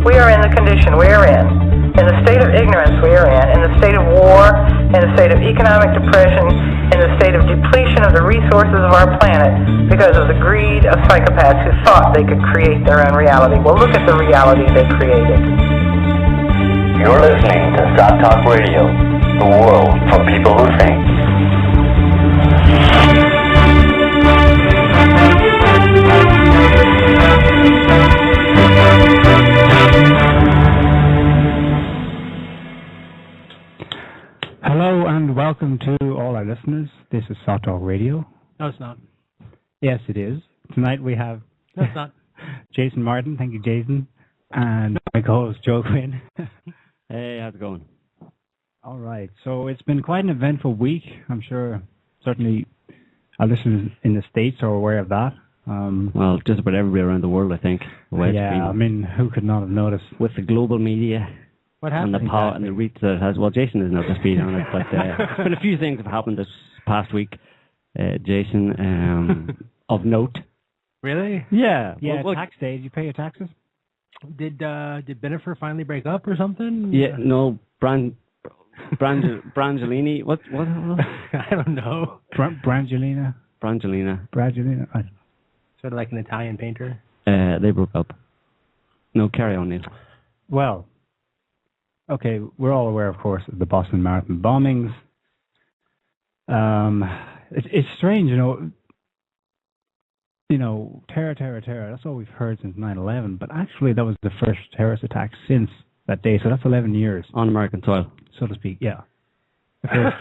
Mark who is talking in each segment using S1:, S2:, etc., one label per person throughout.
S1: we are in the condition we are in the state of ignorance we are in the state of war, in the state of economic depression, in the state of depletion of the resources of our planet because of the greed of psychopaths who thought they could create their own reality. Well, look at the reality they created.
S2: You're listening to Sott Talk Radio, the world for people who think.
S3: Hello and welcome to all our listeners. This is Sott Talk Radio.
S4: No, it's not.
S3: Yes, it is. Tonight we have
S4: No, it's not.
S3: Jason Martin. Thank you, Jason. And my co-host, Joe Quinn.
S5: Hey, how's it going?
S3: All right. So it's been quite an eventful week. I'm sure certainly our listeners in the States are aware of that.
S5: Well, just about everybody around the world, I think.
S3: Yeah, I mean, who could not have noticed?
S5: With the global media.
S4: What happened?
S5: And the power and the reach that it has. Well, Jason isn't up to speed on it, but there's been a few things have happened this past week, Jason, of note.
S4: Really?
S5: Yeah.
S3: Yeah,
S5: well,
S3: tax day. Did you pay your taxes?
S4: Did Bennifer finally break up or something?
S5: Yeah, no, Brangelini. What?
S4: I don't know.
S3: Brangelina?
S5: Brangelina.
S4: Sort of like an Italian painter.
S5: They broke up. No, carry on, Neil.
S3: Well, okay, we're all aware, of course, of the Boston Marathon bombings. It's strange, terror. That's all we've heard since 9/11. But actually, that was the first terrorist attack since that day. So that's 11 years.
S5: On American soil.
S3: So to speak, yeah. The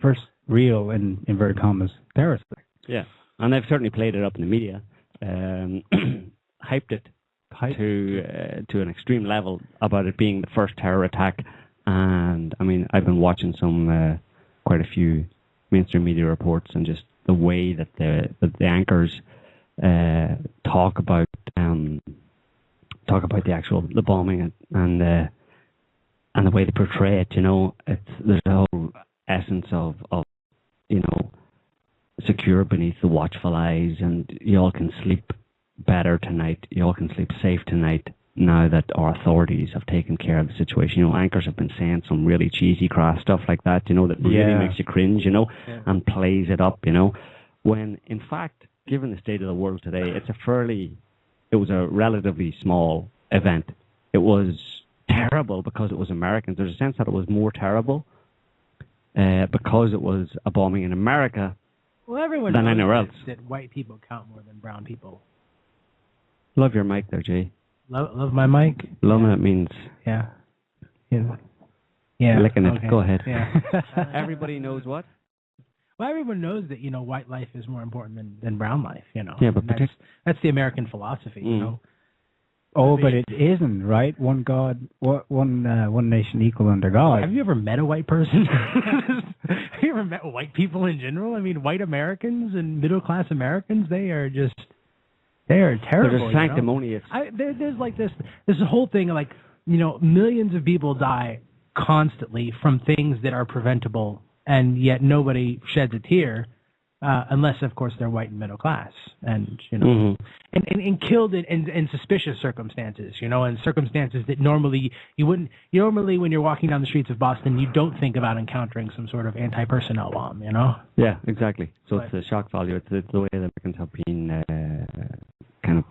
S3: first real, in inverted commas, terrorist attack.
S5: Yeah. And they've certainly played it up in the media. Hyped it to an extreme level about it being the first terror attack. And, I mean, I've been watching quite a few mainstream media reports and just the way that the anchors talk about the bombing and the way they portray it. There's a whole essence of secure beneath the watchful eyes, and you all can sleep better tonight. You all can sleep safe tonight now that our authorities have taken care of the situation. Anchors have been saying some really cheesy crass stuff like that. That really makes you cringe. And plays it up. When in fact, given the state of the world today, it was a relatively small event. It was terrible because it was Americans. There's a sense that it was more terrible because it was a bombing in America than anywhere else.
S4: That white people count more than brown people.
S5: Love your mic there, Jay.
S4: Love my mic?
S5: Loving it means...
S4: Yeah. Yeah.
S5: Licking it.
S4: Okay.
S5: Go ahead.
S4: Yeah.
S5: Everybody knows what?
S4: Well, everyone knows that, white life is more important than brown life,
S5: Yeah, but
S4: that's the American philosophy,
S3: Oh, but it isn't, right? One God, one nation equal under God.
S4: Have you ever met a white person? Have you ever met white people in general? I mean, white Americans and middle-class Americans, they are terrible.
S5: They're just sanctimonious.
S4: There's like this whole thing of millions of people die constantly from things that are preventable, and yet nobody sheds a tear, unless, of course, they're white and middle class, and and killed in suspicious circumstances, and circumstances that normally you wouldn't. Normally, when you're walking down the streets of Boston, you don't think about encountering some sort of anti-personnel bomb,
S5: Yeah, exactly. So it's the shock value. It's the way that Americans have been kind of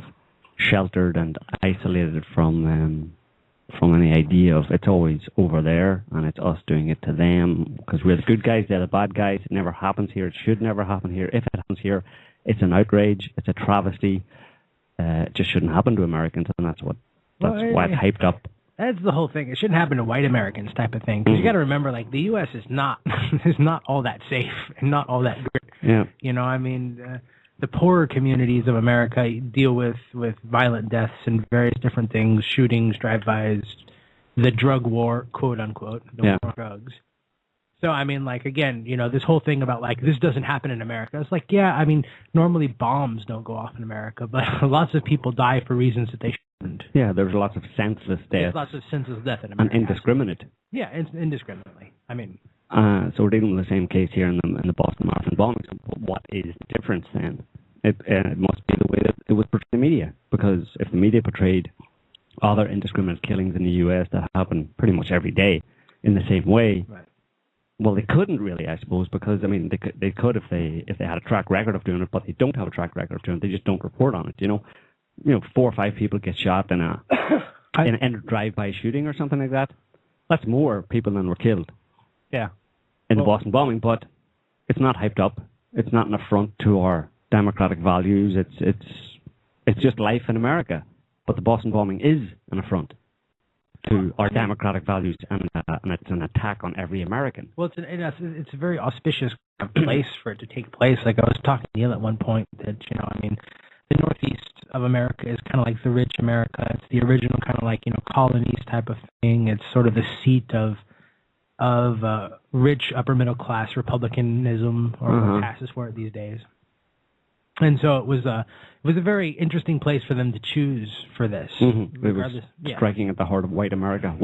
S5: sheltered and isolated from any idea of it's always over there and it's us doing it to them because we're the good guys, they're the bad guys. It never happens here. It should never happen here. If it happens here, it's an outrage. It's a travesty. It just shouldn't happen to Americans, and that's why it's hyped up.
S4: That's the whole thing. It shouldn't happen to white Americans, type of thing. Because you got to remember, the U.S. is not all that safe and not all that good.
S5: Yeah.
S4: The poorer communities of America deal with violent deaths and various different things, shootings, drive-bys, the drug war, quote unquote, war on drugs. So again, this whole thing about this doesn't happen in America. It's normally bombs don't go off in America, but lots of people die for reasons that they shouldn't.
S5: Yeah, there's lots of senseless deaths.
S4: There's lots of senseless death in America.
S5: And indiscriminate.
S4: Yeah, indiscriminately.
S5: So we're dealing with the same case here in the Boston Marathon bombings. What is the difference then? It must be the way that it was portrayed in the media. Because if the media portrayed other indiscriminate killings in the U.S. that happen pretty much every day in the same way.
S4: Right.
S5: Well, they couldn't really, I suppose, because I mean, they could if they had a track record of doing it, but they don't have a track record of doing it. They just don't report on it. 4 or 5 people get shot in a drive-by shooting or something like that. That's more people than were killed.
S3: Yeah.
S5: In the Boston bombing, but it's not hyped up. It's not an affront to our democratic values. It's just life in America. But the Boston bombing is an affront to our democratic values, and it's an attack on every American.
S4: Well, it's a very auspicious place for it to take place. Like I was talking to Neil at one point that, the Northeast of America is kind of like the rich America. It's the original kind of like, colonies type of thing. It's sort of the seat of rich upper middle class republicanism, or what passes for it these days. And so it was a very interesting place for them to choose for this.
S5: Mm-hmm. It was striking at the heart of white America,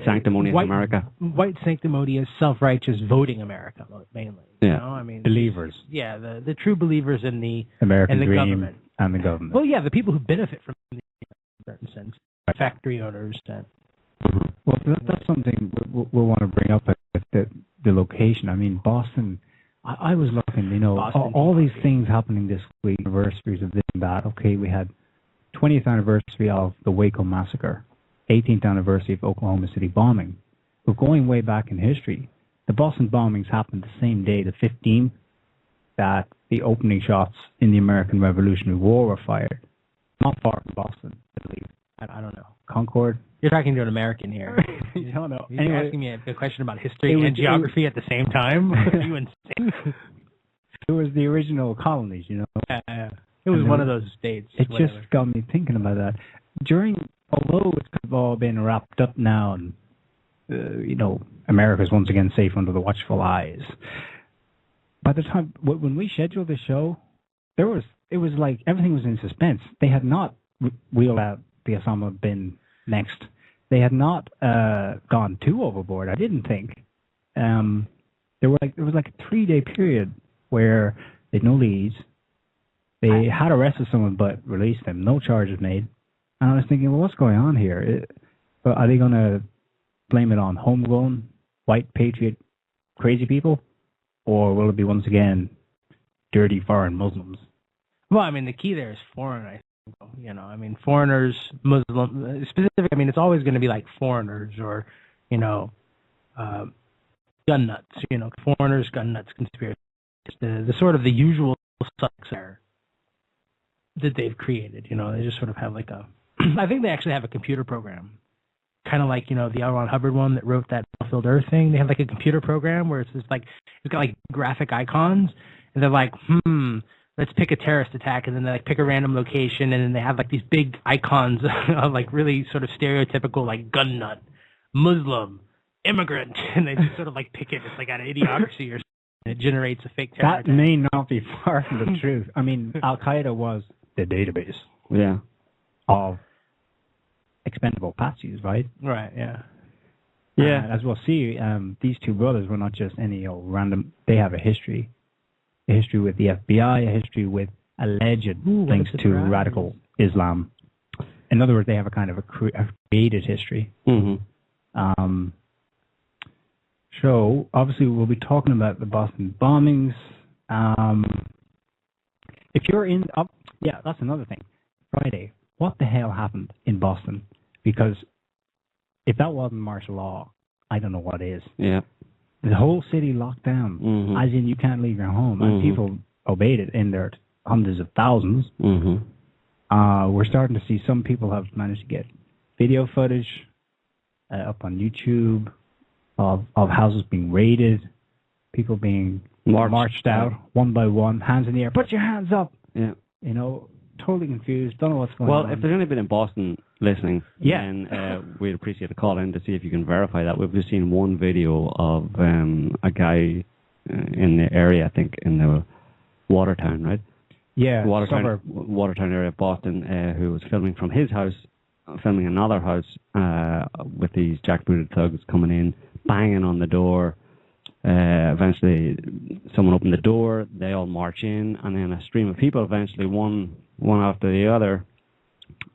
S5: sanctimonious America,
S4: white sanctimonious, self-righteous voting America, mainly.
S5: Yeah,
S3: believers.
S4: Yeah, the true believers in the
S3: American dream
S4: government
S3: and the government.
S4: Well, yeah, the people who benefit from it in a certain sense, factory owners.
S3: Well, that's something we'll want to bring up at the location. I mean, Boston. I was looking, all these things happening this week, anniversaries of this and that. Okay, we had 20th anniversary of the Waco massacre, 18th anniversary of Oklahoma City bombing. But going way back in history, the Boston bombings happened the same day, the 15th, that the opening shots in the American Revolutionary War were fired. Not far from Boston, I believe. I don't know. Concord?
S4: You're talking to an American here.
S3: I don't know.
S4: You're asking me a question about history and geography at the same time? Are you insane?
S3: It was the original colonies,
S4: It was one of those states.
S3: It just got me thinking about that. Although it's kind of all been wrapped up now, and, America's once again safe under the watchful eyes. By the time, when we scheduled the show, it was like everything was in suspense. They had not wheeled out the Osama bin next. They had not gone too overboard, I didn't think. There was like a 3-day period where they had no leads. They had arrested someone but released them. No charges made. And I was thinking, well, what's going on here? Are they going to blame it on homegrown, white, patriot, crazy people? Or will it be once again dirty foreign Muslims?
S4: Well, I mean, the key there is foreign, I think. Foreigners, Muslim, specific. It's always going to be like foreigners or, gun nuts. Foreigners, gun nuts, conspiracy. The sort of the usual suspects there that they've created. They just sort of have like I think they actually have a computer program, kind of like the L. Ron Hubbard one that wrote that Battlefield Earth thing. They have like a computer program where it's just like it's got like graphic icons, and they're like, let's pick a terrorist attack, and then they like pick a random location, and then they have like these big icons of like really sort of stereotypical like gun nut, Muslim, immigrant, and they just sort of like pick it. It's like out of idiocracy or something. It generates a fake terror attack.
S3: That may not be far from the truth. Al Qaeda was the database.
S5: Yeah.
S3: Of expendable patsies, right?
S4: Right. Yeah.
S3: Yeah. As we'll see, these two brothers were not just any old random. They have a history. A history with the FBI, a history with alleged links to radical Islam. In other words, they have a kind of a created history.
S5: Mm-hmm.
S3: So, obviously, we'll be talking about the Boston bombings. If you're in... that's another thing. Friday, what the hell happened in Boston? Because if that wasn't martial law, I don't know what is.
S5: Yeah.
S3: The whole city locked down, as in you can't leave your home, and people obeyed it in their hundreds of thousands. We're starting to see some people have managed to get video footage up on YouTube of houses being raided, people being marched out one by one, hands in the air. Put your hands up.
S5: Yeah.
S3: Totally confused. Don't know what's going on.
S5: Well, if there's anybody in Boston listening, then we'd appreciate a call in to see if you can verify that. We've just seen one video of a guy in the area, I think in the Watertown, right?
S3: Yeah,
S5: Watertown area of Boston, who was filming from his house, filming another house with these jackbooted thugs coming in, banging on the door. Eventually, someone opened the door. They all march in, and then a stream of people. Eventually, one after the other,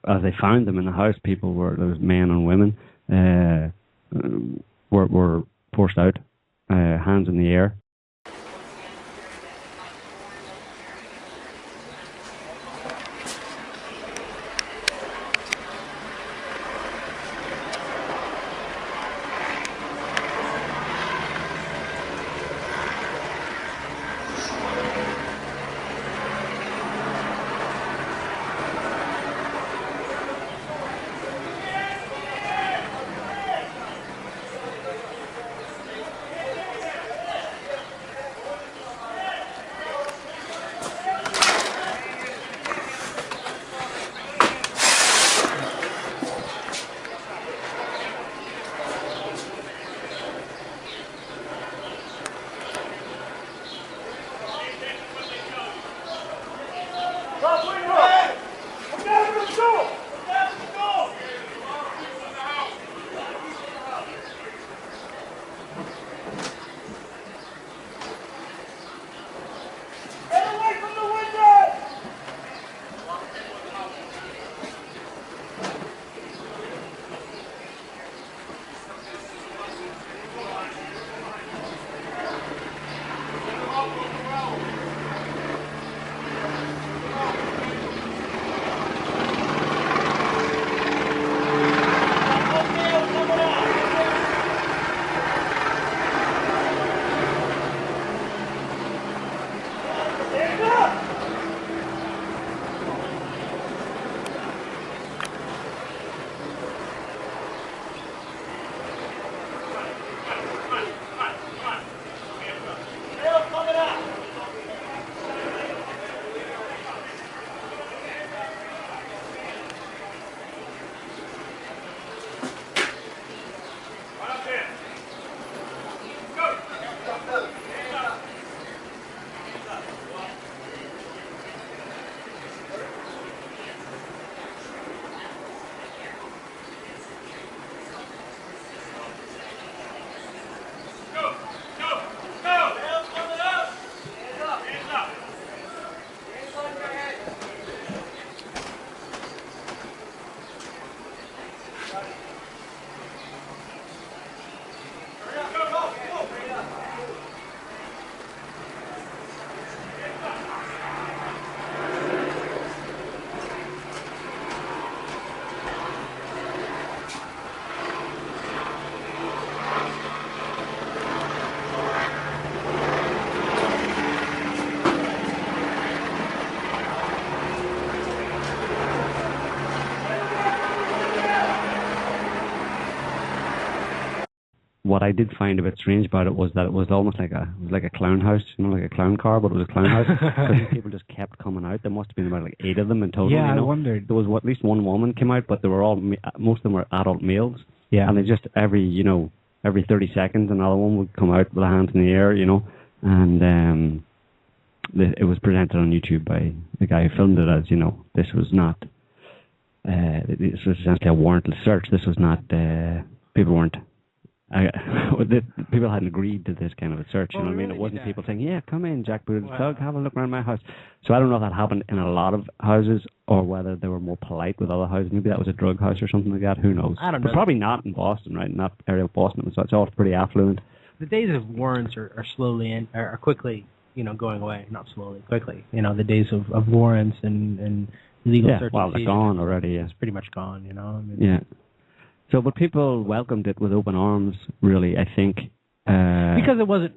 S5: as they found them in the house, there was men and women, were forced out, hands in the air. What I did find a bit strange about it was that it was almost like a clown house, like a clown car, but it was a clown house. Because people just kept coming out. There must have been about like 8 of them in total.
S3: Yeah, I wondered.
S5: There was at least one woman came out, but they were all most of them were adult males.
S3: Yeah.
S5: And they just every 30 seconds another one would come out with their hands in the air, and it was presented on YouTube by the guy who filmed it as this was not. This was essentially a warrantless search. This was not. People weren't. People hadn't agreed to this kind of a search. You know what I mean? It wasn't people saying, "Yeah, come in, Jack Booter's plug, have a look around my house." So I don't know if that happened in a lot of houses or whether they were more polite with other houses. Maybe that was a drug house or something like that. Who knows?
S4: I don't know.
S5: But probably not in Boston, right? In that area of Boston, so it's all pretty affluent.
S4: The days of warrants are slowly are quickly going away. Not slowly, quickly. The days of warrants and legal search.
S5: Well, they're gone already. Yeah,
S4: it's pretty much gone.
S5: Yeah. So, but people welcomed it with open arms. Really, I think.
S4: Because it wasn't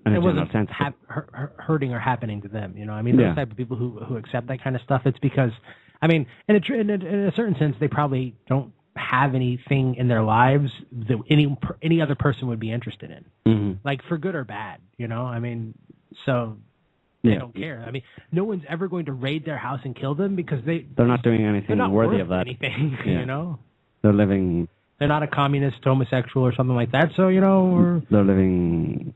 S5: sense,
S4: hurting or happening to them. Those type of people who accept that kind of stuff. It's because, in a certain sense, they probably don't have anything in their lives that any other person would be interested in, like for good or bad. So. They don't care. No one's ever going to raid their house and kill them because they're
S5: not doing anything worthy of that.
S4: Anything,
S5: They're living.
S4: They're not a communist, homosexual, or something like that. So or
S5: they're living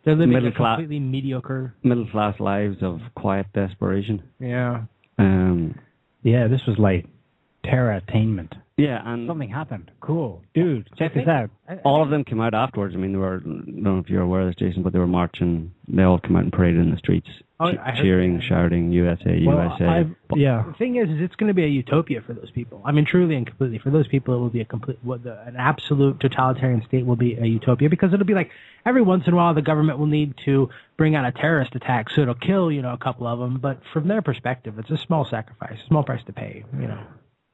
S4: completely mediocre
S5: middle class lives of quiet desperation.
S4: Yeah.
S3: Yeah, this was like terror-attainment.
S5: Yeah, and
S3: something happened. Cool, dude. Check this out.
S5: All of them came out afterwards. They were. I don't know if you're aware of this, Jason, but they were marching. They all came out and paraded in the streets
S4: I heard
S5: cheering,
S4: that.
S5: shouting, USA,
S3: Well,
S5: USA.
S4: The thing is it's going to be a utopia for those people. I mean, truly and completely. For those people, it will be an absolute totalitarian state will be a utopia, because it'll be like every once in a while the government will need to bring out a terrorist attack, so it'll kill, a couple of them. But from their perspective, it's a small sacrifice, a small price to pay,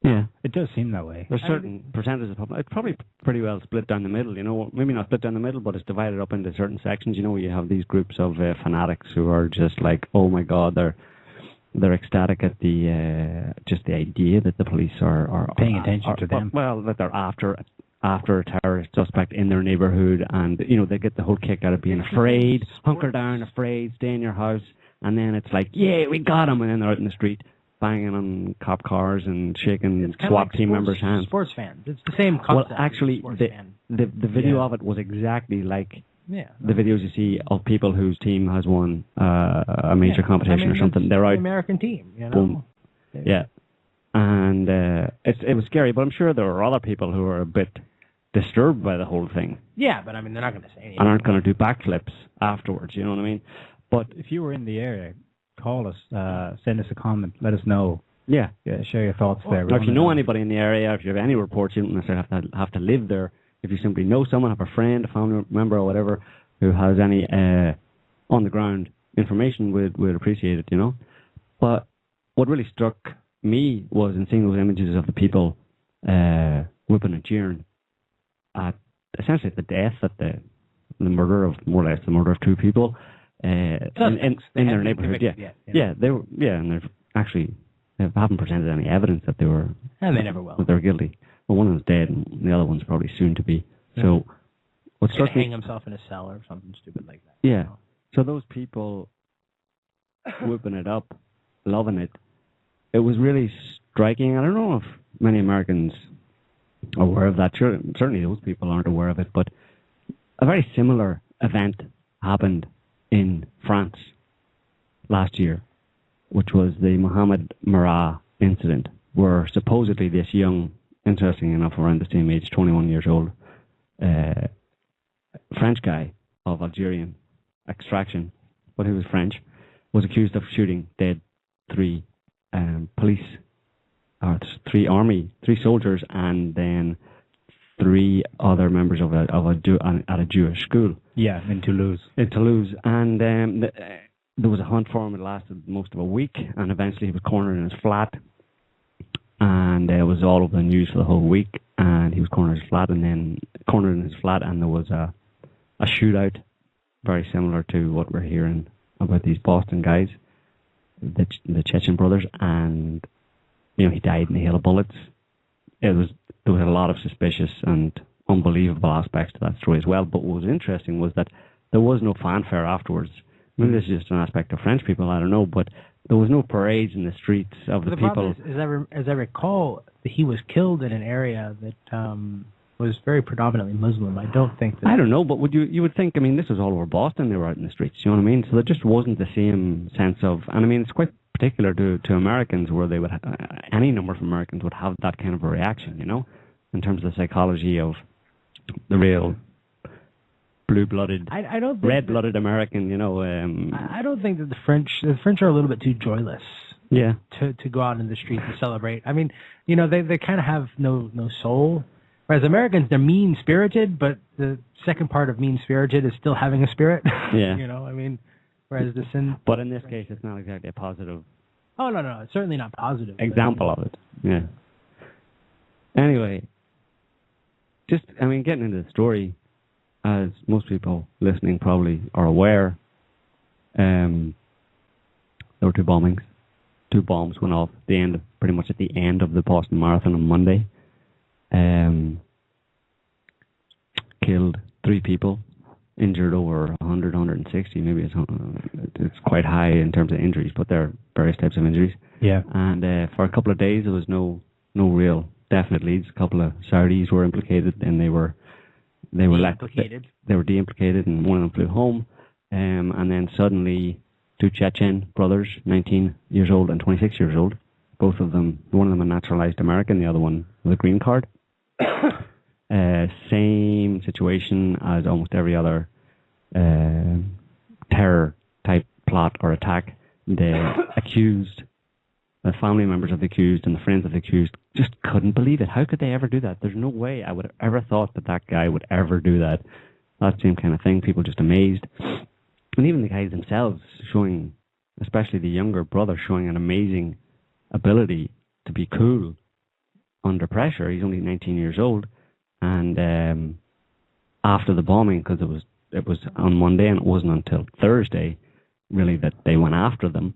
S5: Yeah.
S3: It does seem that way.
S5: There's certain percentages of it's probably pretty well split down the middle, maybe not split down the middle, but it's divided up into certain sections. You have these groups of fanatics who are just like, oh my God, they're ecstatic at the just the idea that the police are
S3: paying attention to them.
S5: Well, that they're after a terrorist suspect in their neighborhood, and they get the whole kick out of being afraid, hunker down, afraid, stay in your house, and then it's like, yeah, we got him, and then they're out in the street banging on cop cars and shaking SWAT team members' hands.
S4: Sports fans. It's the same concept.
S5: Well, actually, the video of it was exactly like the videos you see of people whose team has won a major competition or something. They're out.
S4: The American team,
S5: Boom. Yeah. And it was scary, but I'm sure there were other people who were a bit disturbed by the whole thing.
S4: Yeah, but I mean, they're not going to say anything.
S5: And aren't going to do backflips afterwards, you know what I mean? But
S3: if you were in the area, call us, send us a comment, let us know.
S5: Yeah,
S3: share your thoughts there.
S5: Or if you know anybody in the area, if you have any reports, you don't necessarily have to live there. If you simply know someone, have a friend, a family member, or whatever, who has any on the ground information, we'd appreciate it, But what really struck me was in seeing those images of the people whooping and cheering at essentially the death, at the murder of more or less the murder of two people. In their neighborhood, they were, and they've actually haven't presented any evidence that they were,
S4: and they never will,
S5: that they were guilty. Well, one of them's dead, and the other one's probably soon to be. So, what struck me,
S4: hang himself in a cell or something stupid like that.
S5: Yeah. So those people whipping it up, loving it, it was really striking. I don't know if many Americans are aware of that. Sure, certainly those people aren't aware of it, but a very similar event happened in France last year, which was the Mohamed Merah incident, where supposedly this young, interesting enough, around the same age, 21 years old, French guy of Algerian extraction, but he was French, was accused of shooting dead three three soldiers, and then three other members at a Jewish school.
S3: Yeah, in Toulouse.
S5: And there was a hunt for him. It lasted most of a week, and eventually he was cornered in his flat. And it was all over the news for the whole week. And he was cornered in his flat, and there was a shootout, very similar to what we're hearing about these Boston guys, the Chechen brothers, and he died in a hail of bullets. There was a lot of suspicious and unbelievable aspects to that story as well. But what was interesting was that there was no fanfare afterwards. Maybe this is just an aspect of French people, I don't know, but there was no parades in the streets of the people.
S4: As I recall, he was killed in an area that was very predominantly Muslim. I don't think that...
S5: I don't know, but you would think, this was all over Boston, they were out in the streets, you know what I mean? So there just wasn't the same sense of... And it's quite particular to Americans, where they would... any number of Americans would have that kind of a reaction, in terms of the psychology of the real blue-blooded, red-blooded American,
S4: I don't think that the French are a little bit too joyless.
S5: Yeah.
S4: To go out in the street and celebrate. They kind of have no soul. Whereas Americans, they're mean-spirited, but the second part of mean-spirited is still having a spirit.
S5: Yeah.
S4: Whereas the sin...
S5: But in this case, it's not exactly a positive...
S4: Oh, no, it's certainly not positive.
S5: Example of it, yeah. Anyway, just, getting into the story, as most people listening probably are aware, there were two bombings. Two bombs went off pretty much at the end of the Boston Marathon on Monday. Killed 3 people, injured over 100, 160. Maybe it's quite high in terms of injuries, but there are various types of injuries.
S3: Yeah.
S5: And for a couple of days, there was no real definite leads. A couple of Saudis were implicated, and they were de-implicated, and one of them flew home. And then suddenly, 2 Chechen brothers, 19 years old and 26 years old, both of them, one of them a naturalized American, the other one with a green card. Same situation as almost every other terror type plot or attack. the accused, the family members of the accused and the friends of the accused just couldn't believe it. How could they ever do that? There's no way I would have ever thought that guy would ever do that. That same kind of thing. People just amazed. And even the guys themselves showing, especially the younger brother, showing an amazing ability to be cool under pressure. He's only 19 years old. And after the bombing, because it was on Monday and it wasn't until Thursday, really, that they went after them.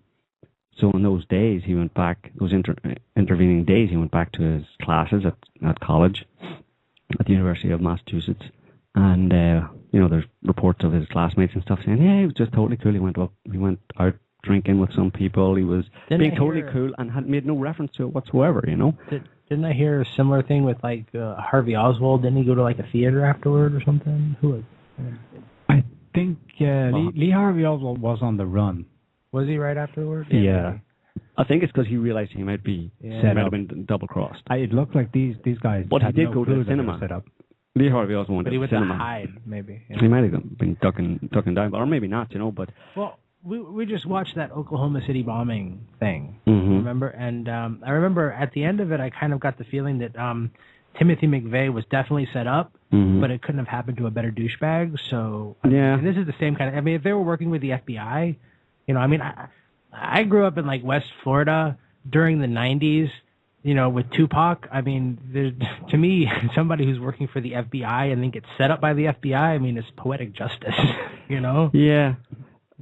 S5: So in those days, he went back, those intervening days, he went back to his classes at college, at the University of Massachusetts. And, there's reports of his classmates and stuff saying, yeah, he was just totally cool. He went out drinking with some people. He was being totally cool and had made no reference to it whatsoever,
S4: Didn't I hear a similar thing with, Harvey Oswald? Didn't he go to, a theater afterward or something? Who was
S3: I think Lee Harvey Oswald was on the run.
S4: Was he right afterward?
S3: Yeah.
S5: I think it's because he realized he might have been double-crossed.
S3: It looked like these guys.
S5: But he did go to the cinema.
S3: Set up.
S5: Lee Harvey Oswald went
S4: But he
S5: to
S4: went
S5: the
S4: to
S5: cinema.
S4: hide, maybe. Yeah.
S5: He might have been ducking down, or maybe not, but...
S4: Well, we just watched that Oklahoma City bombing thing,
S5: Mm-hmm.
S4: remember? And I remember at the end of it, I kind of got the feeling that Timothy McVeigh was definitely set up,
S5: Mm-hmm.
S4: but it couldn't have happened to a better douchebag. So,
S5: Yeah.
S4: and this is the same kind of... if they were working with the FBI, I grew up in, West Florida during the 90s, with Tupac. To me, somebody who's working for the FBI and then gets set up by the FBI, it's poetic justice,
S5: Yeah.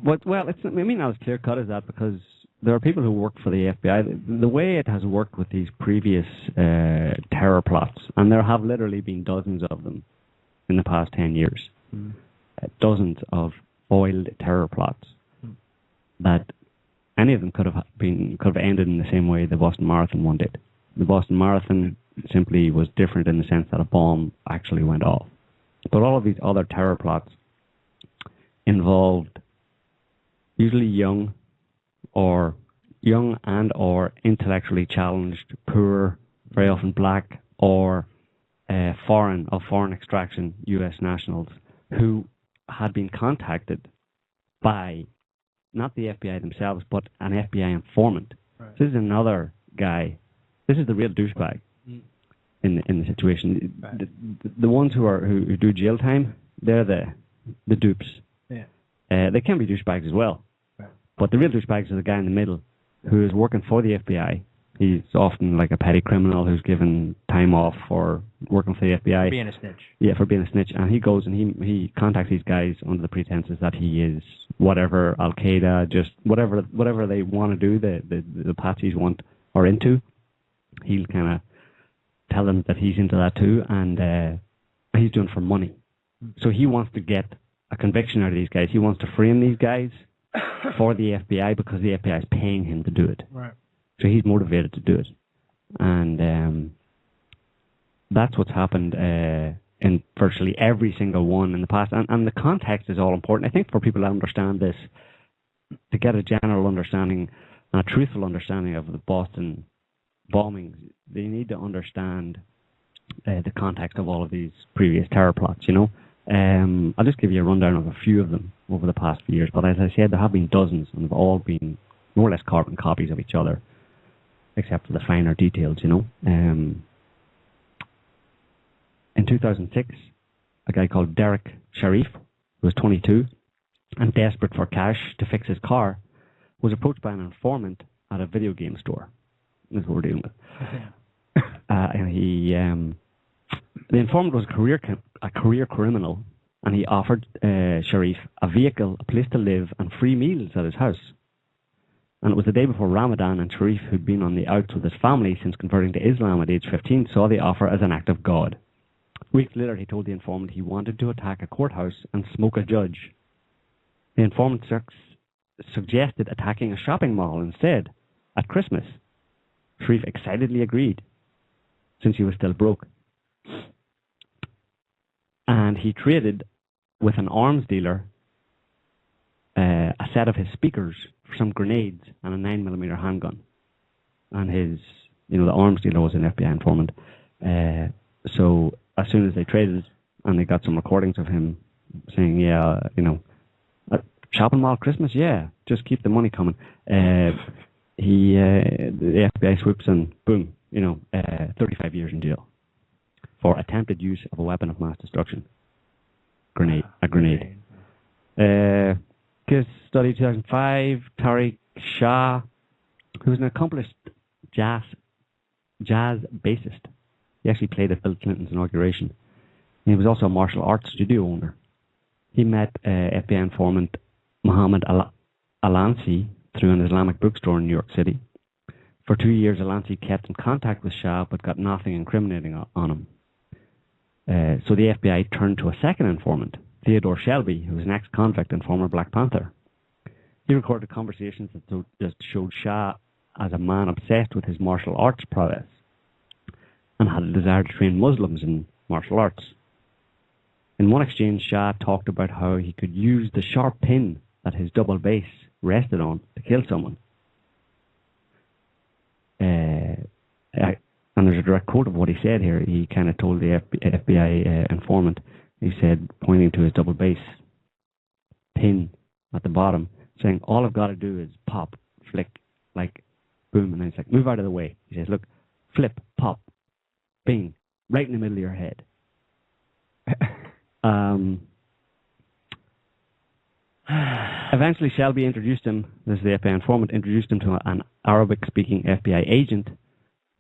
S5: But, it's not as clear-cut as that, because there are people who work for the FBI. The way it has worked with these previous terror plots, and there have literally been dozens of them in the past 10 years, dozens of foiled terror plots, that any of them could have ended in the same way the Boston Marathon one did. The Boston Marathon simply was different in the sense that a bomb actually went off. But all of these other terror plots involved usually young and or intellectually challenged, poor, very often black, or of foreign extraction U.S. nationals who had been contacted by not the FBI themselves, but an FBI informant. Right. This is another guy. This is the real douchebag in the situation. Right. The ones who do jail time, they're the dupes. Yeah. They can be douchebags as well. Right. But the real douchebags are the guy in the middle who is working for the FBI. He's often like a petty criminal who's given time off for working for the FBI.
S4: For being a snitch.
S5: Yeah, for being a snitch. And he goes and he contacts these guys under the pretenses that he is whatever, Al-Qaeda, just whatever they want to do, the Apaches want or into. He'll kind of tell them that he's into that too, and he's doing it for money. So he wants to get a conviction out of these guys. He wants to frame these guys for the FBI because the FBI is paying him to do it.
S4: Right.
S5: So he's motivated to do it. And that's what's happened in virtually every single one in the past. And the context is all important. I think for people to understand this, to get a general understanding and a truthful understanding of the Boston bombings, they need to understand the context of all of these previous terror plots, I'll just give you a rundown of a few of them over the past few years. But as I said, there have been dozens, and they've all been more or less carbon copies of each other, except for the finer details, In 2006, a guy called Derek Sharif, who was 22, and desperate for cash to fix his car, was approached by an informant at a video game store. That's what we're dealing with. And the informant was a career criminal, and he offered Sharif a vehicle, a place to live, and free meals at his house. And it was the day before Ramadan, and Sharif, who'd been on the outs with his family since converting to Islam at age 15, saw the offer as an act of God. Weeks later, he told the informant he wanted to attack a courthouse and smoke a judge. The informant suggested attacking a shopping mall instead, at Christmas. Sharif excitedly agreed, since he was still broke. And he traded with an arms dealer a set of his speakers for some grenades and a 9mm handgun. And the arms dealer was an FBI informant. So as soon as they traded, and they got some recordings of him saying, shopping mall Christmas, yeah, just keep the money coming. The FBI swoops and boom, 35 years in jail for attempted use of a weapon of mass destruction. A grenade. Case study 2005, Tariq Shah, who was an accomplished jazz bassist. He actually played at Bill Clinton's inauguration. He was also a martial arts studio owner. He met FBI informant Mohammed Alansi through an Islamic bookstore in New York City. For 2 years, Alansi kept in contact with Shah but got nothing incriminating on him. So the FBI turned to a second informant, Theodore Shelby, who was an ex-convict and former Black Panther. He recorded conversations that showed Shah as a man obsessed with his martial arts prowess and had a desire to train Muslims in martial arts. In one exchange, Shah talked about how he could use the sharp pin that his double bass rested on to kill someone. And there's a direct quote of what he said here. He kind of told the FBI informant, he said, pointing to his double bass pin at the bottom, saying, all I've got to do is pop, flick, like, boom. And then he's like, move out of the way. He says, look, flip, pop, bing, right in the middle of your head. Eventually, Shelby introduced him, this is the FBI informant, introduced him to an Arabic-speaking FBI agent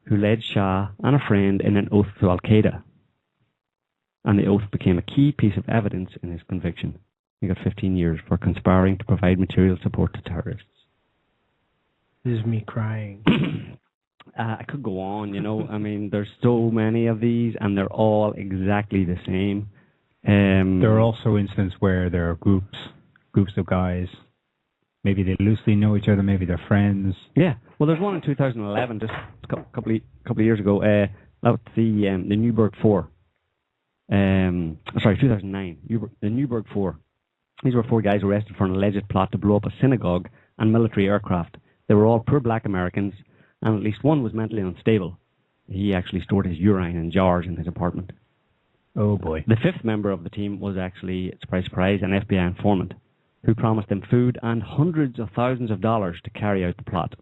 S5: who led Shah and a friend in an oath to Al-Qaeda. And the oath became a key piece of evidence in his conviction. He got 15 years for conspiring to provide material support to terrorists.
S4: This is me crying.
S5: I could go on, I mean, there's so many of these, and they're all exactly the same.
S3: There are also instances where there are groups of guys. Maybe they loosely know each other. Maybe they're friends.
S5: Yeah. Well, there's one in 2011, just a couple of years ago. That's the Newburgh Four. 2009. The Newburgh Four. These were 4 guys arrested for an alleged plot to blow up a synagogue and military aircraft. They were all poor black Americans, and at least one was mentally unstable. He actually stored his urine in jars in his apartment.
S3: Oh boy.
S5: The 5th member of the team was actually, surprise, surprise, an FBI informant who promised them food and hundreds of thousands of dollars to carry out the plot.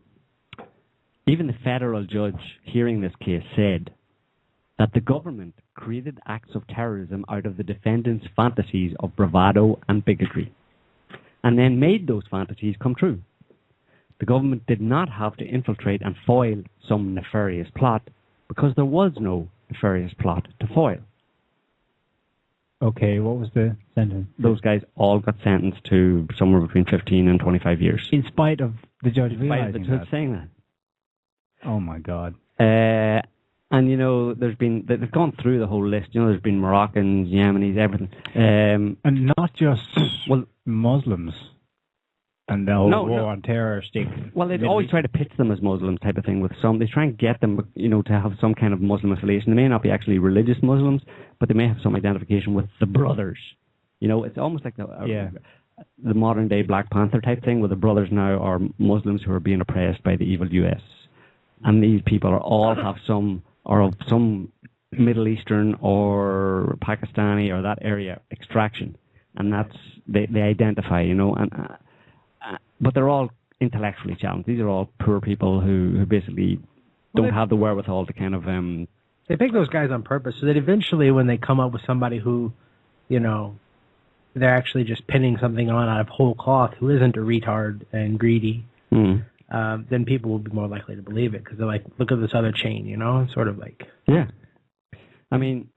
S5: Even the federal judge hearing this case said that the government created acts of terrorism out of the defendants' fantasies of bravado and bigotry, and then made those fantasies come true. The government did not have to infiltrate and foil some nefarious plot because there was no nefarious plot to foil.
S3: Okay, what was the sentence?
S5: Those guys all got sentenced to somewhere between 15 and 25 years.
S3: In spite of the judge
S5: realizing
S3: the
S5: judge
S3: that?
S5: saying that.
S3: Oh my God.
S5: And they've gone through the whole list. There's been Moroccans, Yemenis, everything.
S3: And not just Muslims. And the whole war on terror stick.
S5: Well, they always try to pitch them as Muslims type of thing with some. They try and get them, to have some kind of Muslim affiliation. They may not be actually religious Muslims, but they may have some identification with the brothers. It's almost like the modern day Black Panther type thing, where the brothers now are Muslims who are being oppressed by the evil US. And these people have some Middle Eastern or Pakistani or that area extraction, and that's they identify, but they're all intellectually challenged. These are all poor people who basically don't have the wherewithal to kind of.
S4: They pick those guys on purpose so that eventually, when they come up with somebody who, they're actually just pinning something on out of whole cloth, who isn't a retard and greedy. Then people will be more likely to believe it because they're like, look at this other chain, It's sort of like.
S5: Yeah. I mean,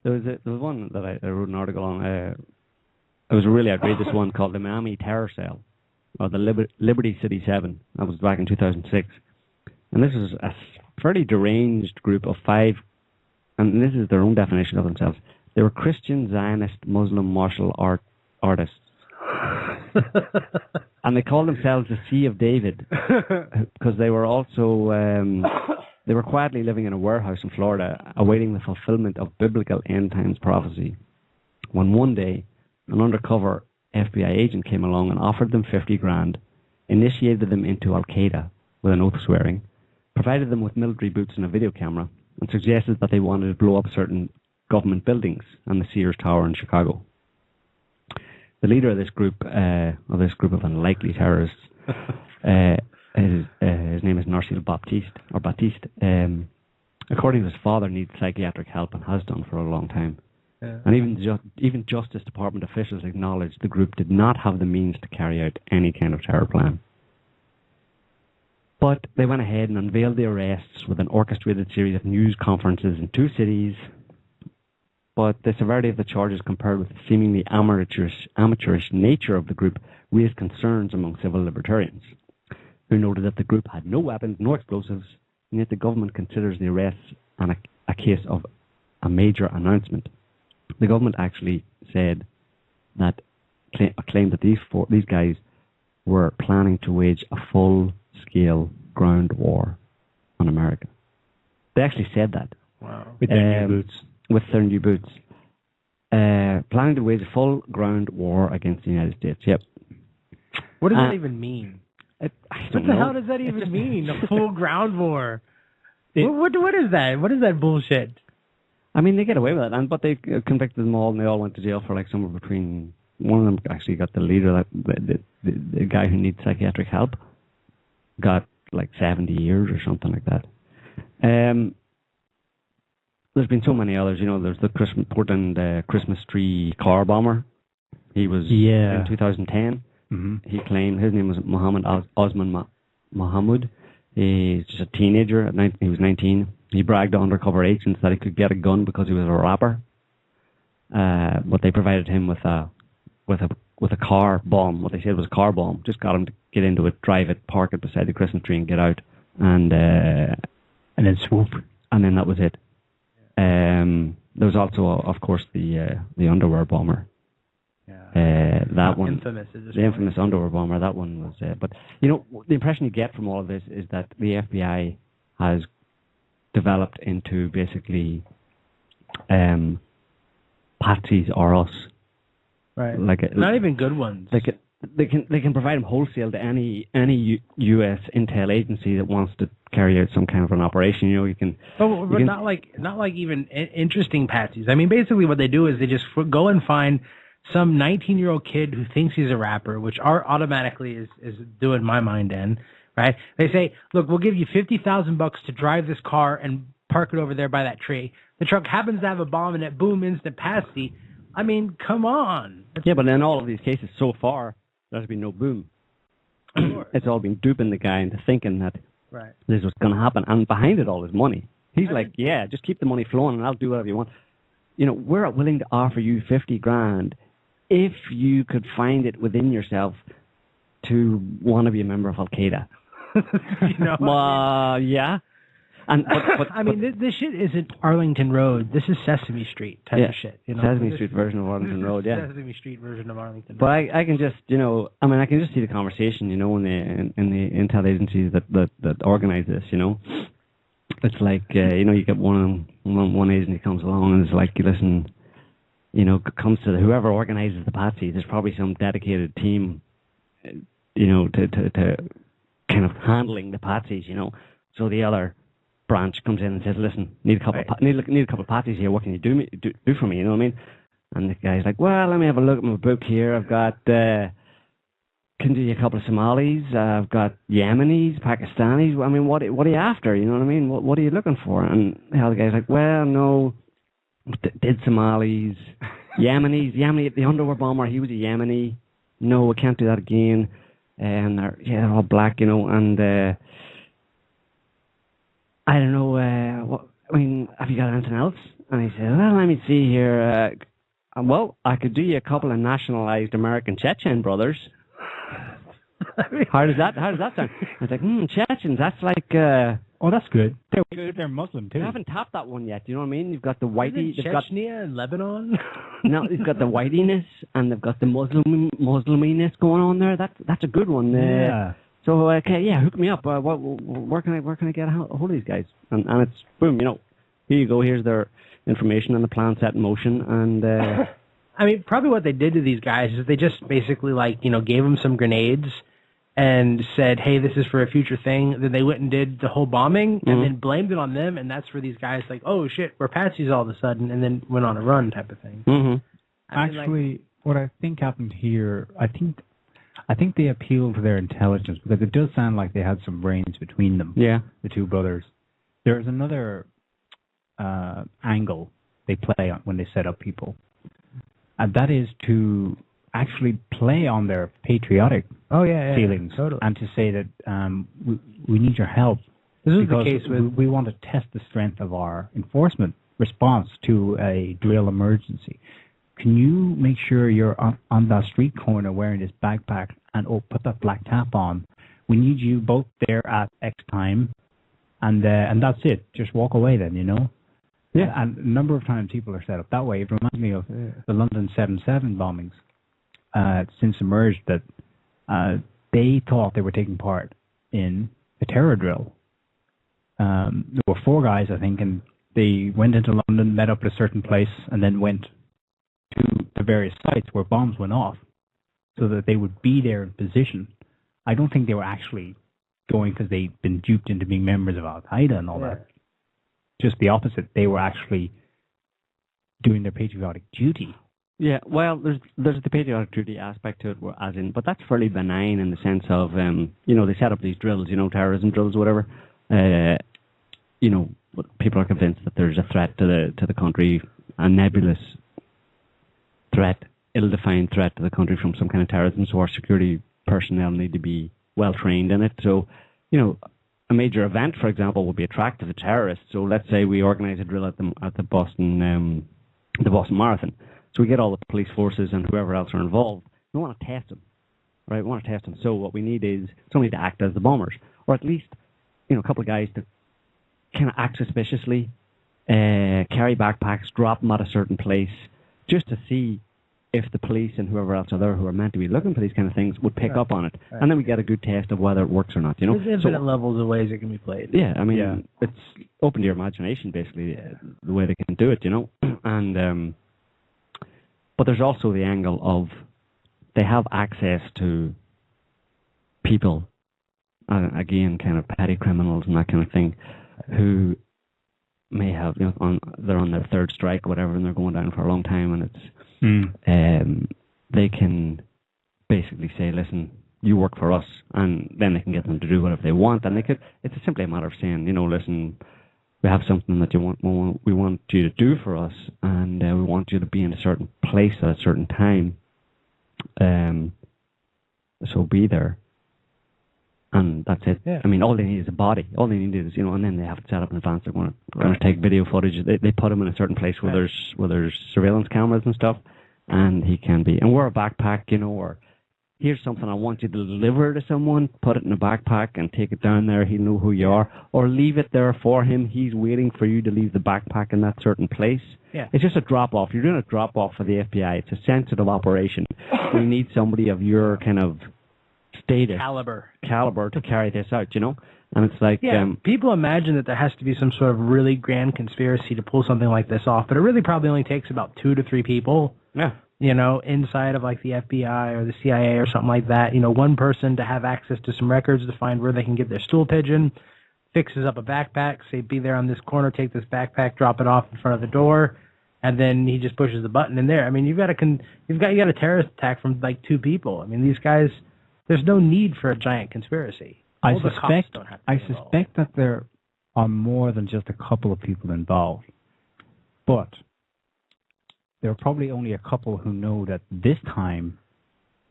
S5: there was one that I wrote an article on. It was a really outrageous one called the Miami Terror Cell, or the Liberty City 7. That was back in 2006. And this is a fairly deranged group of 5, and this is their own definition of themselves. They were Christian, Zionist, Muslim martial artists. And they called themselves the Sea of David because they were also they were quietly living in a warehouse in Florida awaiting the fulfillment of biblical end times prophecy, when one day an undercover FBI agent came along and offered them 50 grand, initiated them into Al-Qaeda with an oath swearing, provided them with military boots and a video camera, and suggested that they wanted to blow up certain government buildings and the Sears Tower in Chicago. the leader of this group of unlikely terrorists, his name is Narsil Baptiste. According to his father, needs psychiatric help and has done for a long time. Yeah. And even Justice Department officials acknowledged the group did not have the means to carry out any kind of terror plan. But they went ahead and unveiled the arrests with an orchestrated series of news conferences in 2 cities. But the severity of the charges compared with the seemingly amateurish nature of the group raised concerns among civil libertarians, who noted that the group had no weapons, no explosives, and yet the government considers the arrests a case of a major announcement. The government actually said that, claimed that these guys were planning to wage a full-scale ground war on America. They actually said that.
S4: Wow.
S3: With their new boots.
S5: With their new boots. Planning to wage a full ground war against the United States. Yep.
S4: What does that even mean?
S5: What
S4: the hell does that even mean? A full ground war? What is that? What is that bullshit?
S5: I mean, they get away with it, but they convicted them all, and they all went to jail for like somewhere between. One of them actually got the leader, the guy who needs psychiatric help, got like 70 years or something like that. There's been so many others. There's the Portland Christmas tree car bomber. He was in 2010. Mm-hmm. He claimed his name was Mohammed Osman Mohammed. He's just a teenager. He was 19. He bragged to undercover agents that he could get a gun because he was a rapper. But they provided him with a car bomb. What they said was a car bomb. Just got him to get into it, drive it, park it beside the Christmas tree, and get out. And
S3: then swoop.
S5: And then that was it. There was also, of course, the underwear bomber. Yeah. That one,
S4: infamous.
S5: The infamous underwear bomber. That one was. But the impression you get from all of this is that the FBI has developed into basically patsies or us.
S4: Right.
S5: Like
S4: not even good ones.
S5: They can provide them wholesale to any U.S. intel agency that wants to carry out some kind of an operation. You can.
S4: But not like even interesting patsies. I mean, basically what they do is they just go and find some 19-year-old kid who thinks he's a rapper, which automatically is doing my mind in. Right? They say, look, we'll give you $50,000 to drive this car and park it over there by that tree. The truck happens to have a bomb in it. Boom, instant patsy. I mean, come on.
S5: Yeah, but in all of these cases so far, there's been no boom. It's all been duping the guy into thinking that this was going to happen. And behind it all is money. He's just keep the money flowing and I'll do whatever you want. We're willing to offer you $50,000 if you could find it within yourself to want to be a member of Al-Qaeda. Yeah. And but
S4: I mean, this shit isn't Arlington Road. This is Sesame Street type of shit.
S5: Sesame Street version of Arlington Road. Yeah.
S4: Sesame Street version of Arlington Road.
S5: But I can just, I can just see the conversation, in the intel agencies that organize this. It's like, you get one agency comes along and is like, listen, comes to whoever organizes the patsy. There's probably some dedicated team, to kind of handling the patsies. So the other branch comes in and says, listen, need a couple of patsies here. What can you do for me? You know what I mean? And the guy's like, well, let me have a look at my book here. I've got can do you a couple of Somalis. I've got Yemenis, Pakistanis. I mean, what are you after? You know what I mean? What are you looking for? And the other guy's like, well, no, did Somalis, Yemeni, the underwear bomber. He was a Yemeni. No, we can't do that again. And they're all black, and I don't know, have you got anything else? And he said, well, let me see here. Well, I could do you a couple of nationalized American Chechen brothers. How does that sound? I was like, Chechens, that's like...
S3: oh, that's good. They're Muslim, too.
S5: You haven't tapped that one yet, you know what I mean? You've got the whitey...
S4: Chechnya and Lebanon?
S5: No, you've got the whitiness, and they've got the Musliminess going on there. That's a good one.
S3: Yeah.
S5: So, hook me up. Where can I get a hold of these guys? And it's, boom, here you go. Here's their information and the plan set in motion. And
S4: I mean, probably what they did to these guys is they just basically, gave them some grenades and said, hey, this is for a future thing. Then they went and did the whole bombing and then blamed it on them. And that's where these guys oh, shit, we're patsies all of a sudden, and then went on a run type of thing.
S5: Mm-hmm.
S3: Actually, what I think happened here, I think they appealed to their intelligence because it does sound like they had some brains between them.
S5: Yeah.
S3: The two brothers. There's another angle they play on when they set up people, and that is to actually play on their patriotic feelings,
S4: totally.
S3: and to say that we need your help.
S4: This is
S3: because
S4: the case with
S3: we want to test the strength of our enforcement response to a drill emergency. Can you make sure you're on that street corner wearing this backpack and put that black cap on? We need you both there at X time, and that's it. Just walk away then, you know?
S4: Yeah.
S3: And a number of times people are set up that way. It reminds me of the London 7/7 bombings. Since emerged that they thought they were taking part in a terror drill. There were 4 guys, I think, and they went into London, met up at a certain place, and then went to the various sites where bombs went off so that they would be there in position. I don't think they were actually going because they'd been duped into being members of Al-Qaeda and all that. Just the opposite. They were actually doing their patriotic duty.
S5: Yeah, well, there's the patriotic duty aspect to it, as in, but that's fairly benign in the sense of, they set up these drills, terrorism drills, whatever. People are convinced that there's a threat to the country, a nebulous threat, ill-defined threat to the country from some kind of terrorism. So our security personnel need to be well trained in it. So, a major event, for example, will be attractive to terrorists. So let's say we organise a drill at the Boston Marathon. So we get all the police forces and whoever else are involved. We want to test them, right? We want to test them. So what we need is somebody to act as the bombers, or at least, a couple of guys to kind of act suspiciously, carry backpacks, drop them at a certain place, just to see if the police and whoever else are there who are meant to be looking for these kind of things would pick up on it. Right. And then we get a good test of whether it works or not,
S4: There's infinite levels of ways it can be played.
S5: Yeah, it's open to your imagination, basically, the way they can do it, And, but there's also the angle of they have access to people, again, kind of petty criminals and that kind of thing, who may have, they're on their 3rd strike or whatever, and they're going down for a long time, and it's, they can basically say, listen, you work for us, and then they can get them to do whatever they want, and it's simply a matter of saying, listen, we have something that we want you to do for us, and we want you to be in a certain place at a certain time, so be there. And that's it. Yeah. All they need is a body. All they need is, and then they have to set up in advance. They're going to take video footage. They put him in a certain place where there's surveillance cameras and stuff, and he can be. And wear a backpack, or here's something I want you to deliver to someone. Put it in a backpack and take it down there. He'll know who you are, or leave it there for him. He's waiting for you to leave the backpack in that certain place. Yeah. It's just a drop off. You're doing a drop off for the FBI. It's a sensitive operation. We need somebody of your kind of status, caliber to carry this out, And it's like
S4: people imagine that there has to be some sort of really grand conspiracy to pull something like this off, but it really probably only takes about 2 to 3 people.
S5: Yeah.
S4: Inside of like the FBI or the CIA or something like that. One person to have access to some records to find where they can get their stool pigeon, fixes up a backpack, say be there on this corner, take this backpack, drop it off in front of the door, and then he just pushes the button in there. You got a terrorist attack from like 2 people. These guys. There's no need for a giant conspiracy.
S3: I suspect that there are more than just a couple of people involved, but there are probably only a couple who know that this time,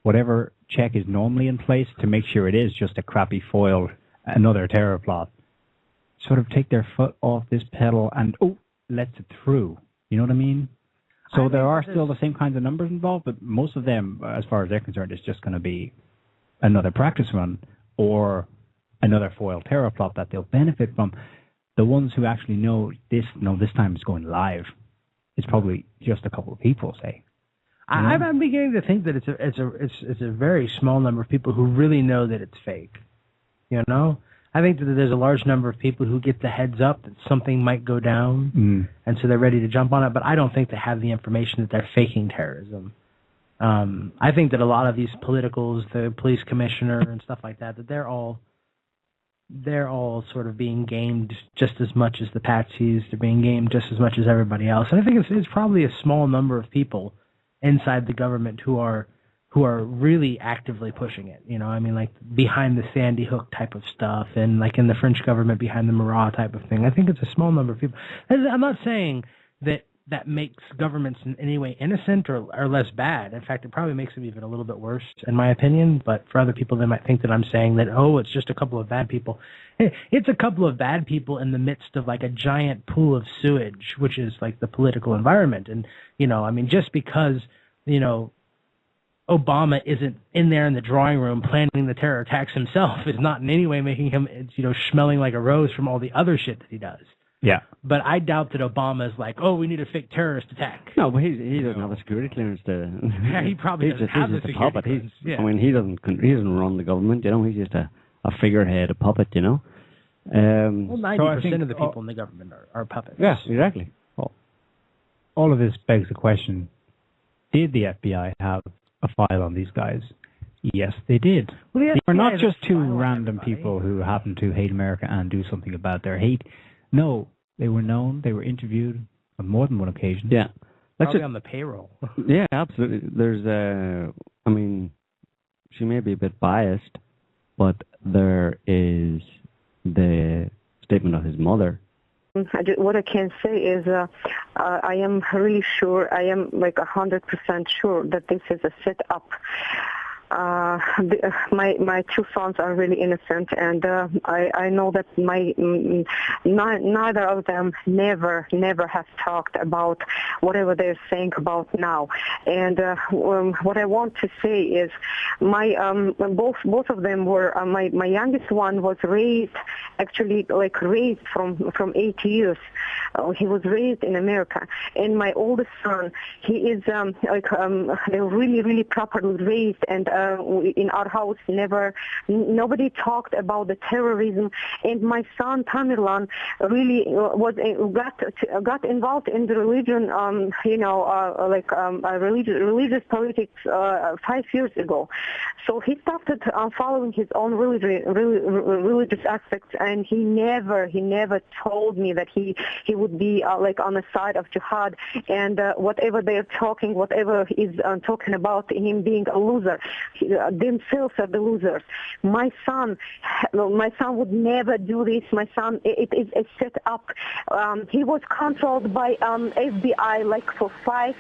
S3: whatever check is normally in place to make sure it is just a crappy foiled, another terror plot, sort of take their foot off this pedal and lets it through. You know what I mean? So there are still the same kinds of numbers involved, but most of them, as far as they're concerned, is just going to be another practice run or another foiled terror plot that they'll benefit from. The ones who actually know this time it's going live. It's probably just a couple of people, say.
S4: I'm beginning to think that it's a very small number of people who really know that it's fake. I think that there's a large number of people who get the heads up that something might go down, and so they're ready to jump on it. But I don't think they have the information that they're faking terrorism. I think that a lot of these politicals, the police commissioner and stuff like that, that they're all sort of being gamed just as much as the patsies. They're being gamed just as much as everybody else. And I think it's probably a small number of people inside the government who are really actively pushing it. You know, I mean, like behind the Sandy Hook type of stuff, and like in the French government behind the Marat type of thing. I think it's a small number of people. And I'm not saying that makes governments in any way innocent or less bad. In fact, it probably makes them even a little bit worse, in my opinion. But for other people, they might think that I'm saying that, oh, it's just a couple of bad people. It's a couple of bad people in the midst of like a giant pool of sewage, which is like the political environment. And, you know, I mean, just because, you know, Obama isn't in there in the drawing room planning the terror attacks himself is not in any way making him, you know, smelling like a rose from all the other shit that he does.
S3: Yeah.
S4: But I doubt that Obama is like, oh, we need a fake terrorist attack.
S5: No, but he doesn't have a security clearance to.
S4: Yeah, he probably doesn't have the security
S5: puppet.
S4: clearance. Yeah.
S5: I mean, he doesn't run the government. You know, he's just a figurehead, a puppet. You know.
S4: Well, 90% of the people in the government are puppets.
S5: Yeah, exactly.
S3: All of this begs the question: did the FBI have a file on these guys? Yes, they did.
S4: Well,
S3: they were not just two random people who happen to hate America and do something about their hate. No, they were known. They were interviewed on more than one occasion.
S5: Yeah,
S4: probably on the payroll.
S5: Yeah, absolutely. There's I mean, she may be a bit biased, but there is the statement of his mother.
S6: What I can say is I am really sure, I am like 100% sure that this is a setup. My two sons are really innocent, and I know that neither of them never have talked about whatever they're saying about now. And what I want to say is both of them were my youngest one was raised from 8 years. He was raised in America, and my oldest son, he is they were really properly raised, and in our house nobody talked about the terrorism. And my son Tamerlan really got involved in the religion, religious politics 5 years ago. So he started following his own religious aspects, and he never told me that he would be on the side of jihad, and whatever they're talking, whatever is talking about him being a loser, themselves are the losers. My son would never do this. My son, it is a set up. He was controlled by FBI for 5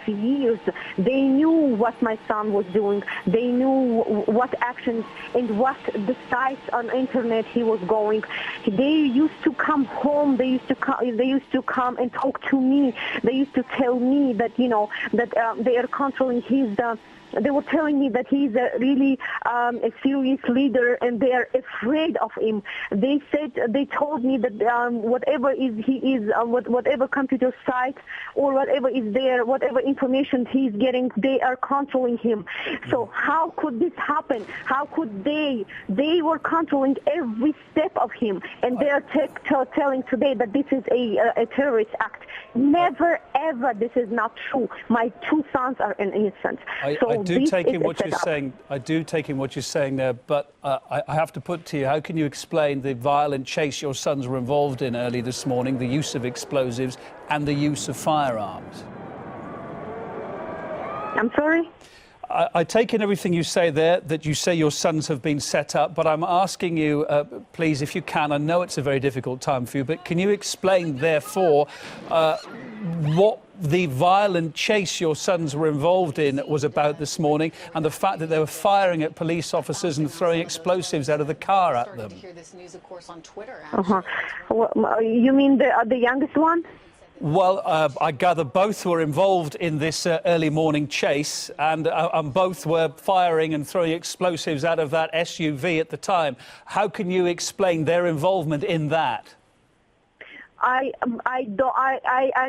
S6: years. They knew what my son was doing. They knew what actions and what the sites on internet he was going. They used to come home. They used to come and talk to me. They used to tell me that they are controlling his. They were telling me that he's a really a serious leader, and they are afraid of him. They told me that whatever computer site or whatever is there, whatever information he's getting, they are controlling him. So how could this happen? How could they? They were controlling every step of him, and they are telling today that this is a terrorist act. Never ever. This is not true. My two sons are innocent.
S7: I do take in what you're saying. I do take in what you're saying there, but I have to put to you, how can you explain the violent chase your sons were involved in early this morning, the use of explosives and the use of firearms?
S6: I'm sorry?
S7: I take in everything you say there, that you say your sons have been set up, but I'm asking you, please, if you can, I know it's a very difficult time for you, but can you explain, therefore, what the violent chase your sons were involved in was about this morning, and the fact that they were firing at police officers and throwing explosives out of the car at them?
S6: You mean the youngest one?
S7: Well, I gather both were involved in this early morning chase, and both were firing and throwing explosives out of that SUV at the time. How can you explain their involvement in that?
S6: I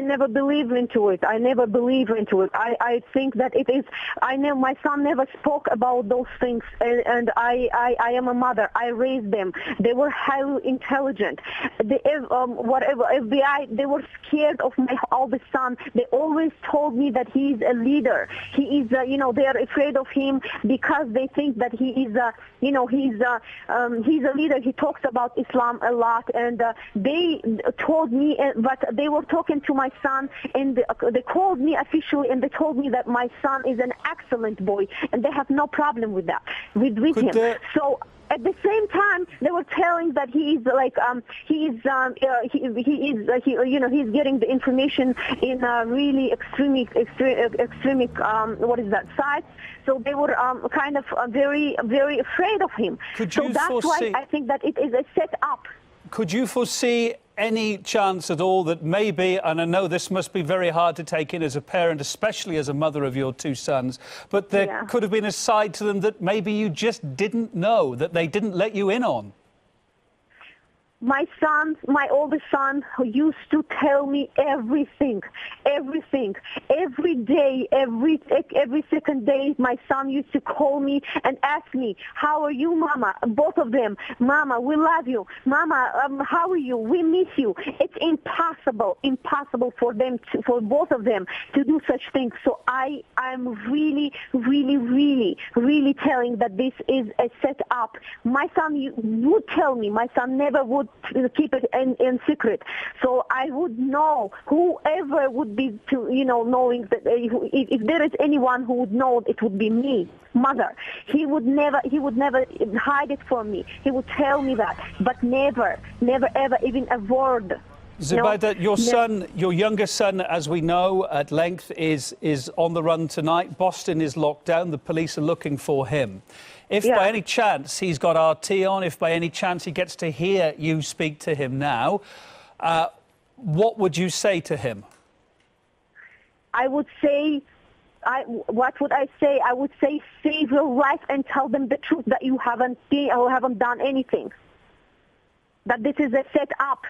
S6: never believe into it. I never believe into it. I think that it is. I know my son never spoke about those things, and I am a mother. I raised them. They were highly intelligent. Whatever FBI, they were scared of my oldest son. They always told me that he is a leader. He is, they are afraid of him because they think that he is, he's a leader. He talks about Islam a lot, and they told called me, but they were talking to my son, and they called me officially, and they told me that my son is an excellent boy, and they have no problem with that, with him. So at the same time, they were telling that he's getting the information in really extreme sites. So they were kind of very, very afraid of him. So that's why I think that it is a set-up.
S7: Could you foresee any chance at all that maybe, and I know this must be very hard to take in as a parent, especially as a mother of your two sons, but there could have been a side to them that maybe you just didn't know, that they didn't let you in on?
S6: My oldest son, who used to tell me everything, every day, every second day, my son used to call me and ask me, "How are you, Mama?" Both of them, "Mama, we love you. Mama, how are you? We miss you." It's impossible for both of them to do such things. So I'm really telling that this is a setup. My son would tell me. My son never would keep it in secret. So I would know, whoever would be knowing that if there is anyone who would know, it would be me, mother. He would never hide it from me. He would tell me that, but never ever even a word.
S7: Zubaydah, your younger son, as we know at length, is on the run tonight. Boston is locked down. The police are looking for him. If by any chance he's got RT on, if by any chance he gets to hear you speak to him now, what would you say to him?
S6: I would say, what would I say? I would say, save your life and tell them the truth, that you haven't done anything. That this is a set-up.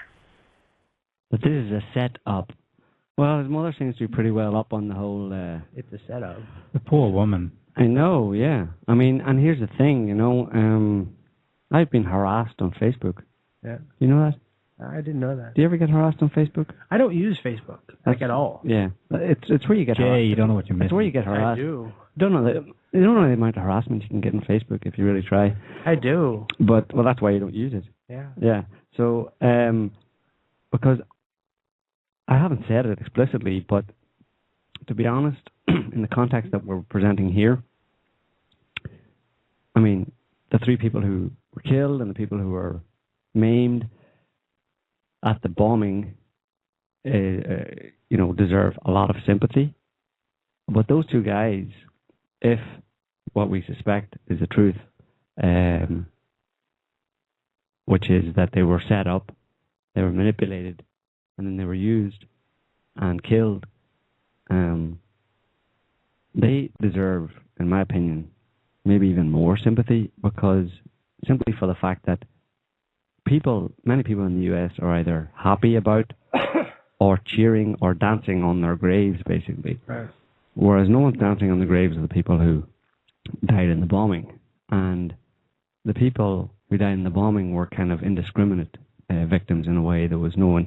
S5: But this is a set-up. Well, his mother seems to be pretty well up on the whole...
S4: It's a setup.
S3: The poor woman.
S5: I know, yeah. I mean, and here's the thing, I've been harassed on Facebook.
S4: Yeah.
S5: You know that?
S4: I didn't know that.
S5: Do you ever get harassed on Facebook?
S4: I don't use Facebook, at all.
S5: Yeah. It's where you get harassed.
S3: You don't know what you're missing.
S5: It's where you get harassed.
S4: I do.
S5: You don't know the amount of harassment you can get on Facebook if you really try.
S4: I do.
S5: But, well, that's why you don't use it.
S4: Yeah.
S5: Yeah. So, because I haven't said it explicitly, but to be honest, in the context that we're presenting here, I mean, the 3 people who were killed and the people who were maimed at the bombing, deserve a lot of sympathy. But those 2 guys, if what we suspect is the truth, which is that they were set up, they were manipulated, and then they were used and killed, they deserve, in my opinion, maybe even more sympathy, because simply for the fact that many people in the US are either happy about or cheering or dancing on their graves, basically.
S4: Right.
S5: Whereas no one's dancing on the graves of the people who died in the bombing. And the people who died in the bombing were kind of indiscriminate victims in a way. There was no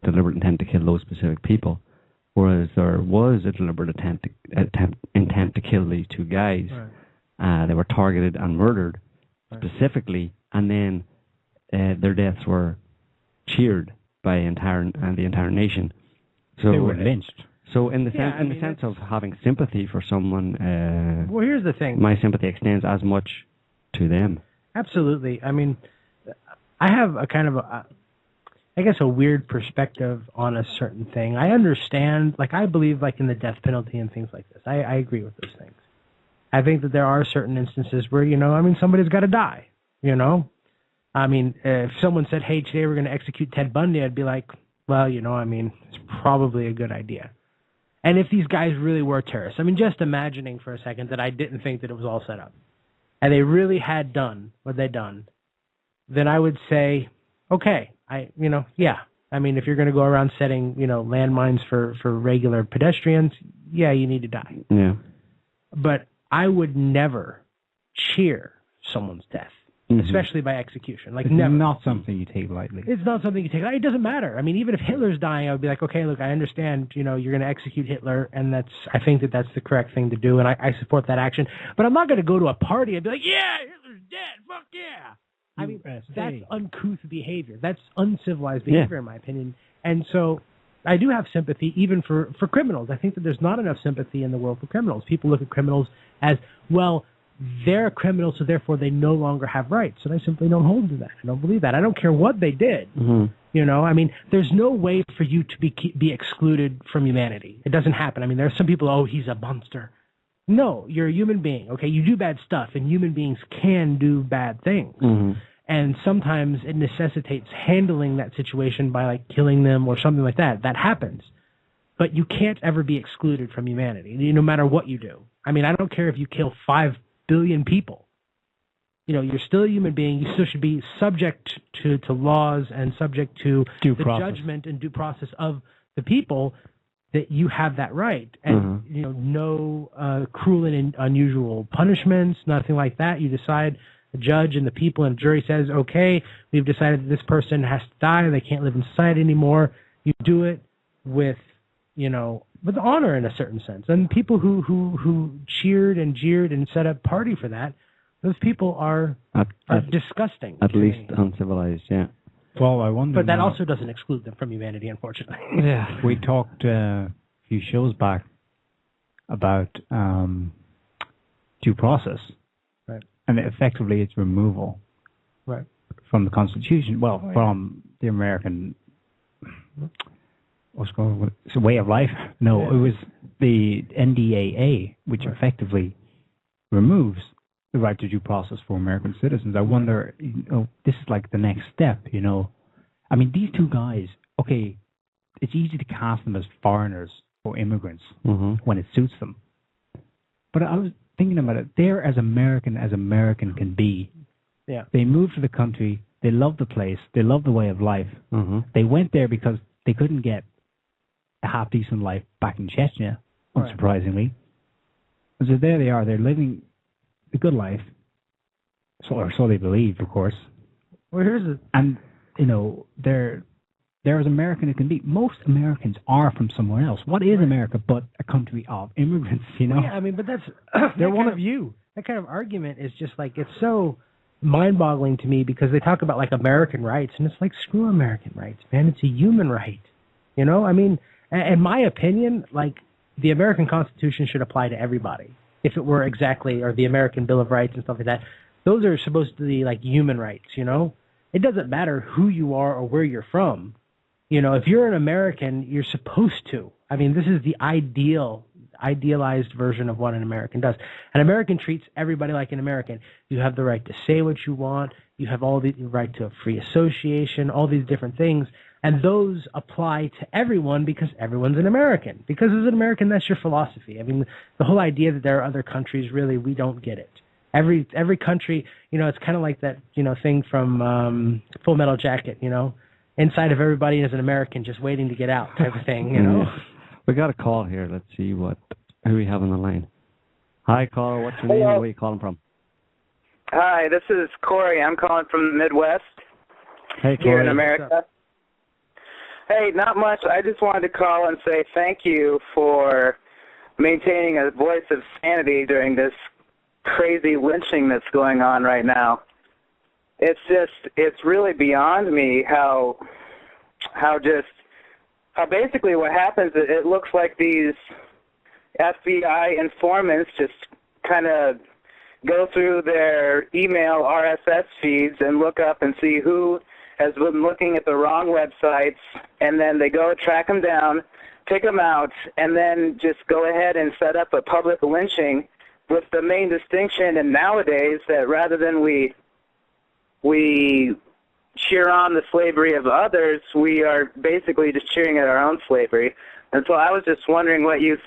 S5: deliberate intent to kill those specific people. Whereas there was a deliberate intent to kill these 2 guys.
S4: Right.
S5: They were targeted and murdered specifically, and then their deaths were cheered by the entire nation. So
S3: they were lynched.
S5: So in the sense of having sympathy for someone,
S4: well, here's the thing.
S5: My sympathy extends as much to them.
S4: Absolutely. I mean, I have a kind of a weird perspective on a certain thing. I understand, I believe, in the death penalty and things like this. I agree with those things. I think that there are certain instances where, somebody's got to die, I mean, if someone said, hey, today we're going to execute Ted Bundy, I'd be like, well, it's probably a good idea. And if these guys really were terrorists, just imagining for a second that I didn't think that it was all set up, and they really had done what they'd done, then I would say, okay, if you're going to go around setting, landmines for regular pedestrians, yeah, you need to die.
S5: Yeah.
S4: But I would never cheer someone's death, especially by execution.
S3: It's
S4: never.
S3: Not something you take lightly.
S4: It's not something you take lightly. It doesn't matter. Even if Hitler's dying, I would be like, okay, look, I understand, you're going to execute Hitler, and I think that that's the correct thing to do, and I support that action. But I'm not going to go to a party and be like, yeah, Hitler's dead, fuck yeah. That's uncouth behavior. That's uncivilized behavior, in my opinion. And so I do have sympathy even for criminals. I think that there's not enough sympathy in the world for criminals. People look at criminals as, well, they're a criminal, so therefore they no longer have rights. And I simply don't hold to that. I don't believe that. I don't care what they did. You know, I mean, there's no way for you to be excluded from humanity. It doesn't happen. I mean, there are some people, oh, he's a monster. No, you're a human being, okay? You do bad stuff, and human beings can do bad things. And sometimes it necessitates handling that situation by, like, killing them or something like that. That happens. But you can't ever be excluded from humanity, no matter what you do. I mean, I don't care if you kill 5 billion people. You know, you're still a human being. You still should be subject to laws and subject to the judgment and due process of the people, that you have that right. And, you know, no cruel and unusual punishments, nothing like that. You decide, the judge and the people and jury says, okay, we've decided that this person has to die, they can't live in society anymore. You do it with, you know, with honor in a certain sense. And people who cheered and jeered and set up party for that, those people are disgusting.
S5: At least uncivilized, yeah.
S3: Well, I wonder.
S4: But that also doesn't exclude them from humanity, unfortunately.
S3: Yeah, we talked a few shows back about due process.
S4: Right.
S3: And effectively its removal.
S4: Right.
S3: From the Constitution. Well, from the American what's called it's a way of life. No, it was the NDAA, which effectively removes the right to due process for American citizens. I wonder, you know, this is like the next step, you know. I mean, these two guys, okay, it's easy to cast them as foreigners or immigrants when it suits them. But I was thinking about it. They're as American can be.
S4: Yeah.
S3: They moved to the country. They love the place. They love the way of life. They went there because they couldn't get a half-decent life back in Chechnya, unsurprisingly. And so there they are. They're living a good life. So they believe, of course.
S4: Well,
S3: and, you know, they're as American as can be. Most Americans are from somewhere else. What is America but a country of immigrants, you know?
S4: Well, yeah, I mean, but that's... they're one of you. That kind of argument is just like, it's so mind-boggling to me because they talk about, like, American rights, and it's like, screw American rights, man. It's a human right. You know? I mean, in my opinion, like, the American Constitution should apply to everybody. If it were exactly, or the American Bill of Rights and stuff like that, those are supposed to be like human rights, you know? It doesn't matter who you are or where you're from. You know, if you're an American, you're supposed to. I mean, this is the idealized version of what an American does. An American treats everybody like an American. You have the right to say what you want. You have all the right to a free association, all these different things. And those apply to everyone because everyone's an American. Because as an American, that's your philosophy. I mean, the whole idea that there are other countries, really, we don't get it. Every country, you know, it's kind of like that, you know, thing from Full Metal Jacket, you know. Inside of everybody is an American just waiting to get out type of thing, you know.
S5: We got a call here. Let's see who we have on the line. Hi, caller. What's your name and where are you calling from?
S8: Hi, this is Corey. I'm calling from the Midwest.
S5: Hey, Corey.
S8: Here in America. Hey, not much. I just wanted to call and say thank you for maintaining a voice of sanity during this crazy lynching that's going on right now. It's really beyond me how basically what happens, it looks like these FBI informants just kind of go through their email RSS feeds and look up and see who has been looking at the wrong websites, and then they go track them down, pick them out, and then just go ahead and set up a public lynching with the main distinction and nowadays that rather than we cheer on the slavery of others, we are basically just cheering at our own slavery. And so I was just wondering what you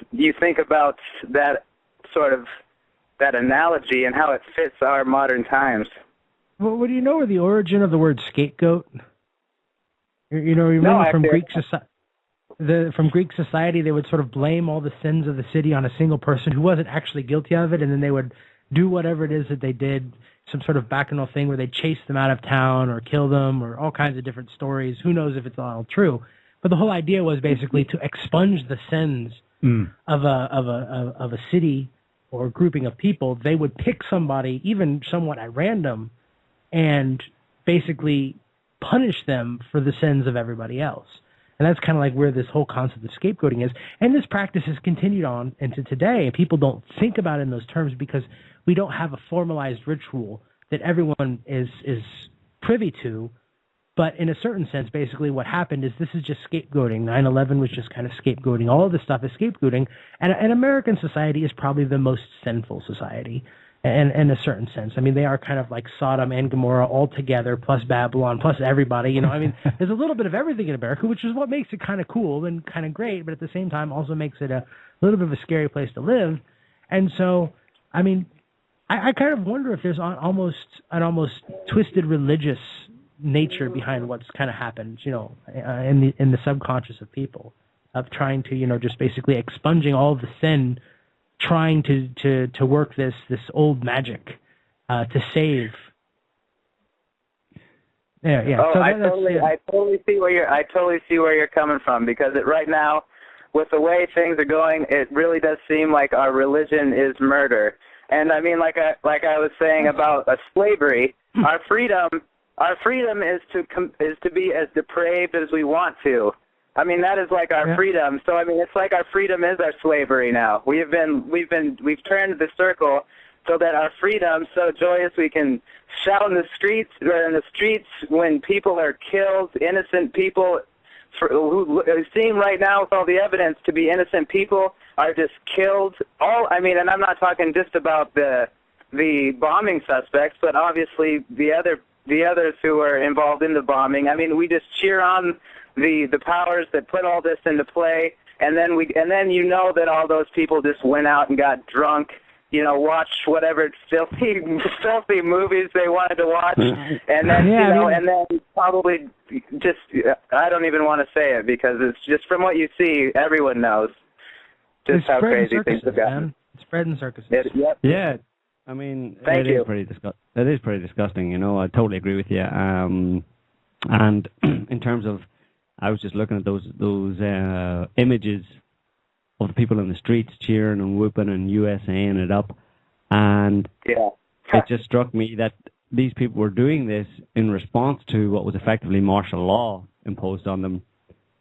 S8: think about that sort of that analogy and how it fits our modern times.
S4: Well, do you know where the origin of the word scapegoat? You know, remember from Greek society, they would sort of blame all the sins of the city on a single person who wasn't actually guilty of it, and then they would do whatever it is that they did, some sort of bacchanal thing where they chase them out of town or kill them or all kinds of different stories. Who knows if it's all true? But the whole idea was basically to expunge the sins of a city or a grouping of people. They would pick somebody, even somewhat at random, and basically punish them for the sins of everybody else. And that's kind of like where this whole concept of scapegoating is. And this practice has continued on into today. And people don't think about it in those terms because we don't have a formalized ritual that everyone is privy to. But in a certain sense, basically what happened is this is just scapegoating. 9/11 was just kind of scapegoating. All of this stuff is scapegoating. And American society is probably the most sinful society in a certain sense. I mean, they are kind of like Sodom and Gomorrah all together, plus Babylon, plus everybody. You know, I mean, there's a little bit of everything in America, which is what makes it kind of cool and kind of great, but at the same time also makes it a little bit of a scary place to live. And so, I mean, I kind of wonder if there's an almost twisted religious nature behind what's kind of happened, you know, in the subconscious of people, of trying to, you know, just basically expunging all of the sin, trying to work this old magic to save. Yeah.
S8: Oh,
S4: So
S8: I totally see where you're coming from, because right now, with the way things are going, it really does seem like our religion is murder. And I mean, like I was saying about slavery, our freedom is to be as depraved as we want to. I mean, that is like our freedom. So I mean, it's like our freedom is our slavery now. We've turned the circle so that our freedom so joyous we can shout in the streets when people are killed, innocent people who seem right now with all the evidence to be innocent people are just killed. And I'm not talking just about the bombing suspects, but obviously the others who are involved in the bombing. I mean, we just cheer on the powers that put all this into play, and then you know that all those people just went out and got drunk, you know, watched whatever filthy movies they wanted to watch, and then and then probably just I don't even want to say it because it's just from what you see, everyone knows just how crazy things have gotten.
S4: It's bread and circuses.
S8: Yep.
S5: Yeah. I mean,
S8: Thank you.
S5: It is pretty disgusting, you know. I totally agree with you. And in terms of, I was just looking at those images of the people in the streets cheering and whooping and USAing it up, and it just struck me that these people were doing this in response to what was effectively martial law imposed on them,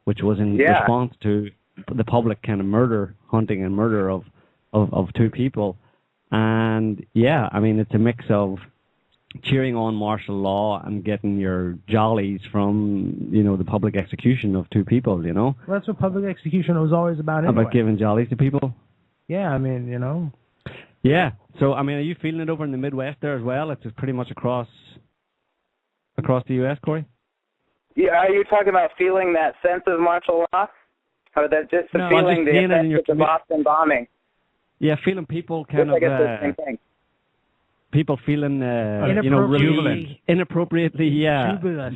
S5: which was in response to the public kind of hunting and murder of two people. And yeah, I mean, it's a mix of cheering on martial law and getting your jollies from, you know, the public execution of two people, you know.
S4: Well, that's what public execution was always about anyway.
S5: About giving jollies to people?
S4: Yeah, I mean, you know.
S5: Yeah. So, I mean, are you feeling it over in the Midwest there as well? It's just pretty much across the U.S., Corey?
S8: Yeah, are you talking about feeling that sense of martial law? Or that just the feeling the effects of the Boston bombing?
S5: Yeah, feeling people kind of...
S8: it's the same thing.
S5: People feeling, you know, really inappropriately,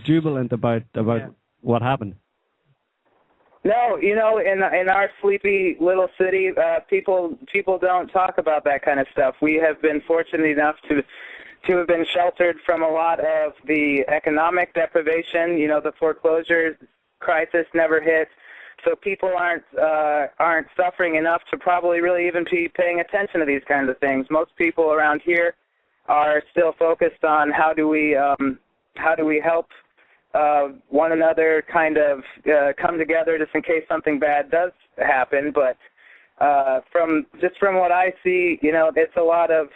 S5: jubilant about what happened.
S8: No, you know, in our sleepy little city, people don't talk about that kind of stuff. We have been fortunate enough to have been sheltered from a lot of the economic deprivation. You know, the foreclosure crisis never hit, so people aren't suffering enough to probably really even be paying attention to these kinds of things. Most people around here are still focused on how do we help one another kind of come together just in case something bad does happen. But from what I see, you know, it's a lot of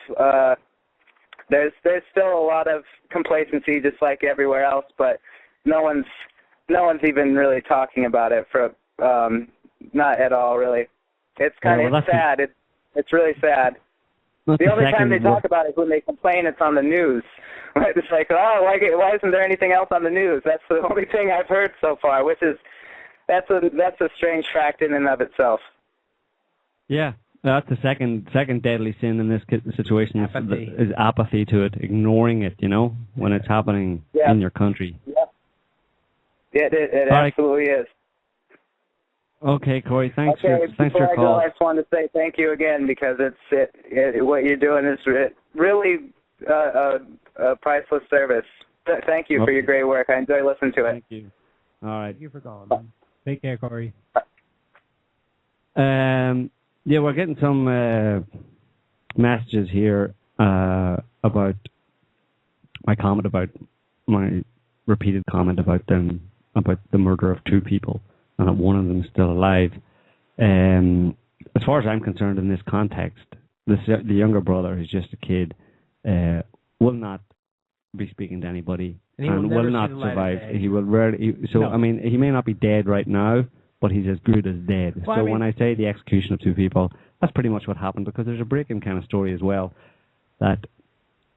S8: there's still a lot of complacency just like everywhere else, but no one's even really talking about it for not at all really. It's kind of sad. It's really sad. The only time they talk about it is when they complain it's on the news. It's like, oh, why isn't there anything else on the news? That's the only thing I've heard so far, which is that's a strange fact in and of itself. Yeah,
S5: that's the second deadly sin in this situation is apathy to it, ignoring it. You know, when it's happening in your country.
S8: Yeah, it absolutely is.
S5: Okay, Corey, thanks for your call.
S8: I just wanted to say thank you again because what you're doing is really a priceless service. Thank you for your great work. I enjoy listening to it.
S5: Thank you. All right.
S4: Thank you for calling, man.
S3: Take care, Corey.
S5: Yeah, we're getting some messages here about my repeated comment about the murder of two people. and that one of them is still alive. As far as I'm concerned in this context, the younger brother, who's just a kid, will not be speaking to anybody and will not survive. He will rarely. I mean, he may not be dead right now, but he's as good as dead. Well, when I say the execution of two people, that's pretty much what happened, because there's a break-in kind of story as well. That,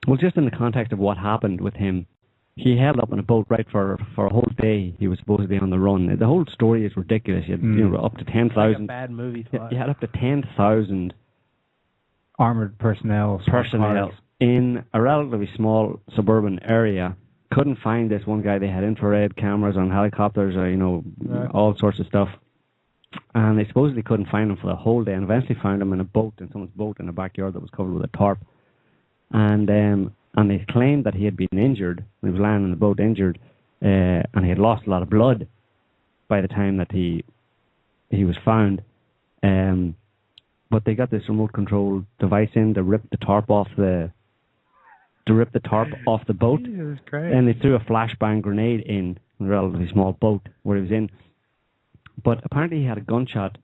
S5: well, just in the context of what happened with him, he held up on a boat right for a whole day. He was supposed to be on the run. The whole story is ridiculous. You had, up to 10,000.
S4: Like a bad movie plot.
S5: You had up to 10,000
S3: armored personnel
S5: in a relatively small suburban area. Couldn't find this one guy. They had infrared cameras on helicopters, all sorts of stuff. And they supposedly couldn't find him for the whole day, and eventually found him in someone's boat in a backyard that was covered with a tarp. And they claimed that he had been injured. He was lying in the boat injured, and he had lost a lot of blood by the time that he was found. But they got this remote control device in to rip the tarp off the boat.
S4: Jesus Christ.
S5: And they threw a flashbang grenade in a relatively small boat where he was in. But apparently he had a gunshot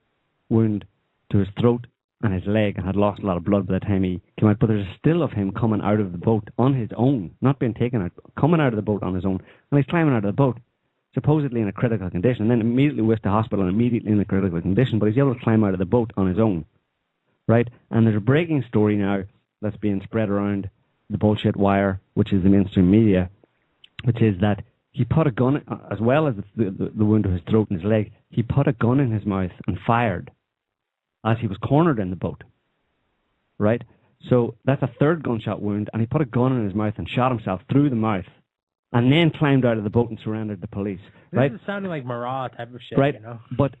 S5: wound to his throat and his leg, and had lost a lot of blood by the time he came out. But there's a still of him coming out of the boat on his own, not being taken out, coming out of the boat on his own. And he's climbing out of the boat, supposedly in a critical condition, and then immediately whisked to hospital and immediately in a critical condition. But he's able to climb out of the boat on his own, right? And there's a breaking story now that's being spread around the bullshit wire, which is the mainstream media, which is that he put a gun, as well as the wound to his throat and his leg, he put a gun in his mouth and fired as he was cornered in the boat, right? So that's a third gunshot wound, and he put a gun in his mouth and shot himself through the mouth, and then climbed out of the boat and surrendered the police, right?
S4: This is sounding like Marat type of shit,
S5: right? But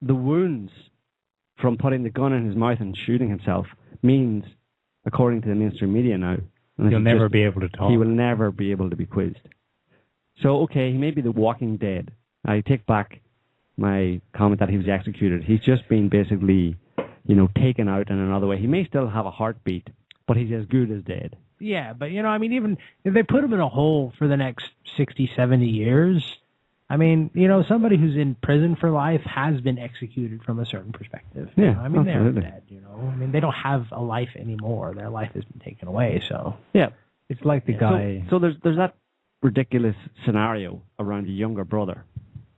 S5: the wounds from putting the gun in his mouth and shooting himself means, according to the mainstream media now,
S3: he'll never be able to talk.
S5: He will never be able to be quizzed. So, okay, he may be the walking dead. I take back my comment that he was executed. He's just been basically, taken out in another way. He may still have a heartbeat, but he's as good as dead.
S4: Yeah, but, even if they put him in a hole for the next 60, 70 years, somebody who's in prison for life has been executed from a certain perspective.
S5: Yeah,
S4: they're dead, they don't have a life anymore. Their life has been taken away, so.
S5: Yeah.
S3: It's like the guy.
S5: So there's that ridiculous scenario around a younger brother.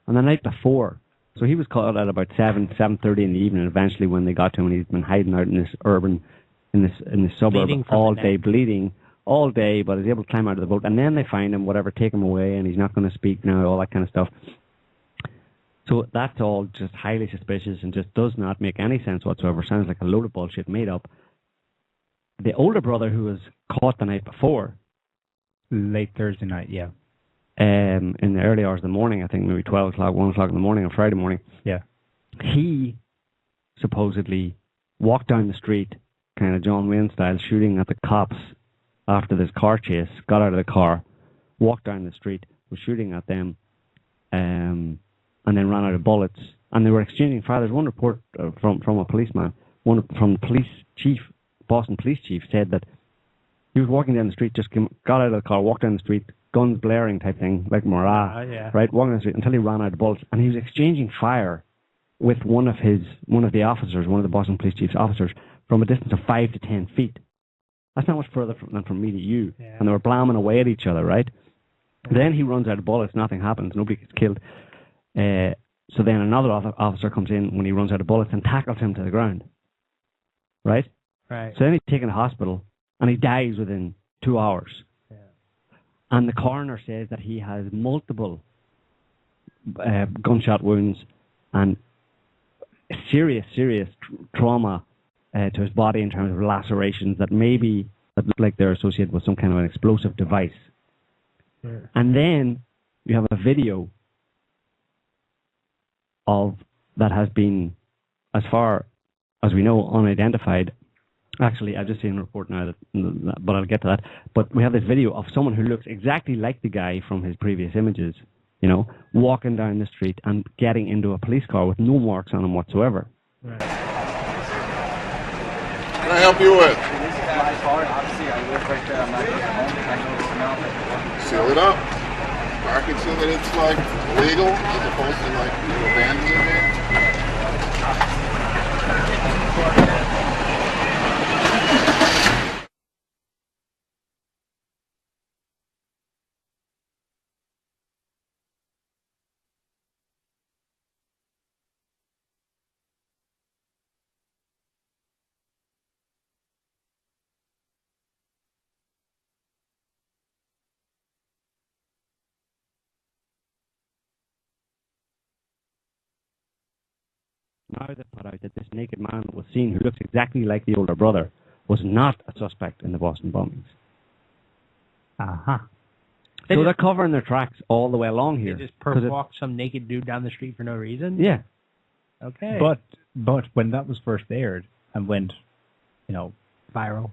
S5: And the night before, so he was caught at about 7:30 in the evening, eventually, when they got to him, and he's been hiding out in this suburb all day, bleeding all day, but he's able to climb out of the boat. And then they find him, take him away, and he's not going to speak now, all that kind of stuff. So that's all just highly suspicious and just does not make any sense whatsoever. Sounds like a load of bullshit made up. The older brother, who was caught the night before,
S3: late Thursday night, yeah.
S5: In the early hours of the morning, I think maybe 12 o'clock, 1 o'clock in the morning on Friday morning.
S3: Yeah.
S5: He supposedly walked down the street, kind of John Wayne style, shooting at the cops after this car chase, got out of the car, walked down the street, was shooting at them, and then ran out of bullets. And they were exchanging fire. There's one report from a policeman, from the police chief, Boston police chief, said that he was walking down the street, got out of the car, walked down the street, guns blaring type thing, like Marat, right? Walking down the street until he ran out of bullets, and he was exchanging fire with one of the officers, one of the Boston Police Chief's officers, from a distance of 5 to 10 feet. That's not much further than from me to you, and they were blamming away at each other, right? Then he runs out of bullets, nothing happens, nobody gets killed. So then another officer comes in when he runs out of bullets and tackles him to the ground, right?
S4: Right.
S5: So then he's taken to hospital, and he dies within 2 hours. And the coroner says that he has multiple gunshot wounds and serious trauma to his body in terms of lacerations that look like they're associated with some kind of an explosive device. Yeah. And then you have a video that has been, as far as we know, unidentified. Actually, I've just seen a report now, but I'll get to that. But we have this video of someone who looks exactly like the guy from his previous images, walking down the street and getting into a police car with no marks on him whatsoever.
S9: Right. Can I help you with?
S10: This is my car. Obviously, I live right there. I'm not getting home. I know this amount.
S9: Seal it up. market so that it's like legal as opposed to like vandalism?
S5: Now they put out that this naked man that was seen, who looks exactly like the older brother, was not a suspect in the Boston bombings.
S3: Uh-huh.
S5: So they're covering their tracks all the way along here.
S4: They just perp walk some naked dude down the street for no reason?
S5: Yeah.
S4: Okay.
S3: But when that was first aired and went, viral,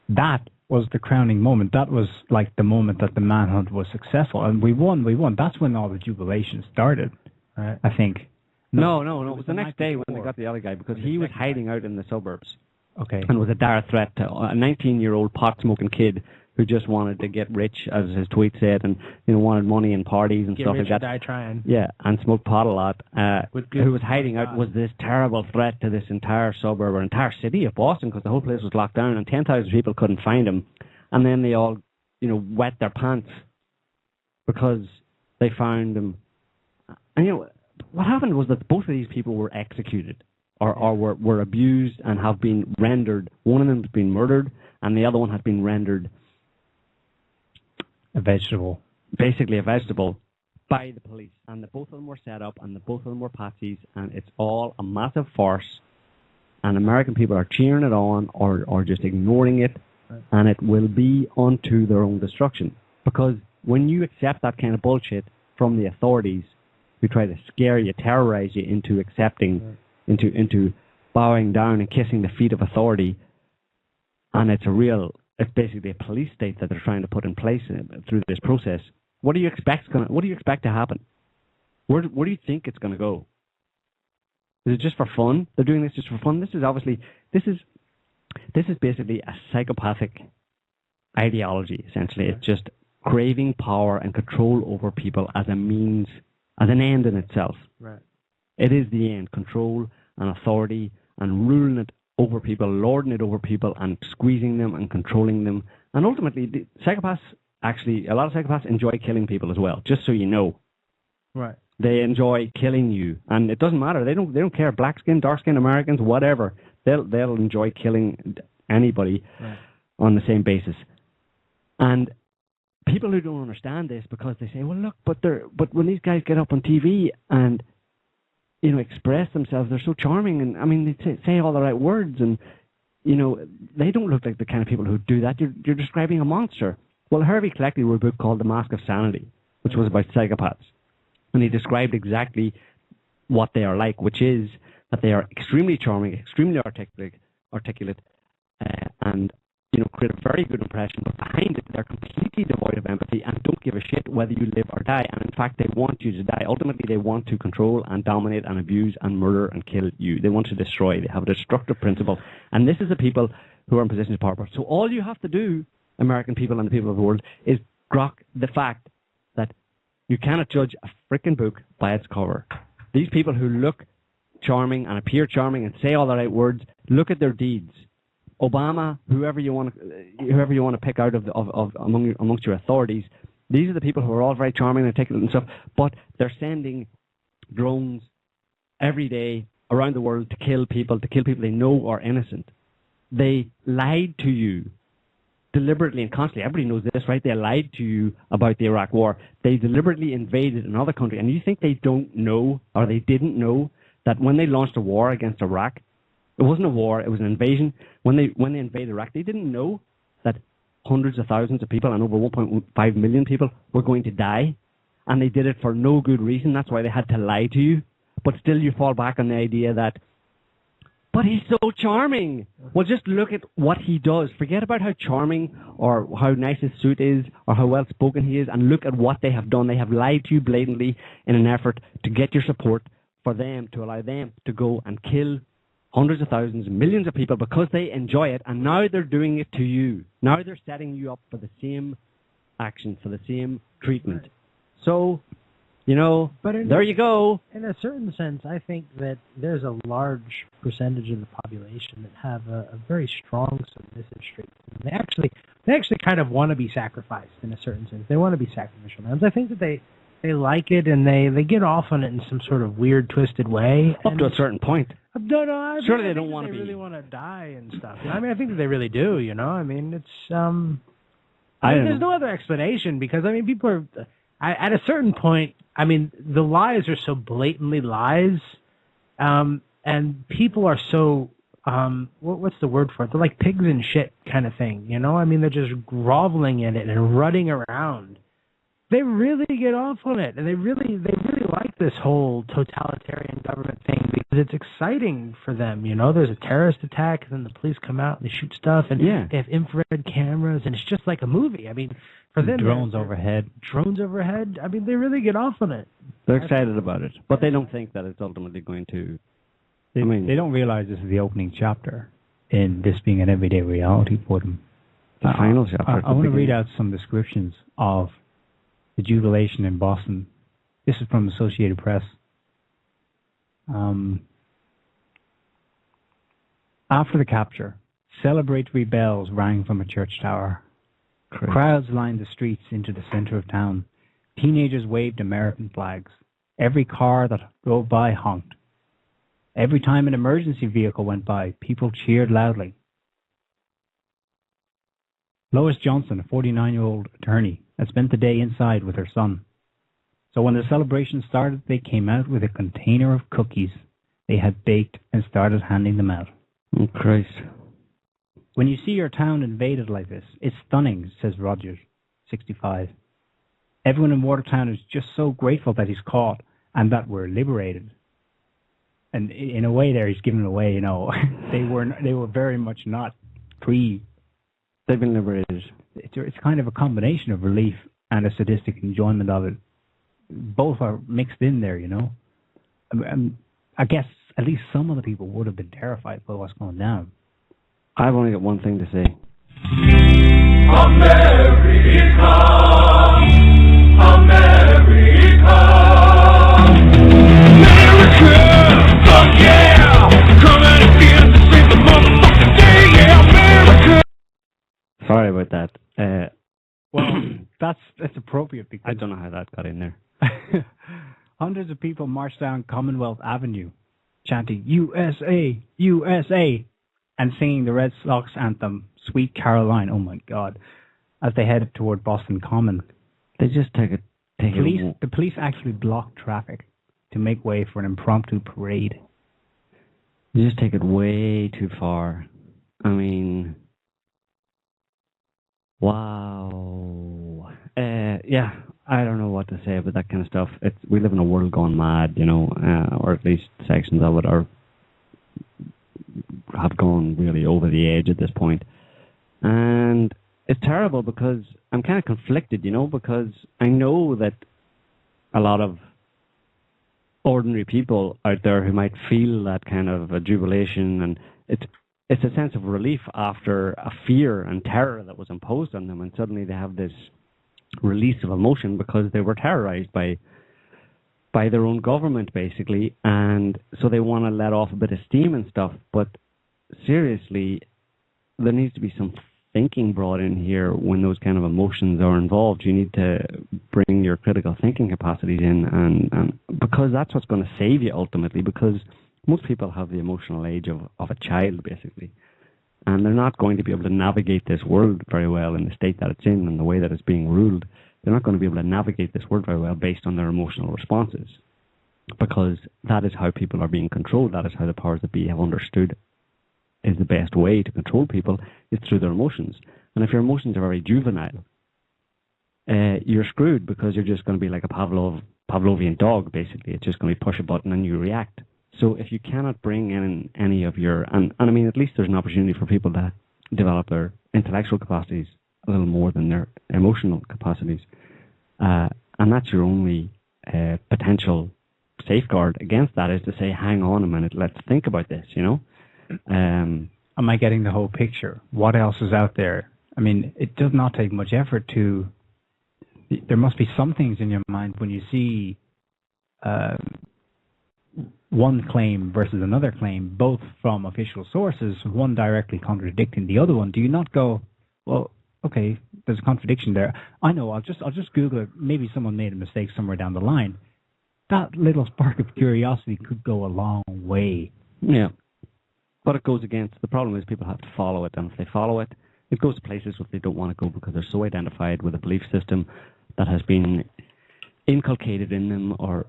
S3: that was the crowning moment. That was like the moment that the manhunt was successful, and we won. That's when all the jubilation started.
S5: Right.
S3: I think.
S5: No. It was the next day when they got the other guy, because he was hiding out in the suburbs.
S3: Okay.
S5: And was a dire threat to a 19-year-old pot-smoking kid who just wanted to get rich, as his tweet said, and wanted money and parties and
S4: get
S5: stuff
S4: rich
S5: like that.
S4: Die trying.
S5: Yeah, and smoke pot a lot. Who was hiding out was this terrible threat to this entire suburb or entire city of Boston, because the whole place was locked down and 10,000 people couldn't find him. And then they all, wet their pants because they found him. And what happened was that both of these people were executed or were abused and have been rendered. One of them has been murdered and the other one has been rendered
S3: a vegetable.
S5: Basically a vegetable by the police. And both of them were set up and both of them were patsies, and it's all a massive farce. And American people are cheering it on or just ignoring it, and it will be unto their own destruction. Because when you accept that kind of bullshit from the authorities, who try to scare you, terrorize you into accepting, into bowing down and kissing the feet of authority, and it's basically a police state that they're trying to put in place through this process. What do you expect to happen? Where do you think it's going to go? Is it just for fun? They're doing this just for fun. This is basically a psychopathic ideology. Essentially, it's just craving power and control over people as a means. As an end in itself.
S4: Right.
S5: It is the end. Control and authority and ruling it over people, lording it over people and squeezing them and controlling them. And ultimately, a lot of psychopaths enjoy killing people as well, just so you know.
S4: Right.
S5: They enjoy killing you. And it doesn't matter. They don't care. Black skin, dark skin, Americans, whatever. They'll enjoy killing anybody on the same basis. And people who don't understand this, because they say, well, look, but when these guys get up on TV and express themselves, they're so charming, and I mean they say all the right words, and they don't look like the kind of people who do that. You're describing a monster. Well, Harvey Cleckley wrote a book called The Mask of Sanity, which was about psychopaths, and he described exactly what they are like, which is that they are extremely charming, extremely articulate, and create a very good impression, but behind it, they're completely devoid of empathy and don't give a shit whether you live or die. And in fact, they want you to die. Ultimately, they want to control and dominate and abuse and murder and kill you. They want to destroy. They have a destructive principle. And this is the people who are in positions of power. So all you have to do, American people and the people of the world, is grok the fact that you cannot judge a freaking book by its cover. These people who look charming and appear charming and say all the right words, look at their deeds. Obama, whoever you want to pick out amongst your authorities, these are the people who are all very charming and articulate and stuff, but they're sending drones every day around the world to kill people they know are innocent. They lied to you deliberately and constantly. Everybody knows this, right? They lied to you about the Iraq War. They deliberately invaded another country, and you think they don't know, or they didn't know, that when they launched a war against Iraq, it wasn't a war, it was an invasion. When they invaded Iraq, they didn't know that hundreds of thousands of people and over 1.5 million people were going to die. And they did it for no good reason. That's why they had to lie to you. But still you fall back on the idea that, but he's so charming. Well, just look at what he does. Forget about how charming or how nice his suit is or how well spoken he is, and look at what they have done. They have lied to you blatantly in an effort to get your support for them, to allow them to go and kill hundreds of thousands, millions of people because they enjoy it, and now they're doing it to you. Now they're setting you up for the same action, for the same treatment. So, you know,
S4: But
S5: there you go.
S4: In a certain sense, I think that there's a large percentage of the population that have a very strong submissive streak. They actually kind of want to be sacrificed in a certain sense. They want to be sacrificial lambs. I think that they like it and they get off on it in some sort of weird, twisted way.
S5: Up to a certain point.
S4: No,
S5: Surely they don't want to be.
S4: They really want to die and stuff. I mean, I think that they really do. You know, I mean, it's there's no other explanation because I mean, people are at a certain point. I mean, the lies are so blatantly lies, and people are so what's the word for it? They're like pigs in shit kind of thing. You know, I mean, they're just groveling in it and running around. They really get off on it, and they really like this whole totalitarian government thing because it's exciting for them. You know, there's a terrorist attack, and then the police come out and they shoot stuff, and they have infrared cameras, and it's just like a movie. I mean, for them,
S3: drones overhead.
S4: I mean, they really get off on it.
S5: They're excited about it, but they don't think that it's ultimately going to.
S3: They don't realize this is the opening chapter in this being an everyday reality for them.
S5: The final chapter.
S3: I want to read out some descriptions of the jubilation in Boston. This is from Associated Press. After the capture, celebratory bells rang from a church tower.
S5: Crazy.
S3: Crowds lined the streets into the center of town. Teenagers waved American flags. Every car that drove by honked. Every time an emergency vehicle went by, people cheered loudly. Lois Johnson, a 49-year-old attorney, had spent the day inside with her son. So when the celebration started, they came out with a container of cookies they had baked and started handing them out.
S5: Oh, Christ.
S3: When you see your town invaded like this, it's stunning, says Rogers, 65. Everyone in Watertown is just so grateful that he's caught and that we're liberated. And in a way there, he's giving away, you know, they were very much not free.
S5: They've been liberated.
S3: It's kind of a combination of relief and a sadistic enjoyment of it. Both are mixed in there, you know. I guess at least some of the people would have been terrified by what's going down.
S5: I've only got one thing to say.
S10: America, America, fuck yeah, coming again to save the motherfucking day, yeah, America.
S5: Sorry about that.
S3: Well, that's appropriate because
S5: I don't know how that got in there.
S3: Hundreds of people marched down Commonwealth Avenue, chanting "USA, USA," and singing the Red Sox anthem, "Sweet Caroline." Oh my God! As they headed toward Boston Common,
S5: They just
S3: the police actually blocked traffic to make way for an impromptu parade.
S5: You just take it way too far. I mean, wow. Yeah, I don't know what to say about that kind of stuff. We live in a world gone mad, you know, or at least sections of it have gone really over the edge at this point. And it's terrible because I'm kind of conflicted, you know, because I know that a lot of ordinary people out there who might feel that kind of a jubilation, and it's a sense of relief after a fear and terror that was imposed on them, and suddenly they have this release of emotion because they were terrorized by their own government, basically, and so they want to let off a bit of steam and stuff. But seriously, there needs to be some thinking brought in here when those kind of emotions are involved. You need to bring your critical thinking capacities in, and because that's what's going to save you ultimately, because most people have the emotional age of a child, basically, and they're not going to be able to navigate this world very well in the state that it's in and the way that it's being ruled. They're not going to be able to navigate this world very well based on their emotional responses, because that is how people are being controlled. That is how the powers that be have understood is the best way to control people is through their emotions. And if your emotions are very juvenile, you're screwed, because you're just going to be like a Pavlovian dog, basically. It's just going to be push a button and you react. So if you cannot bring in any of your, and I mean, at least there's an opportunity for people to develop their intellectual capacities a little more than their emotional capacities. And that's your only potential safeguard against that, is to say, hang on a minute, let's think about this, you know?
S3: Am I getting the whole picture? What else is out there? I mean, it does not take much effort to there must be some things in your mind when you see one claim versus another claim, both from official sources, one directly contradicting the other one. Do you not go, well, okay, there's a contradiction there. I know, I'll just Google it. Maybe someone made a mistake somewhere down the line. That little spark of curiosity could go a long way.
S5: Yeah. But it goes against, the problem is people have to follow it, and if they follow it, it goes to places where they don't want to go because they're so identified with a belief system that has been inculcated in them, or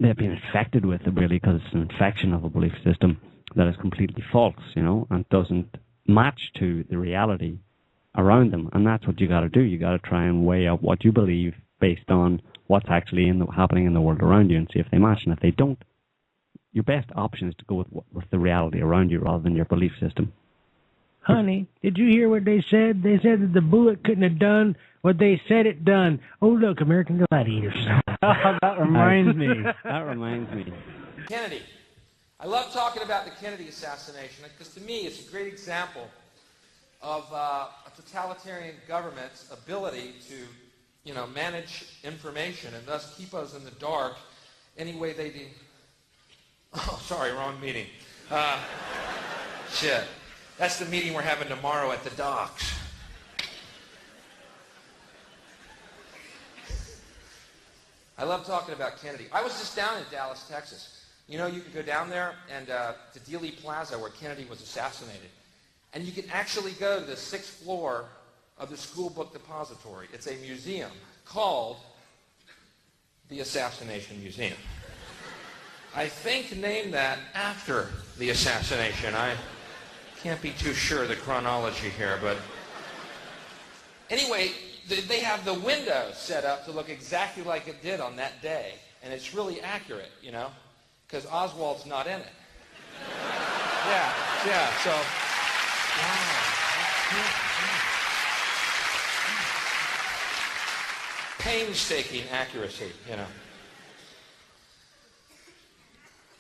S5: they've been infected with it, really, because it's an infection of a belief system that is completely false, and doesn't match to the reality around them. And that's what you got to do. You got to try and weigh up what you believe based on what's actually happening in the world around you and see if they match. And if they don't, your best option is to go with the reality around you rather than your belief system.
S4: Honey, did you hear what they said? They said that the bullet couldn't have done what they said it done. Oh, look, American Gladiators.
S3: That reminds me.
S11: Kennedy. I love talking about the Kennedy assassination because to me it's a great example of a totalitarian government's ability to, manage information and thus keep us in the dark any way they do. Oh, sorry, wrong meeting. Shit. That's the meeting we're having tomorrow at the docks. I love talking about Kennedy. I was just down in Dallas, Texas. You can go down there and to Dealey Plaza where Kennedy was assassinated. And you can actually go to the 6th floor of the School Book Depository. It's a museum called the Assassination Museum. I think named that after the assassination. I can't be too sure of the chronology here, but anyway, they have the window set up to look exactly like it did on that day, and it's really accurate, because Oswald's not in it. Yeah, so, wow. Painstaking accuracy,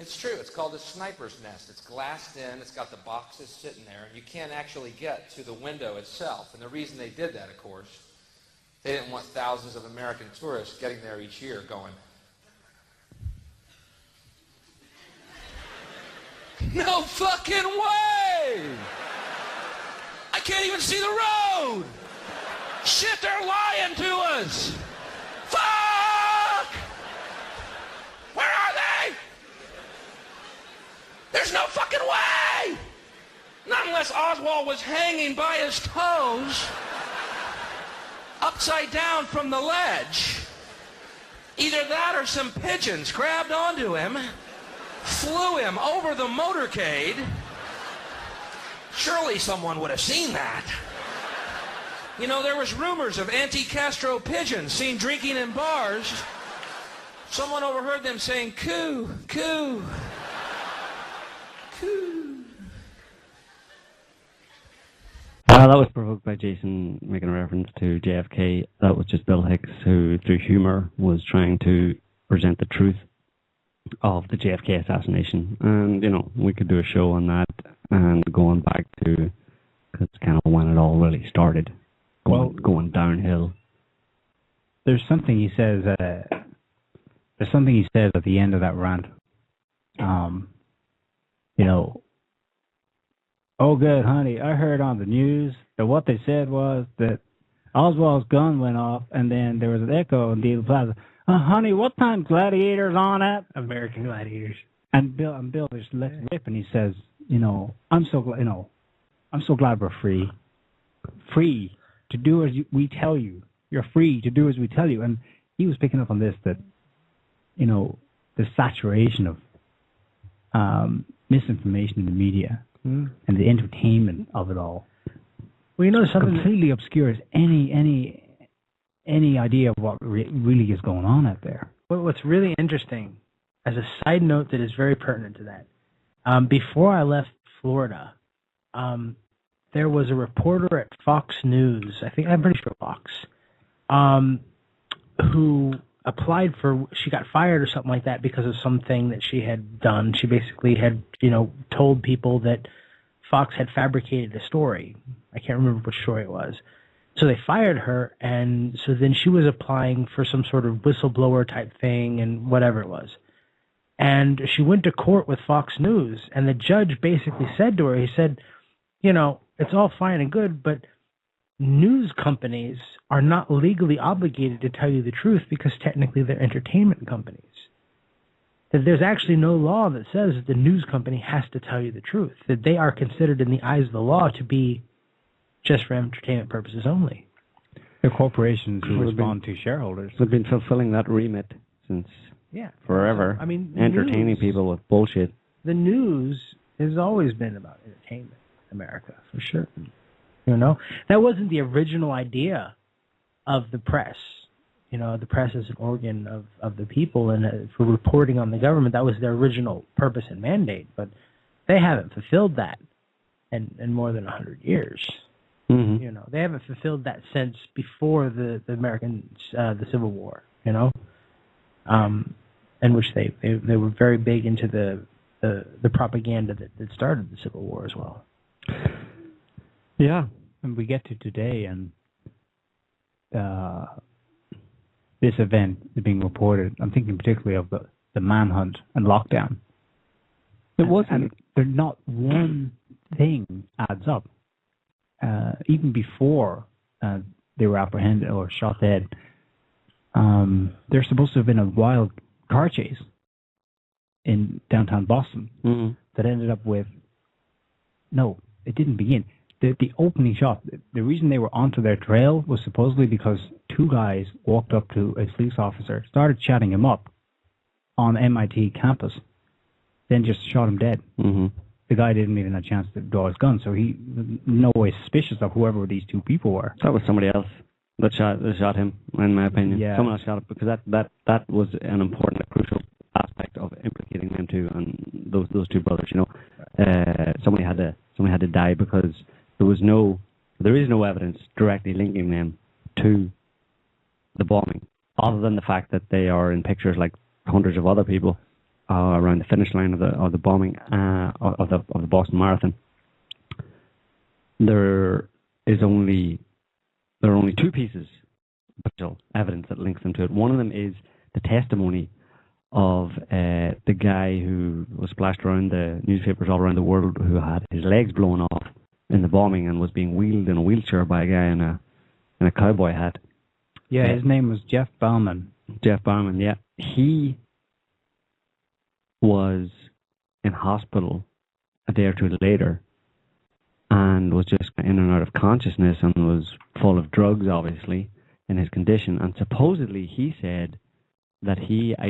S11: It's true. It's called a sniper's nest. It's glassed in. It's got the boxes sitting there. And you can't actually get to the window itself. And the reason they did that, of course, they didn't want thousands of American tourists getting there each year going, no fucking way! I can't even see the road! Shit, they're lying to us! Fuck! Where are they? There's no fucking way! Not unless Oswald was hanging by his toes, upside down from the ledge. Either that or some pigeons grabbed onto him, flew him over the motorcade. Surely someone would have seen that. There was rumors of anti-Castro pigeons seen drinking in bars. Someone overheard them saying, coo, coo.
S5: That was provoked by Jason making a reference to JFK. That was just Bill Hicks, who, through humor, was trying to present the truth of the JFK assassination. And, we could do a show on that and going back to, because it's kind of when it all really started, going downhill.
S3: There's something he says. There's something he says at the end of that rant. Oh, good, honey. I heard on the news that what they said was that Oswald's gun went off, and then there was an echo in Dealey Plaza. Honey, what time's Gladiators on at?
S4: American Gladiators.
S3: And Bill just lets rip, and he says, I'm so glad, I'm so glad we're free to do as we tell you. You're free to do as we tell you. And he was picking up on this, that, the saturation of misinformation in the media and the entertainment of it all.
S4: Well, something
S3: completely obscures any idea of what really is going on out there.
S4: Well, what's really interesting, as a side note that is very pertinent to that, before I left Florida, there was a reporter at Fox News, I'm pretty sure Fox, who applied she got fired or something like that because of something that she had done. She basically had, told people that Fox had fabricated a story. I can't remember which story it was. So they fired her, and so then she was applying for some sort of whistleblower type thing and whatever it was. And she went to court with Fox News, and the judge basically said to her, he said, it's all fine and good, but news companies are not legally obligated to tell you the truth because technically they're entertainment companies. That there's actually no law that says that the news company has to tell you the truth, that they are considered in the eyes of the law to be just for entertainment purposes only.
S3: The corporations who respond to shareholders
S5: have been fulfilling that remit since forever.
S4: I mean,
S5: entertaining people with bullshit.
S4: The news has always been about entertainment in America, for sure. That wasn't the original idea of the press. The press is an organ of the people, and for reporting on the government, that was their original purpose and mandate. But they haven't fulfilled that in more than 100 years.
S5: Mm-hmm.
S4: They haven't fulfilled that since before the the Civil War. In which they were very big into the propaganda that started the Civil War as well.
S3: Yeah, and we get to today, and this event is being reported. I'm thinking particularly of the manhunt and lockdown. There wasn't. There's not one thing adds up. Even before they were apprehended or shot dead, there's supposed to have been a wild car chase in downtown Boston that ended up with. No, it didn't begin. The opening shot, the reason they were onto their trail was supposedly because two guys walked up to a police officer, started chatting him up on MIT campus, then just shot him dead.
S5: Mm-hmm.
S3: The guy didn't even have a chance to draw his gun, so he no way suspicious of whoever these two people were.
S5: That was somebody else that shot him, in my opinion.
S3: Yeah.
S5: Someone else shot him because that was an important, crucial aspect of implicating them too, and those two brothers. Somebody had to die because there is no evidence directly linking them to the bombing, other than the fact that they are in pictures like hundreds of other people around the finish line of the bombing of the Boston Marathon. There are only two pieces of evidence that links them to it. One of them is the testimony of the guy who was splashed around the newspapers all around the world, who had his legs blown off in the bombing and was being wheeled in a wheelchair by a guy in a cowboy hat.
S3: Yeah, his name was Jeff Bauman.
S5: Jeff Bauman, yeah. He was in hospital a day or two later and was just in and out of consciousness and was full of drugs, obviously, in his condition. And supposedly he said that he was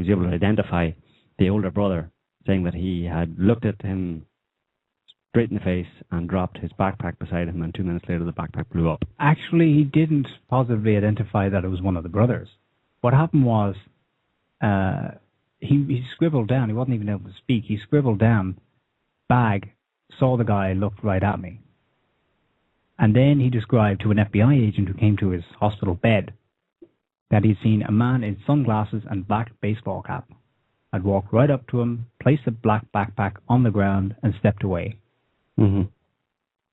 S5: able to identify the older brother, saying that he had looked at him straight in the face and dropped his backpack beside him, and 2 minutes later the backpack blew up.
S3: Actually, he didn't positively identify that it was one of the brothers. What happened was he scribbled down, he wasn't even able to speak, he scribbled down, bag, saw the guy, looked right at me. And then he described to an FBI agent who came to his hospital bed that he'd seen a man in sunglasses and black baseball cap. I'd walked right up to him, placed the black backpack on the ground, and stepped away.
S5: Mm-hmm.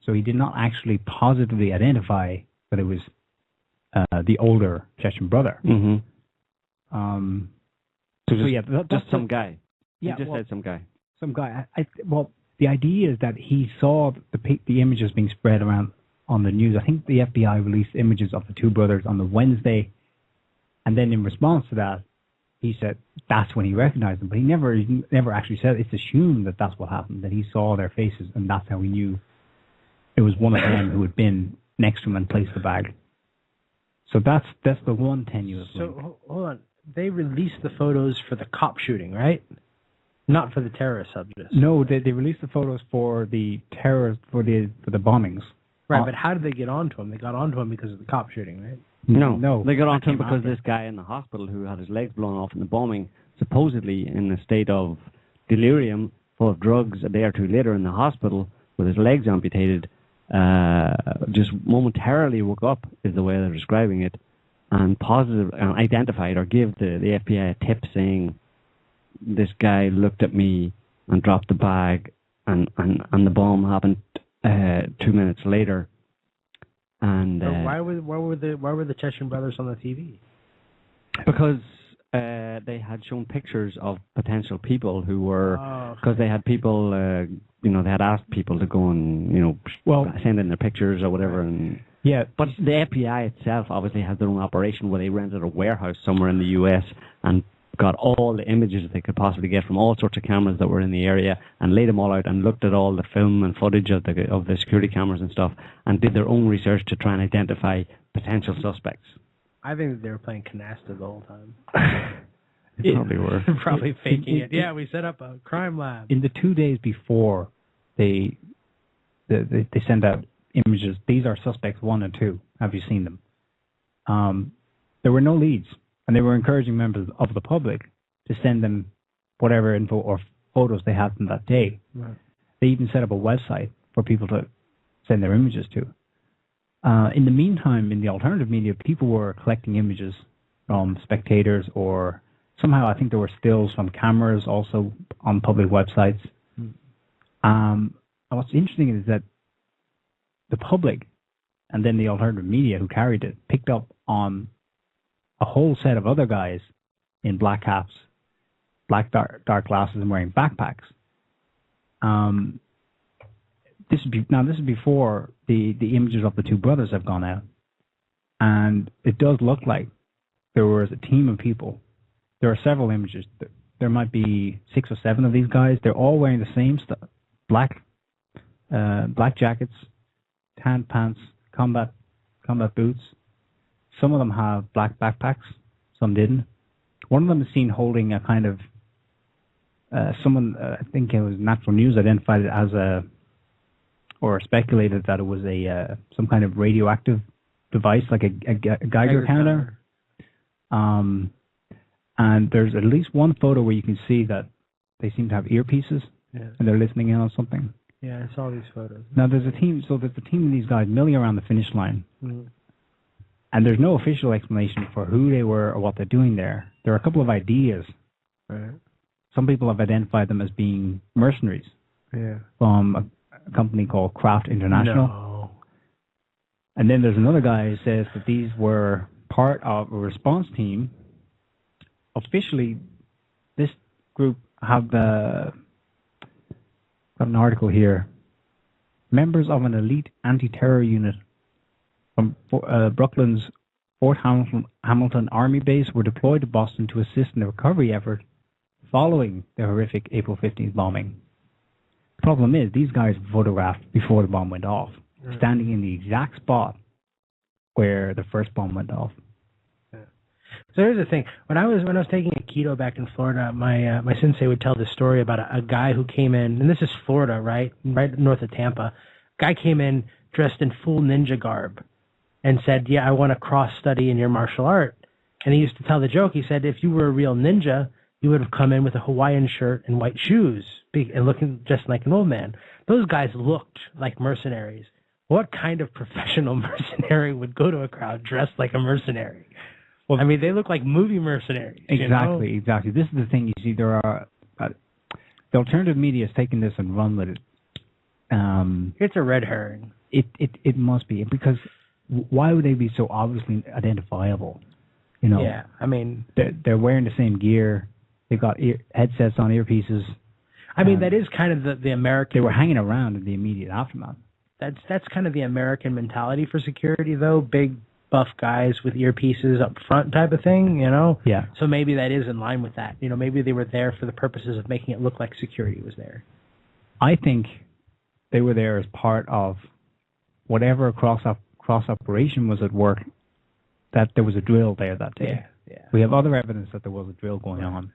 S3: So he did not actually positively identify that it was the older Chechen brother.
S5: Mm-hmm.
S3: Just
S5: some guy.
S3: Yeah,
S5: he just said some guy.
S3: Some guy. Well, the idea is that he saw the images being spread around on the news. I think the FBI released images of the two brothers on the Wednesday, and then in response to that, he said that's when he recognized them. But he never actually said. It's assumed that that's what happened, that he saw their faces, and that's how he knew it was one of them who had been next to him and placed the bag. So that's the one tenuous link.
S4: So hold on, they released the photos for the cop shooting, right? Not for the terrorist subjects.
S3: No, they released the photos for the terrorist for the bombings.
S4: Right, but how did they get onto him? They got onto him because of the cop shooting, right?
S5: No. They got onto him because this guy in the hospital who had his legs blown off in the bombing, supposedly in a state of delirium, full of drugs, a day or two later in the hospital with his legs amputated, just momentarily woke up, is the way they're describing it, and identified or gave the FBI a tip saying, this guy looked at me and dropped the bag, and the bomb happened 2 minutes later, And
S4: But why were the Chechen brothers on the TV?
S5: because they had shown pictures of potential people who were, because they had people, they had asked people to go and, send in their pictures or whatever. And
S3: yeah,
S5: but the FBI itself obviously has their own operation where they rented a warehouse somewhere in the U.S. and got all the images that they could possibly get from all sorts of cameras that were in the area and laid them all out and looked at all the film and footage of the security cameras and stuff and did their own research to try and identify potential suspects.
S4: I think that they were playing canasta the whole time.
S5: They probably were.
S4: Probably faking it. Yeah, we set up a crime lab.
S3: In the 2 days before they send out images, these are suspects 1 and 2. Have you seen them? There were no leads, and they were encouraging members of the public to send them whatever info or photos they had from that day.
S4: Right.
S3: They even set up a website for people to send their images to. In the meantime, in the alternative media, people were collecting images from spectators, or somehow I think there were stills from cameras also on public websites. And what's interesting is that the public and then the alternative media who carried it picked up on a whole set of other guys in black caps, black dark glasses, and wearing backpacks. This is before the images of the 2 brothers have gone out, and it does look like there was a team of people. There are several images. There might be 6 or 7 of these guys. They're all wearing the same stuff: black jackets, tan pants, combat boots. Some of them have black backpacks. Some didn't. One of them is seen holding a kind of someone. I think it was Natural News identified it as or speculated that it was some kind of radioactive device, like a Geiger counter. And there's at least one photo where you can see that they seem to have earpieces and they're listening in on something.
S4: Yeah, I saw these photos.
S3: Now there's a team of these guys milling around the finish line, and there's no official explanation for who they were or what they're doing there. There are a couple of ideas.
S4: Right.
S3: Some people have identified them as being mercenaries from a company called Kraft International.
S4: No.
S3: And then there's another guy who says that these were part of a response team. Officially, this group have got an article here. Members of an elite anti-terror unit from Brooklyn's Fort Hamilton Army Base were deployed to Boston to assist in the recovery effort following the horrific April 15th bombing. The problem is, these guys were photographed before the bomb went off, standing in the exact spot where the first bomb went off.
S4: So here's the thing: when I was taking Aikido back in Florida, my sensei would tell this story about a guy who came in, and this is Florida, right north of Tampa. Guy came in dressed in full ninja garb, and said, "Yeah, I want to cross study in your martial art." And he used to tell the joke. He said, "If you were a real ninja, you would have come in with a Hawaiian shirt and white shoes, and looking just like an old man." Those guys looked like mercenaries. What kind of professional mercenary would go to a crowd dressed like a mercenary? Well, I mean, they look like movie mercenaries.
S3: Exactly, exactly. This is the thing. You see, there are the alternative media has taken this and run with it.
S4: It's a red herring.
S3: It must be, because why would they be so obviously identifiable?
S4: Yeah, I mean,
S3: they're wearing the same gear. They've got headsets on, earpieces.
S4: I mean, that is kind of the American.
S3: They were hanging around in the immediate aftermath.
S4: That's kind of the American mentality for security, though. Big, buff guys with earpieces up front type of thing,
S3: Yeah.
S4: So maybe that is in line with that. Maybe they were there for the purposes of making it look like security was there.
S3: I think they were there as part of whatever cross operation was at work, that there was a drill there that day.
S4: Yeah.
S3: We have other evidence that there was a drill going on.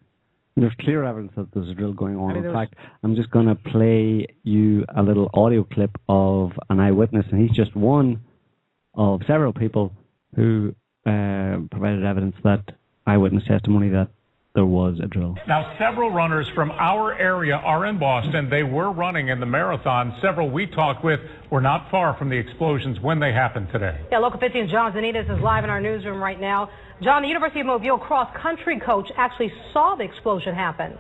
S5: There's clear evidence that there's a drill going on. In fact, I'm just going to play you a little audio clip of an eyewitness, and he's just one of several people who provided evidence, that eyewitness testimony, that there was a drill.
S12: Now, several runners from our area are in Boston. They were running in the marathon. Several we talked with were not far from the explosions when they happened today.
S13: Yeah, Local 15's John Zanitas is live in our newsroom right now. John, the University of Mobile cross-country coach actually saw the explosion happen.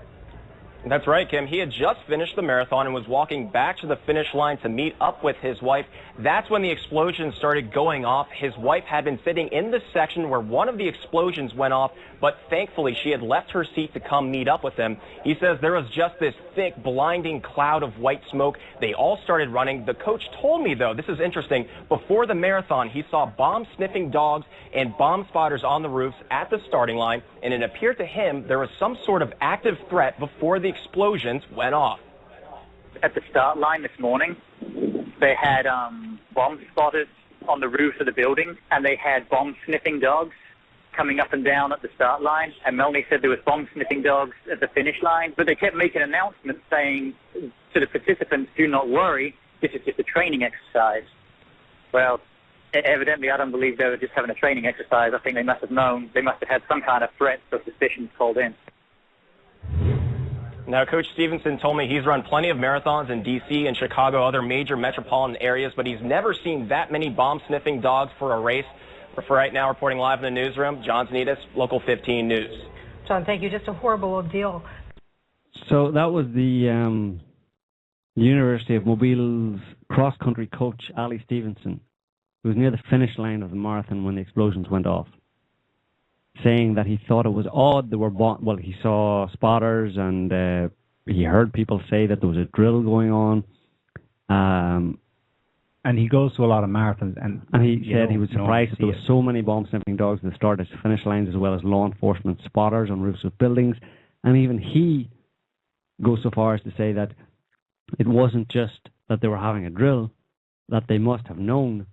S14: That's right, Kim. He had just finished the marathon and was walking back to the finish line to meet up with his wife. That's when the explosion started going off. His wife had been sitting in the section where one of the explosions went off, but thankfully she had left her seat to come meet up with him. He says there was just this thick, blinding cloud of white smoke. They all started running. The coach told me, though, this is interesting, before the marathon, he saw bomb-sniffing dogs and bomb spotters on the roofs at the starting line, and it appeared to him there was some sort of active threat before the explosions went off.
S15: At the start line this morning, they had bomb spotters on the roofs of the building, and they had bomb-sniffing dogs coming up and down at the start line. And Melanie said there was bomb-sniffing dogs at the finish line, but they kept making announcements saying to the participants, do not worry, this is just a training exercise. Well, evidently, I don't believe they were just having a training exercise. I think they must have known, they must have had some kind of threat or suspicions called in.
S14: Now, Coach Stevenson told me he's run plenty of marathons in D.C. and Chicago, other major metropolitan areas, but he's never seen that many bomb-sniffing dogs for a race. For right now, reporting live in the newsroom, John Zanitas, Local 15 News.
S13: John, thank you. Just a horrible ordeal.
S5: So that was the University of Mobile's cross-country coach, Ali Stevenson, who was near the finish line of the marathon when the explosions went off, saying that he thought it was odd. There were he saw spotters, and he heard people say that there was a drill going on.
S3: And he goes to a lot of marathons, and
S5: he said he was surprised that there were so many bomb-sniffing dogs at the start of finish lines, as well as law enforcement spotters on roofs of buildings. And even he goes so far as to say that it wasn't just that they were having a drill, that they must have known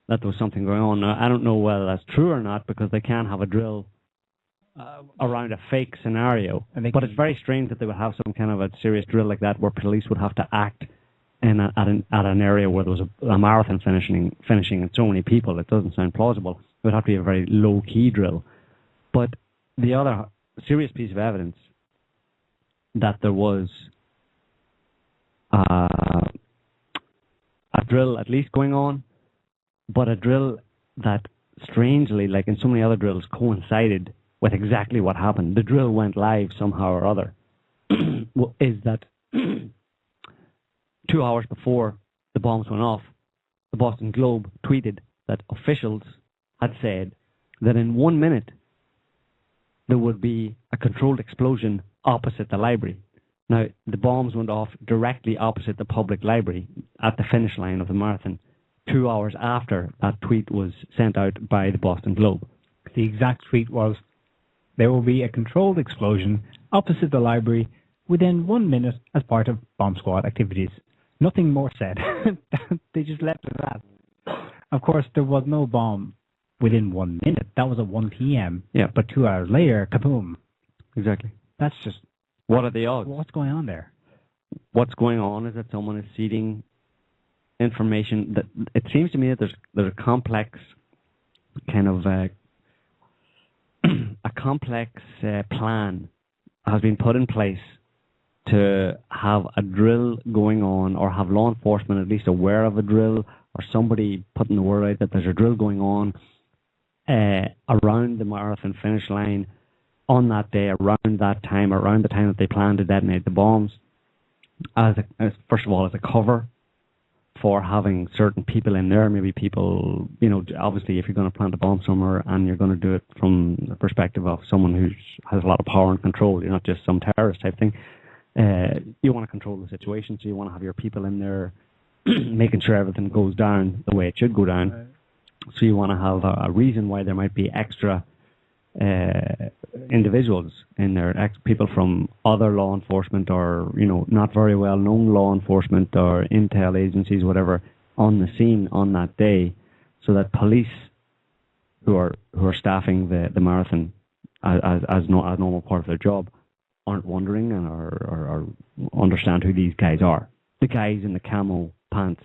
S5: that there was something going on. Now, I don't know whether that's true or not, because they can't have a drill around a fake scenario. But it's very strange that they would have some kind of a serious drill like that, where police would have to act at an area where there was a marathon finishing and so many people. It doesn't sound plausible. It would have to be a very low-key drill. But the other serious piece of evidence that there was a drill at least going on, but a drill that strangely, like in so many other drills, coincided with exactly what happened. The drill went live somehow or other. Is that 2 hours before the bombs went off, the Boston Globe tweeted that officials had said that in 1 minute there would be a controlled explosion opposite the library. Now, the bombs went off directly opposite the public library at the finish line of the marathon, 2 hours after that tweet was sent out by the Boston Globe.
S3: The exact tweet was, there will be a controlled explosion opposite the library within 1 minute as part of bomb squad activities. Nothing more said. They just left it at that. Of course, there was no bomb within 1 minute. That was at 1 p.m.
S5: Yeah.
S3: But 2 hours later, kaboom.
S5: Exactly.
S3: That's just...
S5: What are the odds?
S3: What's going on there?
S5: What's going on is that someone is seeding information. That it seems to me that there's a complex kind of a complex plan has been put in place to have a drill going on, or have law enforcement at least aware of a drill, or somebody putting the word out that there's a drill going on around the marathon finish line on that day, around the time that they plan to detonate the bombs, as first of all, as a cover for having certain people in there, maybe people, obviously if you're going to plant a bomb somewhere and you're going to do it from the perspective of someone who has a lot of power and control, you're not just some terrorist type thing. You want to control the situation, so you want to have your people in there making sure everything goes down the way it should go down. Right. So you want to have a reason why there might be extra individuals in there, people from other law enforcement, or not very well known law enforcement or intel agencies, whatever, on the scene on that day, so that police who are staffing the marathon as a normal part of their job aren't wondering and or understand who these guys are. The guys in the camo pants,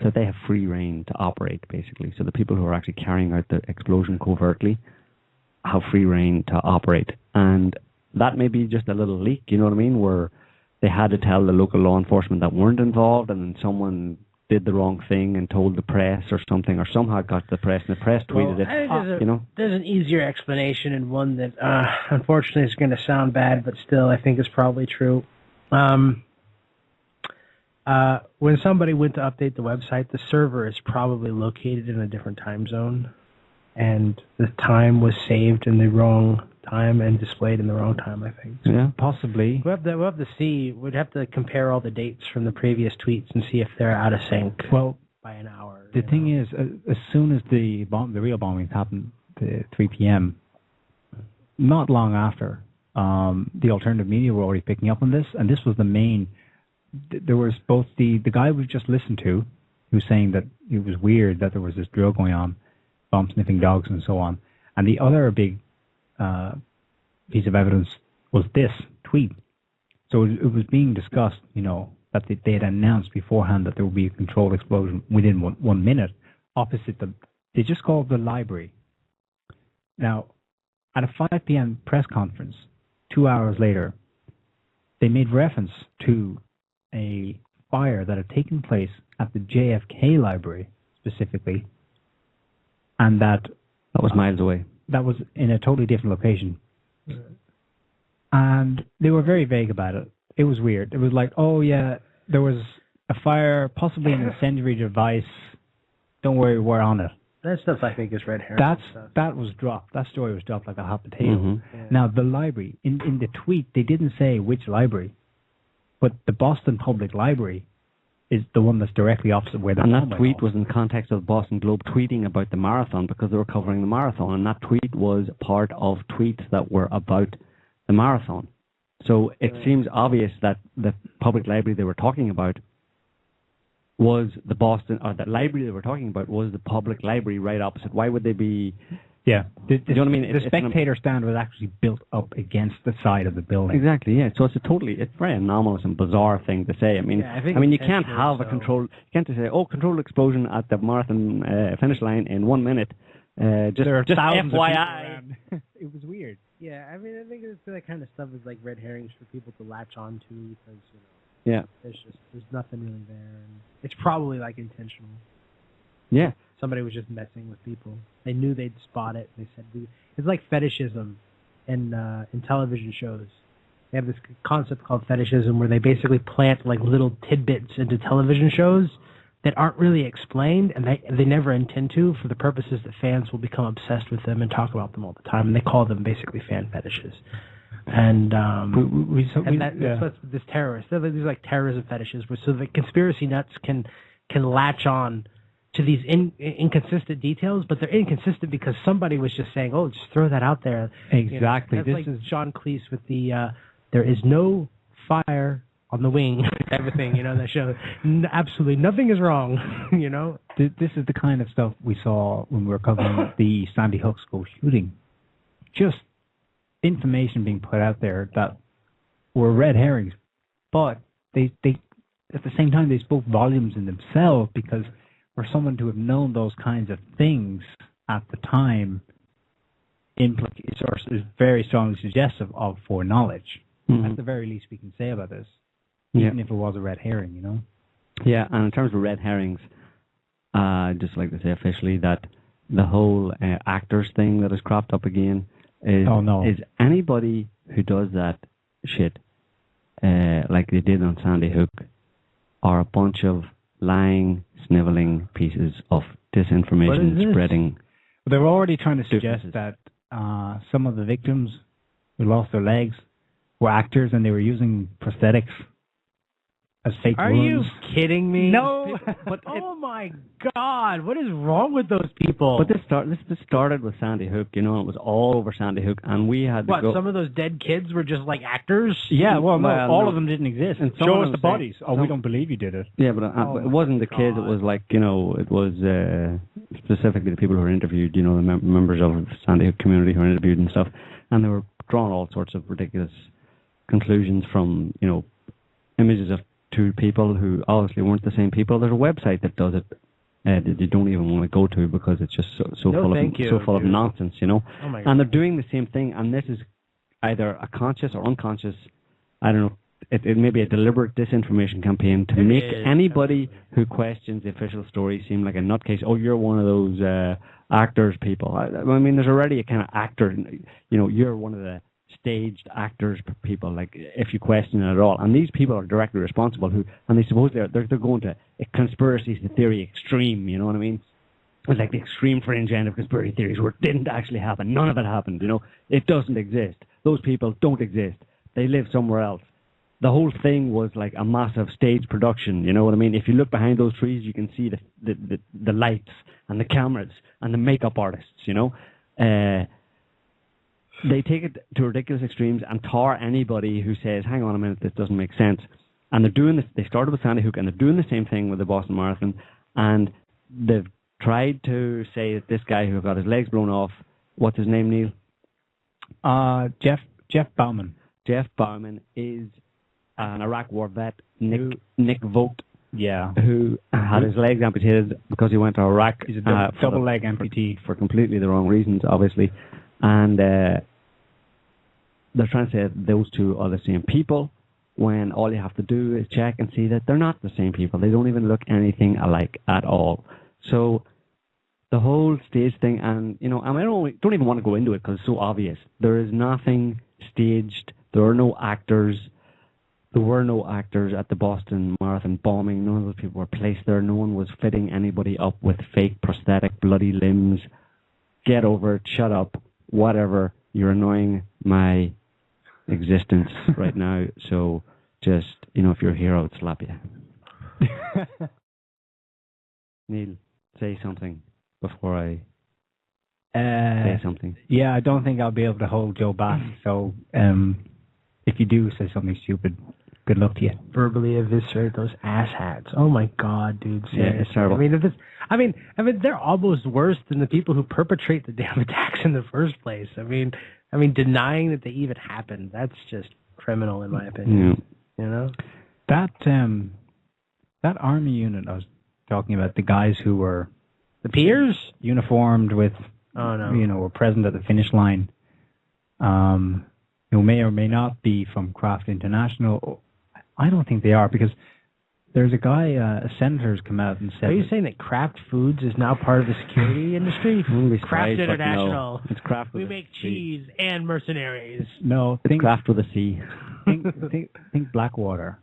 S5: so they have free reign to operate, basically. So the people who are actually carrying out the explosion covertly have free reign to operate. And that may be just a little leak, you know what I mean, where they had to tell the local law enforcement that weren't involved, and then someone did the wrong thing and told the press or something, or somehow got to the press, and the press tweeted it.
S4: There's an easier explanation, and one that unfortunately is going to sound bad, but still I think is probably true. When somebody went to update the website, the server is probably located in a different time zone, and the time was saved in the wrong time and displayed in the wrong time, I think.
S5: Yeah,
S3: possibly.
S4: We'll have to see. We'd have to compare all the dates from the previous tweets and see if they're out of sync.
S3: Well,
S4: by an hour.
S3: The thing is, as soon as the real bombings happened, at 3 p.m., not long after, the alternative media were already picking up on this, and this was the main. There was both the guy we just listened to, who was saying that it was weird that there was this drill going on, bomb sniffing dogs and so on, and the other big piece of evidence was this tweet. So it was being discussed, that they had announced beforehand that there would be a controlled explosion within 1 minute opposite they just called the library. Now, at a 5 p.m. press conference, 2 hours later, they made reference to a fire that had taken place at the JFK library specifically, and that
S5: was miles away.
S3: That was in a totally different location. And they were very vague about it. It was weird. It was like, oh yeah, there was a fire, possibly an incendiary device. Don't worry, we're on it.
S4: That stuff I think is red herring.
S3: That was dropped. That story was dropped like a hot potato.
S5: Mm-hmm.
S4: Yeah.
S3: Now the library, in the tweet, they didn't say which library, but the Boston Public Library is the one that's directly opposite where the
S5: And
S3: bomb
S5: that
S3: went
S5: tweet
S3: off.
S5: was in context of the Boston Globe tweeting about the marathon because they were covering the marathon, and that tweet was part of tweets that were about the marathon. So it seems obvious that the public library they were talking about was the Boston, or the library they were talking about was the public library right opposite. Why would they be?
S3: Yeah,
S5: you know what I mean?
S3: The spectator stand was actually built up against the side of the building.
S5: Exactly, yeah. So it's it's a very anomalous and bizarre thing to say. I mean, you can't have a controlled. You can't just say, controlled explosion at the marathon finish line in 1 minute.
S3: There are
S5: just
S3: thousands of
S5: FYI.
S3: people around. It was weird.
S4: Yeah, I mean, I think that kind of stuff is like red herrings for people to latch on to because
S5: yeah,
S4: there's nothing really there, and it's probably like intentional.
S5: Yeah,
S4: somebody was just messing with people. They knew they'd spot it. They said it's like fetishism in television shows. They have this concept called fetishism where they basically plant like little tidbits into television shows that aren't really explained, and they never intend to, for the purposes that fans will become obsessed with them and talk about them all the time, and they call them basically fan fetishes. And that's what this terrorist. These like terrorism fetishes, so the conspiracy nuts can latch on to these inconsistent details, but they're inconsistent because somebody was just saying, "Oh, just throw that out there."
S3: Exactly.
S4: That's like John Cleese with the "There is no fire on the wing" type of thing. That show absolutely nothing is wrong.
S3: This is the kind of stuff we saw when we were covering the Sandy Hook school shooting. Just information being put out there that were red herrings, but they at the same time they spoke volumes in themselves, because for someone to have known those kinds of things at the time is very strongly suggestive of foreknowledge.
S5: Mm-hmm.
S3: That's the very least we can say about this,
S5: yeah.
S3: even if it was a red herring,
S5: Yeah, and in terms of red herrings, I'd just like to say officially that the whole actors thing that has cropped up again is anybody who does that shit, like they did on Sandy Hook, are a bunch of lying, sniveling pieces of disinformation spreading.
S3: They were already trying to suggest that some of the victims who lost their legs were actors and they were using prosthetics as fake
S4: Are
S3: wounds.
S4: you kidding me?
S3: No.
S4: Oh my God! What is wrong with those people?
S5: But this started with Sandy Hook, it was all over Sandy Hook, and we had to go.
S4: Some of those dead kids were just like actors?
S3: Yeah, well, all of them didn't exist.
S5: And
S3: show us the bodies. We don't believe you did it.
S5: Yeah, but it wasn't the kids. It was like, it was specifically the people who were interviewed, the members of the Sandy Hook community who were interviewed and stuff, and they were drawing all sorts of ridiculous conclusions from, images of two people who obviously weren't the same people. There's a website that does it that you don't even want to go to because it's just so full of nonsense, Oh my God. And they're doing the same thing, and this is either a conscious or unconscious, I don't know, it may be a deliberate disinformation campaign to make anybody who questions the official story seem like a nutcase. Oh, you're one of those actors people. I mean, there's already a kind of actor. You know, you're one of the staged actors people. Like, if you question it at all, and these people are directly responsible. And they suppose they're going to a conspiracy theory extreme. You know what I mean? It's like the extreme fringe end of conspiracy theories where it didn't actually happen. None of it happened. You know, it doesn't exist. Those people don't exist. They live somewhere else. The whole thing was like a massive stage production. You know what I mean? If you look behind those trees, you can see the lights and the cameras and the makeup artists. You know, they take it to ridiculous extremes and tar anybody who says, "Hang on a minute, this doesn't make sense." And they're doing this. They started with Sandy Hook, and they're doing the same thing with the Boston Marathon. And they've tried to say that this guy who got his legs blown off, what's his name, Neil?
S3: Jeff Bauman.
S5: Jeff Bauman is an Iraq war vet, Nick Vogt.
S3: Yeah.
S5: Who had his legs amputated because he went to Iraq.
S3: He's a double leg amputee.
S5: For completely the wrong reasons, obviously. And they're trying to say that those two are the same people, when all you have to do is check and see that they're not the same people. They don't even look anything alike at all. So the whole stage thing, and you know, I don't even want to go into it because it's so obvious. There is nothing staged. There are no actors. There were no actors at the Boston Marathon bombing. None of those people were placed there. No one was fitting anybody up with fake prosthetic bloody limbs. Get over it. Shut up. Whatever. You're annoying my existence right now. So just, you know, if you're a hero, I'd slap you. Neil, say something before I say something.
S3: Yeah, I don't think I'll be able to hold Joe back. So if you do say something stupid, good luck to you.
S4: Verbally eviscerate those asshats. Oh my God, dude! Seriously.
S5: Yeah, it's terrible.
S4: I mean, they're almost worse than the people who perpetrate the damn attacks in the first place. I mean, denying that they even happened, that's just criminal in my opinion.
S5: Yeah.
S4: You know?
S3: That army unit I was talking about, the guys who were
S4: the peers
S3: uniformed with, were present at the finish line, who may or may not be from Kraft International. I don't think they are, because there's a guy, a senator's come out and said...
S4: Are you saying that Kraft Foods is now part of the security industry? Kraft International.
S5: No, it's Kraft with
S4: we make cheese and mercenaries.
S3: No,
S5: think Kraft with a C.
S3: think Blackwater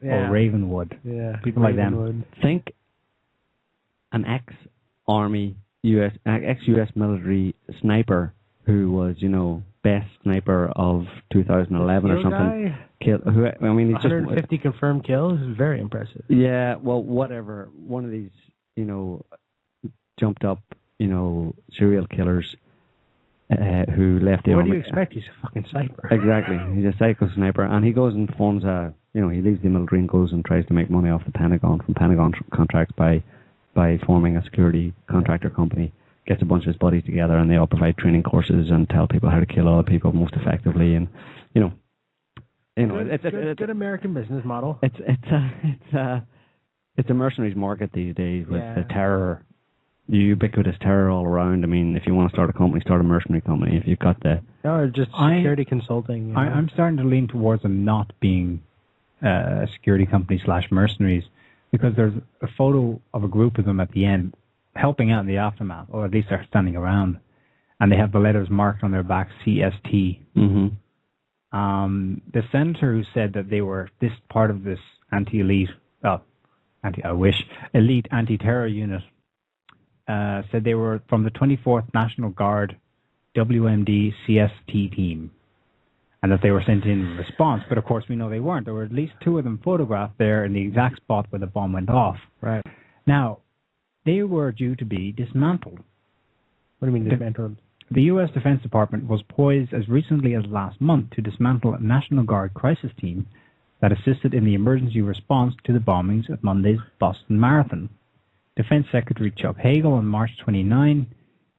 S3: or Ravenwood.
S4: Yeah,
S3: people
S4: Ravenwood.
S5: Like them. Think an ex-army, ex-US military sniper who was, best sniper of 2011 or something. He's
S4: 150 confirmed kills is very impressive.
S5: Yeah, well, whatever. One of these, jumped up, serial killers who left the army.
S4: What do you expect? He's a fucking sniper.
S5: Exactly. He's a psycho sniper, and he goes and forms he leaves the military and goes and tries to make money off the Pentagon from Pentagon contracts by forming a security contractor company. Gets a bunch of his buddies together, and they all provide training courses and tell people how to kill other people most effectively. And it's
S4: a good American business model.
S5: It's a mercenaries market these days with the terror, the ubiquitous terror all around. I mean, if you want to start a company, start a mercenary company. If you've got
S4: just security consulting.
S3: I'm starting to lean towards them not being a security company / mercenaries, because there's a photo of a group of them at the end helping out in the aftermath, or at least they're standing around, and they have the letters marked on their back, CST.
S5: Mm-hmm.
S3: The senator who said that they were this part of this elite anti-terror unit said they were from the 24th National Guard WMD CST team, and that they were sent in response. But of course we know they weren't. There were at least 2 of them photographed there in the exact spot where the bomb went off.
S4: Right.
S3: Now, they were due to be dismantled.
S4: What do you mean dismantled?
S3: The U.S. Defense Department was poised as recently as last month to dismantle a National Guard crisis team that assisted in the emergency response to the bombings at Monday's Boston Marathon. Defense Secretary Chuck Hagel on March 29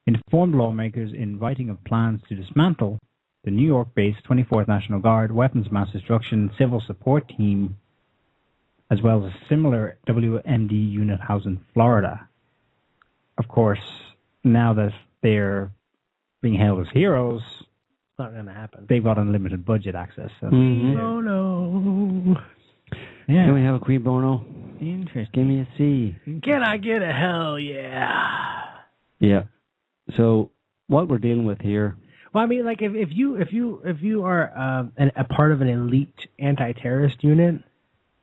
S3: informed lawmakers in writing of plans to dismantle the New York-based 24th National Guard Weapons Mass Destruction Civil Support Team, as well as a similar WMD unit housed in Florida. Of course, now that they're being hailed as heroes,
S4: It's not going to happen.
S3: They've got unlimited budget access. So.
S4: Oh, no.
S3: Yeah.
S5: Can we have a qui bono?
S3: Interesting.
S5: Give me a C.
S4: Can I get a hell yeah?
S5: Yeah. So what we're dealing with here.
S4: Well, I mean, like if you are a part of an elite anti-terrorist unit,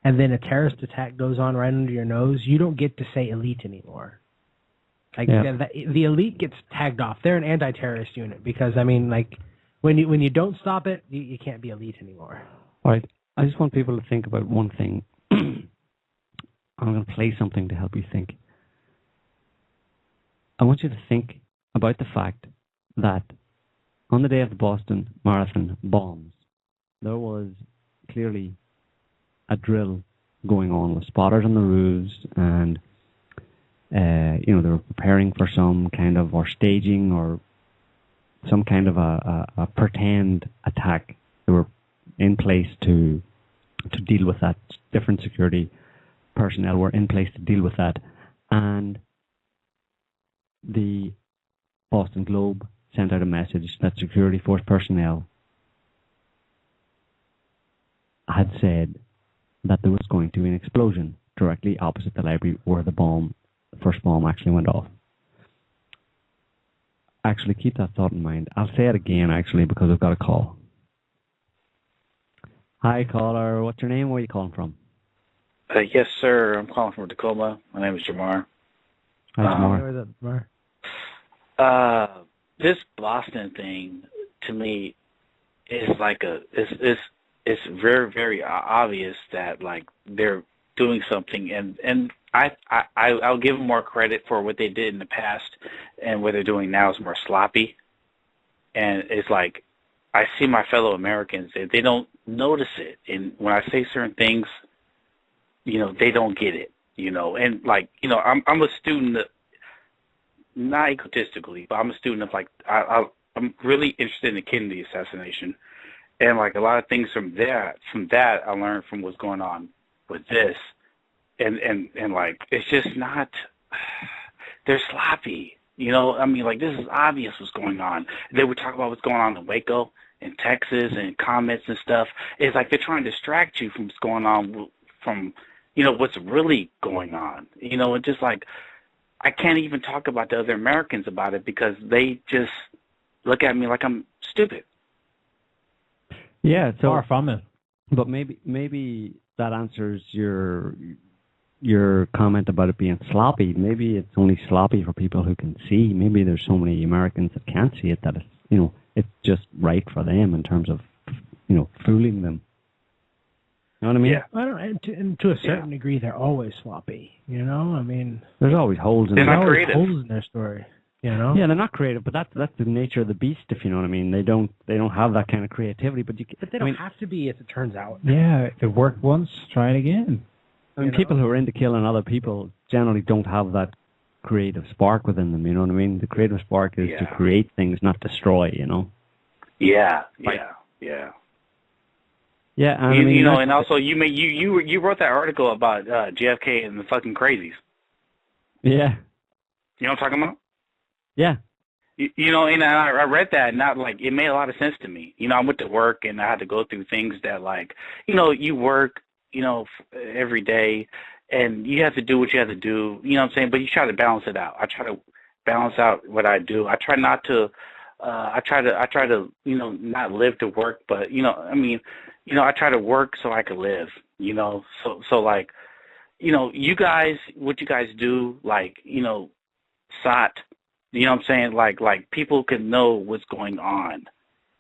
S4: and then a terrorist attack goes on right under your nose, you don't get to say elite anymore. Like the elite gets tagged off. They're an anti-terrorist unit because I mean, like when you don't stop it, you can't be elite anymore.
S5: All right. I just want people to think about one thing. I'm going to play something to help you think. I want you to think about the fact that on the day of the Boston Marathon bombs, there was clearly a drill going on with spotters on the roofs, and they were preparing for some kind of, or staging, or some kind of a pretend attack. They were in place to deal with that. Different security personnel were in place to deal with that, and the Boston Globe sent out a message that security force personnel had said that there was going to be an explosion directly opposite the library where the first bomb actually went off. Actually, keep that thought in mind. I'll say it again, actually, because I've got a call. Hi, caller. What's your name? Where are you calling from?
S16: Yes, sir. I'm calling from Tacoma. My name is Jamar.
S5: Hi, Jamar.
S16: This Boston thing, to me, is like it's very, very obvious that like they're doing something, and I'll give them more credit for what they did in the past, and what they're doing now is more sloppy. And it's like I see my fellow Americans, they don't notice it, and when I say certain things, they don't get it, and like I'm a student of, not egotistically, but I'm a student of like I'm really interested in the Kennedy assassination, and like a lot of things from that I learned from what's going on with this, and like it's just not, they're sloppy, I mean, like this is obvious what's going on. They would talk about what's going on in Waco, in Texas, and comments and stuff. It's like they're trying to distract you from what's going on, from what's really going on, and just like I can't even talk about the other Americans about it because they just look at me like I'm stupid.
S5: Yeah, so
S3: far from it.
S5: But maybe that answers your comment about it being sloppy. Maybe it's only sloppy for people who can see. Maybe there's so many Americans that can't see it that it's just right for them in terms of fooling them. You know what I mean?
S16: Yeah.
S4: I don't. And to a certain degree, they're always sloppy. I mean,
S5: there's always holes in.
S16: They're not
S4: always
S16: creative.
S4: holes in their story. Yeah,
S5: they're not creative, but that's the nature of the beast. If you know what I mean, they don't have that kind of creativity. But
S4: they don't have to be, as it turns out.
S3: Yeah, if it worked once, try it again.
S5: I mean, people who are into killing other people generally don't have that creative spark within them. You know what I mean? The creative spark is to create things, not destroy.
S16: Yeah.
S5: Yeah, and I mean,
S16: and also you wrote that article about JFK and the fucking crazies.
S5: Yeah.
S16: You know what I'm talking about?
S5: Yeah.
S16: And I read that, and not like it made a lot of sense to me. I went to work and I had to go through things that like, you work, every day, and you have to do what you have to do. You know what I'm saying? But you try to balance it out. I try to balance out what I do. I try not to. I try to not live to work, but I try to work so I can live. So like, you guys, what you guys do, like, Sott, you know what I'm saying? Like people can know what's going on.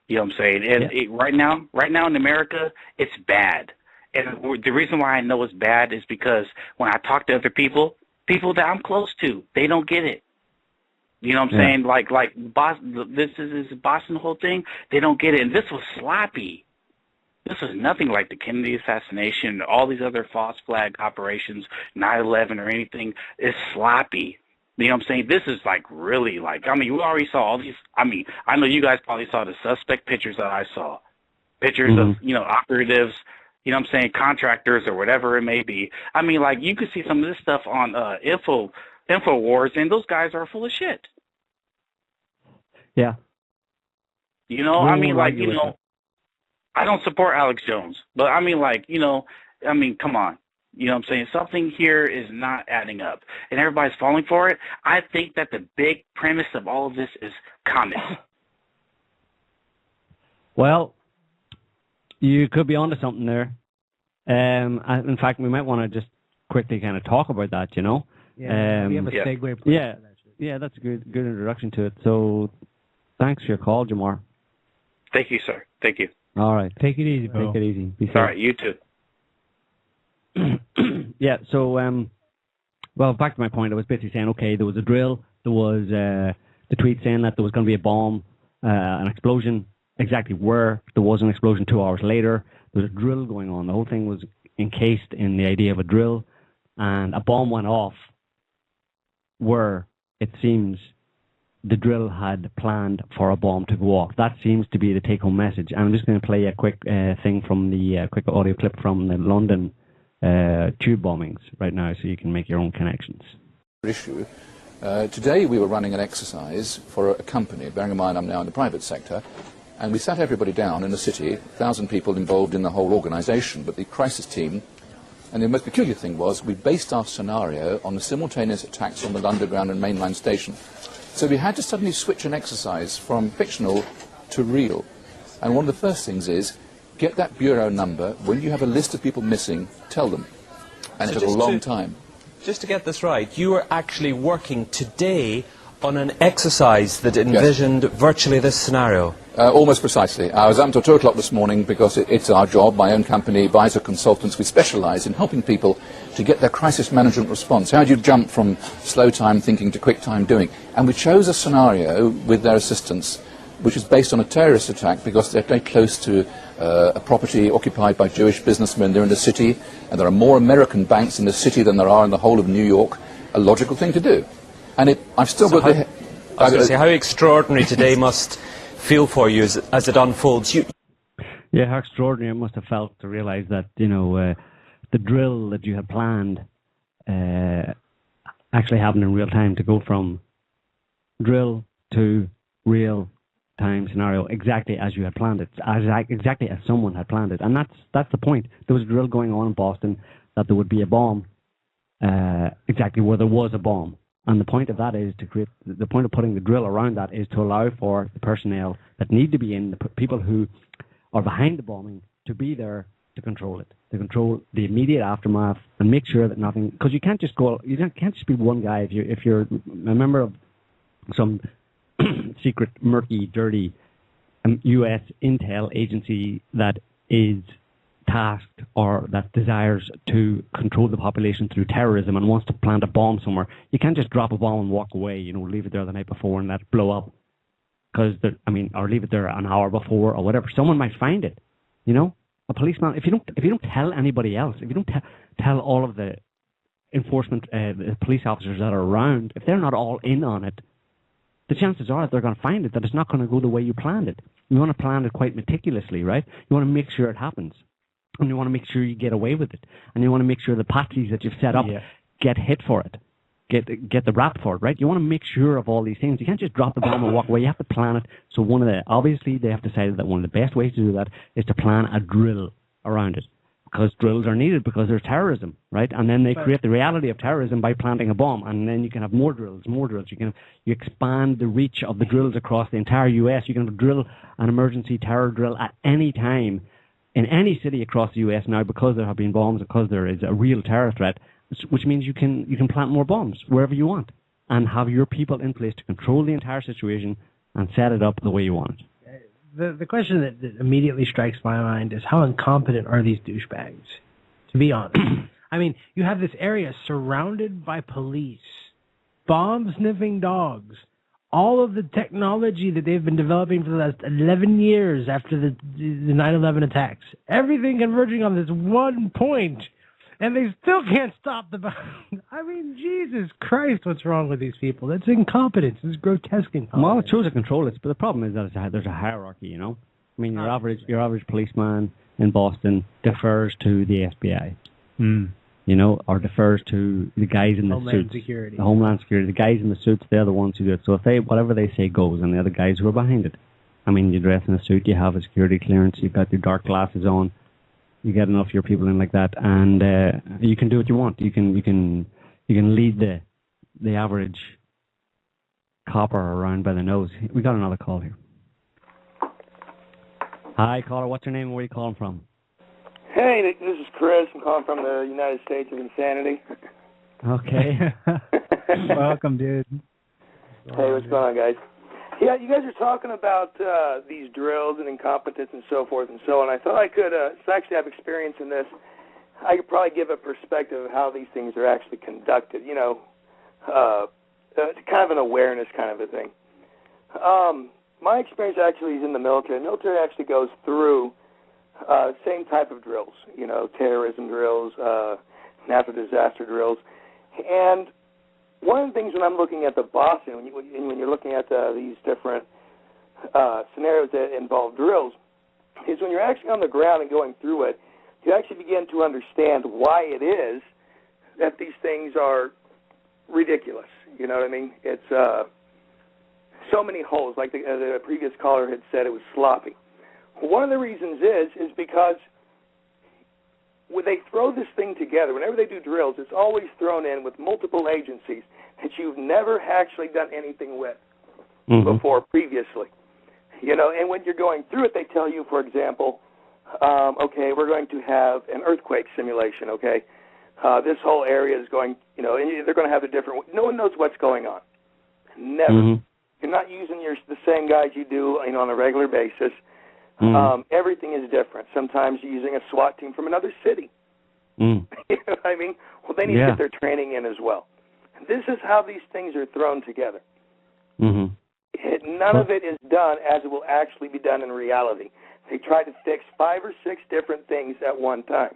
S16: You know what I'm saying? And right now in America, it's bad. And the reason why I know it's bad is because when I talk to other people that I'm close to, they don't get it. You know what I'm saying? Like Boston, this Boston whole thing, they don't get it. And this was sloppy. This was nothing like the Kennedy assassination, all these other false flag operations, 9/11 or anything. It's sloppy. You know what I'm saying? This is like really like, I mean, we already saw all these. I mean, I know you guys probably saw the suspect pictures that I saw. Pictures of, operatives, you know what I'm saying, contractors or whatever it may be. I mean, like, you could see some of this stuff on InfoWars, and those guys are full of shit.
S5: Yeah.
S16: You know, I mean, like, you know, I don't support Alex Jones, but I mean, like, you know, I mean, come on. You know what I'm saying? Something here is not adding up, and everybody's falling for it. I think that the big premise of all of this is communism.
S5: Well, you could be onto something there. In fact, we might want to just quickly kind of talk about that, you know?
S4: Yeah, we have a segue.
S5: Yeah, that's a good introduction to it. So thanks for your call, Jamar.
S16: Thank you, sir. Thank you.
S5: All right.
S4: Take it easy, bro.
S5: Take it easy. Be safe.
S16: All right, you too.
S5: Yeah, so, well, back to my point, I was basically saying, okay, there was a drill, there was the tweet saying that there was going to be a bomb, an explosion, exactly where. There was an explosion 2 hours later. There was a drill going on. The whole thing was encased in the idea of a drill, and a bomb went off where it seems the drill had planned for a bomb to go off. That seems to be the take-home message. And I'm just going to play a quick thing from the quick audio clip from the London tube bombings right now, so you can make your own connections.
S17: Issue. Today we were running an exercise for a company, bearing in mind I'm now in the private sector, and we sat everybody down in the city, 1,000 people involved in the whole organisation, but the crisis team, and the most peculiar thing was we based our scenario on the simultaneous attacks on the Underground and mainline station. So we had to suddenly switch an exercise from fictional to real. And one of the first things is, get that bureau number. When you have a list of people missing, tell them. And it took a long time.
S18: Just to get this right, you were actually working today on an exercise that envisioned virtually this scenario.
S17: Almost precisely. I was up until 2 o'clock this morning because it's our job, my own company, Advisor Consultants. We specialise in helping people to get their crisis management response. How do you jump from slow time thinking to quick time doing? And we chose a scenario with their assistance, which is based on a terrorist attack because they're very close to a property occupied by Jewish businessmen. They're in the city, and there are more American banks in the city than there are in the whole of New York. A logical thing to do. And I've still got the...
S18: I was going to say, how extraordinary today must feel for you as it unfolds.
S5: Yeah, how extraordinary it must have felt to realise that, you know, the drill that you had planned actually happened in real time, to go from drill to real time scenario exactly as you had planned it, exactly as someone had planned it. And that's the point. There was a drill going on in Boston that there would be a bomb exactly where there was a bomb. And the point of that is to create, the point of putting the drill around that is to allow for the personnel that need to be in, the people who are behind the bombing, to be there to control it, to control the immediate aftermath and make sure that nothing, because you can't just go, you can't just be one guy if you're a member of some secret, murky, dirty U.S. intel agency that is tasked or that desires to control the population through terrorism and wants to plant a bomb somewhere. You can't just drop a bomb and walk away, you know, leave it there the night before and let it blow up. Because, or leave it there an hour before or whatever. Someone might find it, you know? A policeman, if you don't tell anybody else, if you don't tell all of the enforcement, the police officers that are around, if they're not all in on it, the chances are that they're going to find it, that it's not going to go the way you planned it. You want to plan it quite meticulously, right? You want to make sure it happens. And you want to make sure you get away with it. And you want to make sure the patsies that you've set up get hit for it, get the rap for it, right? You want to make sure of all these things. You can't just drop the bomb and walk away. You have to plan it. So obviously they have decided that one of the best ways to do that is to plan a drill around it. Because drills are needed because there's terrorism, right? And then they create the reality of terrorism by planting a bomb. And then you can have more drills. You expand the reach of the drills across the entire U.S. You can an emergency terror drill at any time in any city across the U.S. now, because there have been bombs, because there is a real terror threat, which means you can plant more bombs wherever you want and have your people in place to control the entire situation and set it up the way you want it.
S4: The question that immediately strikes my mind is, how incompetent are these douchebags, to be honest? I mean, you have this area surrounded by police, bomb-sniffing dogs, all of the technology that they've been developing for the last 11 years after the 9/11 attacks, everything converging on this one point, and they still can't stop the bomb. I mean, Jesus Christ, what's wrong with these people? That's incompetence. It's grotesque incompetence.
S5: Well, it shows to control it, but the problem is that there's a hierarchy, you know? I mean, your average policeman in Boston defers to the FBI. You know, or defers to the guys in the suits.
S4: Security.
S5: The Homeland Security. The guys in the suits, they're the ones who do it. So if whatever they say goes, and they're the guys who are behind it. I mean, you dress in a suit, you have a security clearance, you've got your dark glasses on, you get enough of your people in like that, and you can do what you want. You can lead the average copper around by the nose. We got another call here. Hi, caller. What's your name and where are you calling from?
S19: Hey, this is Chris. I'm calling from the United States of Insanity.
S5: Okay.
S3: Welcome, dude.
S19: Hey, what's going on, guys? Yeah, you guys are talking about these drills and incompetence and so forth and so on. I thought I could, since I actually have experience in this, I could probably give a perspective of how these things are actually conducted, you know, kind of an awareness kind of a thing. My experience actually is in the military. The military actually goes through same type of drills, you know, terrorism drills, natural disaster drills. And one of the things when I'm looking at the Boston, when you're looking at these different scenarios that involve drills, is when you're actually on the ground and going through it, you actually begin to understand why it is that these things are ridiculous. You know what I mean? It's so many holes, like the previous caller had said, it was sloppy. One of the reasons is because when they throw this thing together, whenever they do drills, it's always thrown in with multiple agencies that you've never actually done anything with before previously. You know, and when you're going through it, they tell you, for example, okay, we're going to have an earthquake simulation, okay? This whole area is going, you know, and they're going to have a different, no one knows what's going on. Never. You're not using the same guys you do, you know, on a regular basis. Everything is different. Sometimes you're using a SWAT team from another city. You know what I mean? Well, they need to get their training in as well. This is how these things are thrown together. None of it is done as it will actually be done in reality. They try to fix 5 or 6 different things at one time.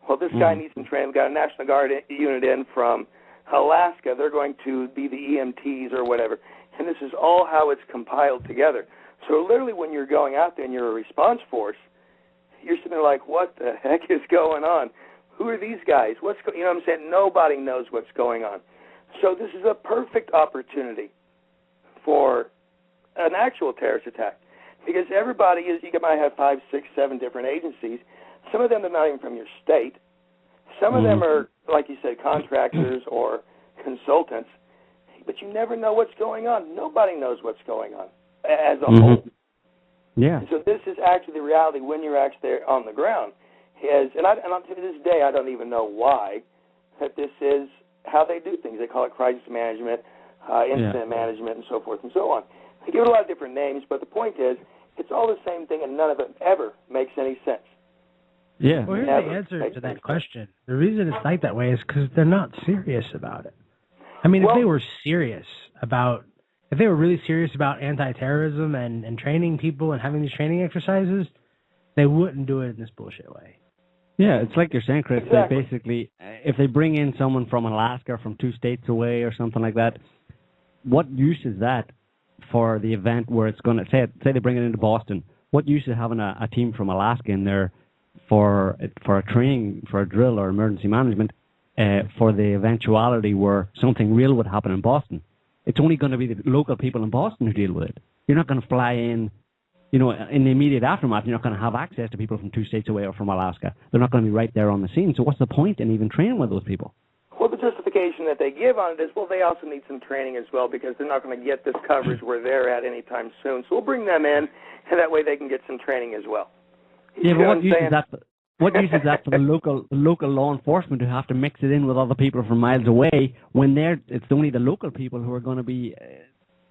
S19: Well, this guy needs some training. We've got a National Guard unit in from Alaska. They're going to be the EMTs or whatever. And this is all how it's compiled together. So literally when you're going out there and you're a response force, you're sitting there like, what the heck is going on? Who are these guys? You know what I'm saying? Nobody knows what's going on. So this is a perfect opportunity for an actual terrorist attack. Because everybody is, you might have 5, 6, 7 different agencies. Some of them are not even from your state. Some of them are, like you said, contractors or consultants. But you never know what's going on. Nobody knows what's going on as a whole.
S5: Yeah.
S19: So this is actually the reality when you're actually there on the ground. And to this day, I don't even know why, that this is how they do things. They call it crisis management, incident management, and so forth and so on. They give it a lot of different names, but the point is, it's all the same thing, and none of it ever makes any sense.
S4: Yeah. Well, here's the answer to that question. The reason it's like that way is because they're not serious about it. I mean, if they were really serious about anti-terrorism and training people and having these training exercises, they wouldn't do it in this bullshit way.
S5: Yeah, it's like you're saying, Chris. Exactly. They basically, if they bring in someone from Alaska, from 2 states away or something like that, what use is that for the event where it's going to, say they bring it into Boston, what use is having a team from Alaska in there for a training, for a drill or emergency management, for the eventuality where something real would happen in Boston? It's only going to be the local people in Boston who deal with it. You're not going to fly in, you know, in the immediate aftermath. You're not going to have access to people from 2 states away or from Alaska. They're not going to be right there on the scene. So what's the point in even training with those people?
S19: Well, the justification that they give on it is, well, they also need some training as well because they're not going to get this coverage where they're at anytime soon. So we'll bring them in, and that way they can get some training as well.
S5: Yeah, but what use is that? What use is that for the local law enforcement who have to mix it in with other people from miles away when it's only the local people who are going to be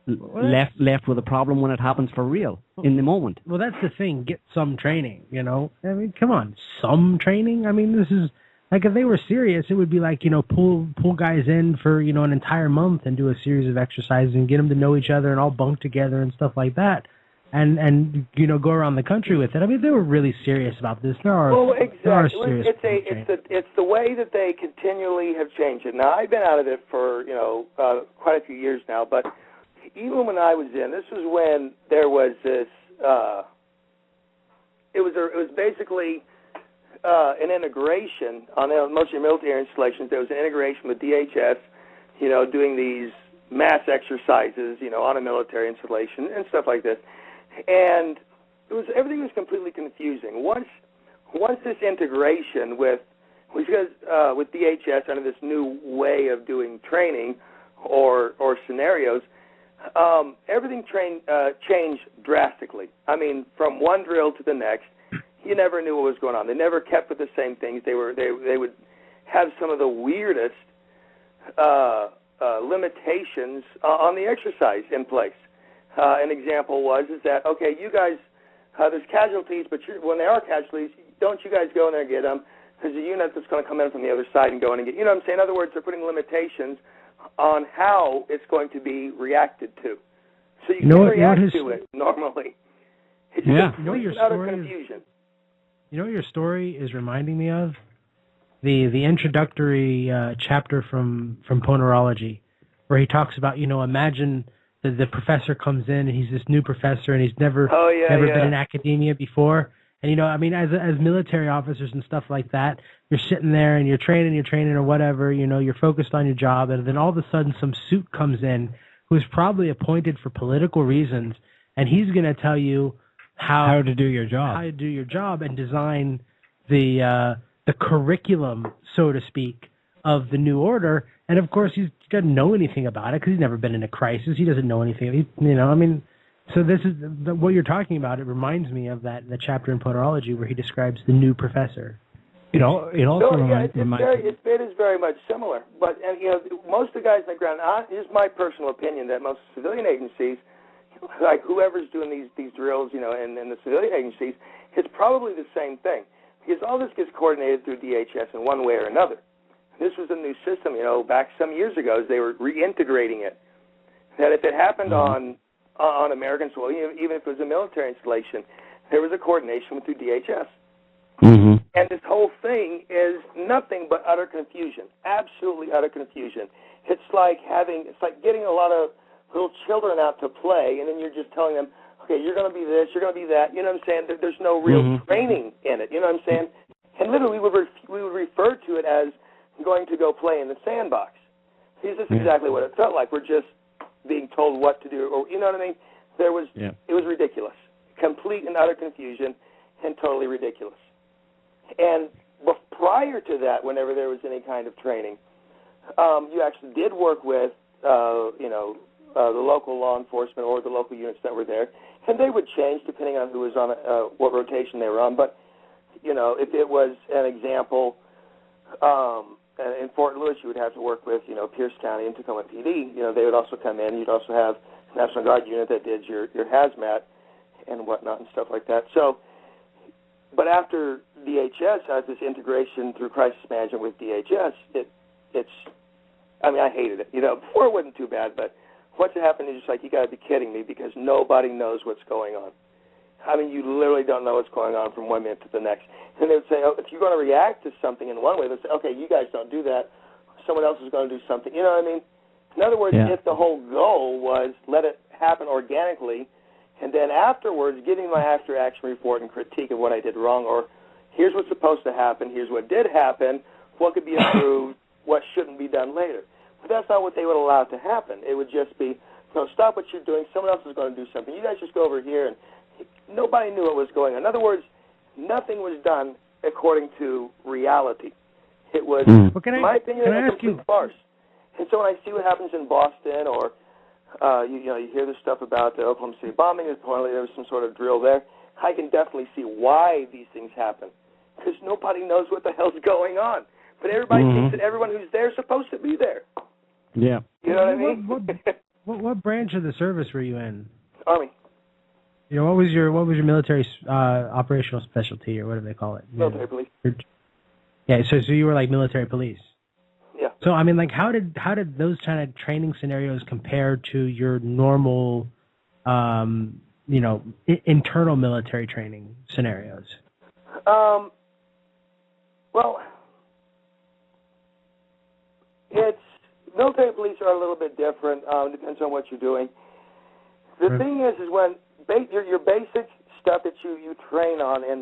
S5: left with a problem when it happens for real in the moment?
S4: Well, that's the thing. Get some training, you know? I mean, come on, some training? I mean, this is, like, if they were serious, it would be like, you know, pull guys in for, you know, an entire month and do a series of exercises and get them to know each other and all bunk together and stuff like that. And you know, go around the country with it. I mean, if they were really serious about this, there are serious
S19: it's the way that they continually have changed it. Now, I've been out of it for, you know, quite a few years now, but even when I was in, this was when there was this, it was basically an integration on most of your military installations. There was an integration with DHS, you know, doing these mass exercises, you know, on a military installation and stuff like this. And everything was completely confusing. Once this integration with DHS under this new way of doing training or scenarios, everything changed drastically. I mean, from one drill to the next, you never knew what was going on. They never kept with the same things. They would have some of the weirdest limitations on the exercise in place. An example is that, okay, you guys, there's casualties, but when there are casualties, don't you guys go in there and get them? There's a unit that's going to come in from the other side and go in and get, you know what I'm saying? In other words, they're putting limitations on how it's going to be reacted to. So you can't react to it normally. It's utter confusion.
S4: You know what your story is reminding me of? The introductory chapter from Ponerology, where he talks about, imagine that the professor comes in and he's this new professor and he's never been in academia before. And, as military officers and stuff like that, you're sitting there and you're training or whatever, you're focused on your job. And then all of a sudden some suit comes in who's probably appointed for political reasons. And he's going to tell you how
S3: to do your job.
S4: How to do your job and design the curriculum, so to speak, of the new order. And, of course, he doesn't know anything about it because he's never been in a crisis. He doesn't know anything. So this is what you're talking about. It reminds me of the chapter in Ponerology where he describes the new professor.
S19: It is very much similar. But most of the guys on the ground, here's my personal opinion, that most civilian agencies, like whoever's doing these drills, in the civilian agencies, it's probably the same thing. Because all this gets coordinated through DHS in one way or another. This was a new system, back some years ago, as they were reintegrating it. That if it happened on American soil, even if it was a military installation, there was a coordination through DHS.
S5: Mm-hmm.
S19: And this whole thing is nothing but utter confusion, absolutely utter confusion. It's like getting a lot of little children out to play, and then you're just telling them, okay, you're going to be this, you're going to be that. You know what I'm saying? There's no real training in it. You know what I'm saying? And literally, we would refer to it as going to go play in the sandbox. This is exactly what it felt like. We're just being told what to do, or you know what I mean? It was ridiculous, complete and utter confusion, and totally ridiculous. And prior to that, whenever there was any kind of training, you actually did work with, the local law enforcement or the local units that were there, and they would change depending on who was on what rotation they were on. But if it was an example, in Fort Lewis, you would have to work with, Pierce County and Tacoma PD. They would also come in. You'd also have a National Guard unit that did your hazmat and whatnot and stuff like that. So, but after DHS has this integration through crisis management with DHS, I hated it. Before it wasn't too bad, but once it happened, it's just like, you got to be kidding me, because nobody knows what's going on. You literally don't know what's going on from one minute to the next. And they would say, if you're going to react to something in one way, they'll say, okay, you guys don't do that. Someone else is going to do something. You know what I mean? In other words, if the whole goal was let it happen organically, and then afterwards giving my after-action report and critique of what I did wrong, or here's what's supposed to happen, here's what did happen, what could be improved, what shouldn't be done later. But that's not what they would allow to happen. It would just be, stop what you're doing, someone else is going to do something. You guys just go over here, and nobody knew what was going on. In other words, nothing was done according to reality. It was, in my opinion, a complete farce. And so when I see what happens in Boston, or you hear this stuff about the Oklahoma City bombing, apparently there was some sort of drill there, I can definitely see why these things happen, because nobody knows what the hell's going on. But everybody thinks that everyone who's there is supposed to be there.
S5: Yeah.
S19: You know what I mean?
S4: What branch of the service were you in?
S19: Army.
S4: What was your military operational specialty, or what do they call it?
S19: Military police.
S4: Yeah, so you were like military police.
S19: Yeah.
S4: So how did those kind of training scenarios compare to your normal, internal military training scenarios?
S19: Well, military police are a little bit different. Depends on what you're doing. The thing is when your basic stuff that you train on as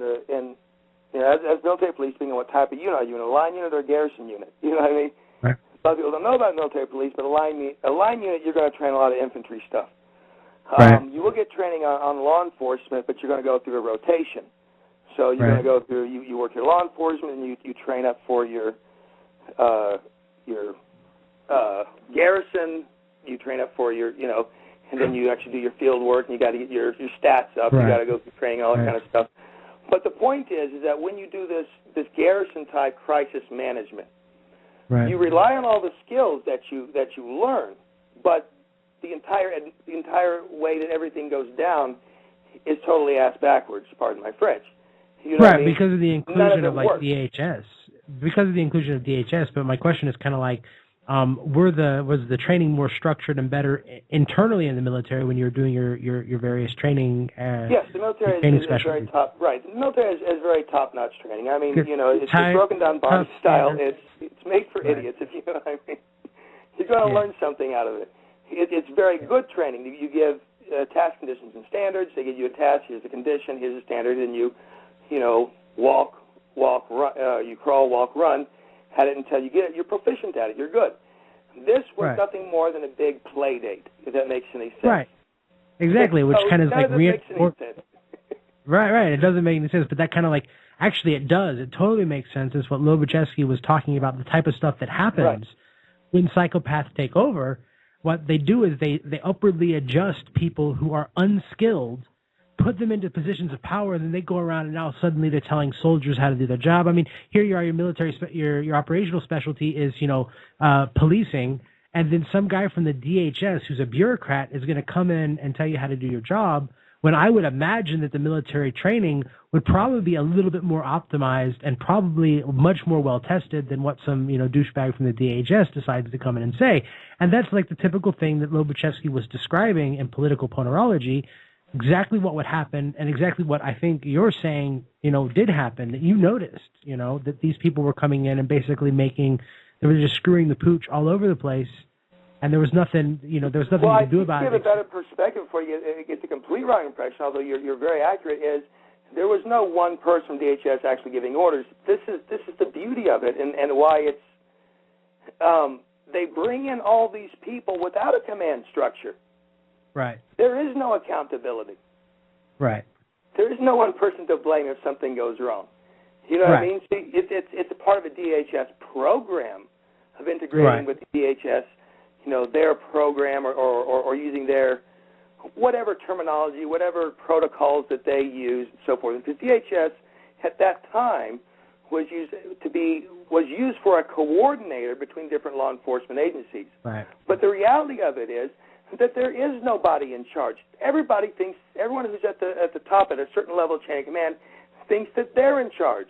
S19: military police, being what type of unit are you in, a line unit or a garrison unit? You know what I mean?
S4: Right.
S19: A lot of people don't know about military police, but a line unit, you're going to train a lot of infantry stuff.
S4: Right.
S19: You will get training on law enforcement, but you're going to go through a rotation. So you're going to go through, you work your law enforcement, and you train up for your garrison, you train up for your, and then you actually do your field work, and you got to get your stats up. You got to go through training, all that kind of stuff. But the point is that when you do this garrison-type crisis management, you rely on all the skills that you learn, but the entire way that everything goes down is totally ass backwards. Pardon my French. You know what I mean?
S4: Because of the inclusion of
S19: works.
S4: DHS. Because of the inclusion of DHS, but my question is kind of like, was the training more structured and better internally in the military when you were doing your various training?
S19: Yes, the military is very top. Right, the military is very top-notch training. I mean, it's broken down body style. It's made for idiots, if you know what I mean. You're going to learn something out of it. It's very good training. You give task conditions and standards. They give you a task. Here's the condition. Here's the standard, and you walk, run. You crawl, walk, run. At it until you get it. You're proficient at it. You're good. This was nothing more than a big play date, if that makes any sense.
S4: Right. Exactly, which kind of like Right. It doesn't make any sense, but that kind of like actually it does. It totally makes sense. It's what Lobachevsky was talking about, the type of stuff that happens when psychopaths take over. What they do is they upwardly adjust people who are unskilled, put them into positions of power, and then they go around and now suddenly they're telling soldiers how to do their job. I mean, here you are, your military, your operational specialty is, policing, and then some guy from the DHS who's a bureaucrat is going to come in and tell you how to do your job, when I would imagine that the military training would probably be a little bit more optimized and probably much more well-tested than what some, douchebag from the DHS decides to come in and say. And that's like the typical thing that Lobachevsky was describing in political ponerology, exactly what would happen and exactly what I think you're saying, did happen, that you noticed, that these people were coming in and basically they were just screwing the pooch all over the place. And there was nothing, you could do about it.
S19: To give a better perspective for you, it gets a complete wrong impression, although you're very accurate, is there was no one person from DHS actually giving orders. This is the beauty of it and why it's, they bring in all these people without a command structure.
S4: Right.
S19: There is no accountability.
S4: Right.
S19: There is no one person to blame if something goes wrong. You know what I mean? See, it's a part of a DHS program of integrating with the DHS, their program or using their whatever terminology, whatever protocols that they use and so forth. Because DHS at that time was used for a coordinator between different law enforcement agencies.
S4: Right.
S19: But the reality of it is that there is nobody in charge. Everyone who's at the top at a certain level of chain of command thinks that they're in charge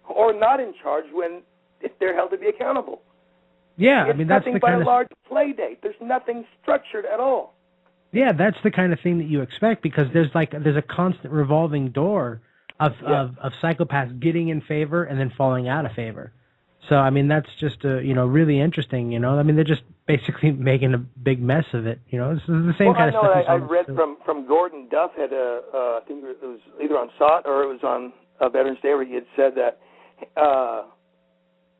S19: or not in charge if they're held to be accountable.
S4: Yeah,
S19: it's
S4: that's
S19: nothing
S4: the
S19: but
S4: kind
S19: a large play date. There's nothing structured at all.
S4: Yeah, that's the kind of thing that you expect because there's a constant revolving door of psychopaths getting in favor and then falling out of favor. So that's just really interesting. They're just basically making a big mess of it. This is the same kind of stuff.
S19: I read from Gordon Duff had I think it was either on Sott or it was on Veterans Day where he had said that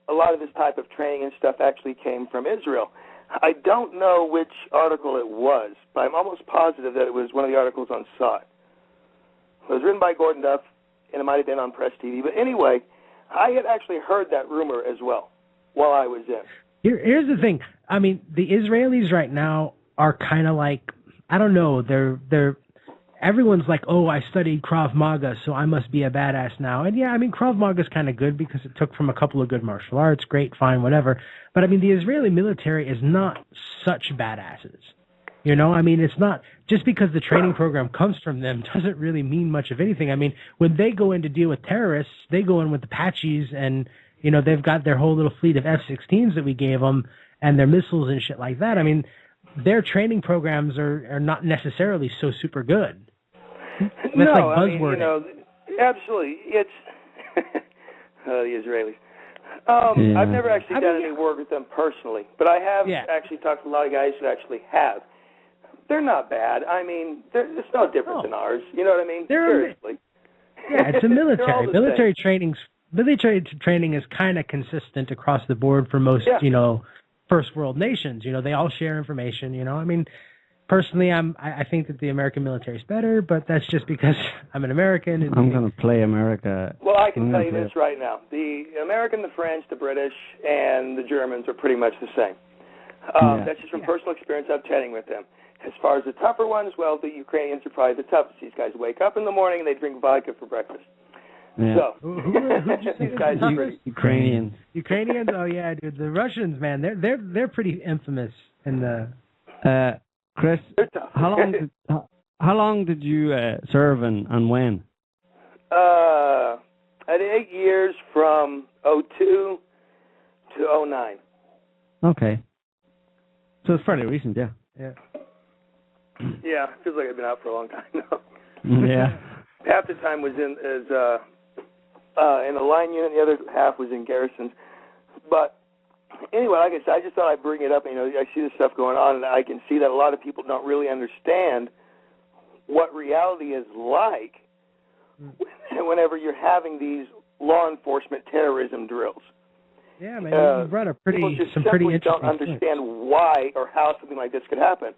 S19: a lot of this type of training and stuff actually came from Israel. I don't know which article it was, but I'm almost positive that it was one of the articles on Sott. It was written by Gordon Duff, and it might have been on Press TV. But anyway, I had actually heard that rumor as well while I was in.
S4: Here's the thing. The Israelis right now are kind of like, I don't know, they're everyone's like, oh, I studied Krav Maga, so I must be a badass now. And yeah, Krav Maga is kind of good because it took from a couple of good martial arts. Great, fine, whatever. But the Israeli military is not such badasses. It's not, just because the training program comes from them doesn't really mean much of anything. When they go in to deal with terrorists, they go in with Apaches and, they've got their whole little fleet of F-16s that we gave them and their missiles and shit like that. Their traiing programs are not necessarily so super good. That's like buzzword.
S19: Absolutely. It's the Israelis. I've never actually done any work with them personally, but I have actually talked to a lot of guys who actually have. They're not bad. It's no different than ours. You know what I mean? Seriously.
S4: Yeah, it's a military. Military training is kind of consistent across the board for most, first world nations. They all share information. Personally, I think that the American military is better, but that's just because I'm an American. And
S5: I'm going to play America.
S19: Well, I can tell you this right now. The American, the French, the British, and the Germans are pretty much the same. That's just from personal experience of chatting with them. As far as the tougher ones, well, the Ukrainians are probably the toughest. These guys wake up in the morning and they drink vodka for breakfast.
S5: Yeah.
S19: So, these guys are pretty...
S5: Ukrainians.
S4: Ukrainians? Oh, yeah, dude. The Russians, man, they're pretty infamous in the...
S5: Chris, how long did you serve and when?
S19: I had 8 years from 2002 to 2009.
S5: Okay. So it's fairly recent, yeah.
S4: Yeah.
S19: Yeah, feels like I've been out for a long time now.
S5: Yeah.
S19: Half the time was in the line unit, the other half was in garrisons. But anyway, like I said, I just thought I'd bring it up. I see this stuff going on, and I can see that a lot of people don't really understand what reality is like whenever you're having these law enforcement terrorism drills.
S4: Yeah, man, you brought up
S19: people just simply don't understand why or how something like this could happen.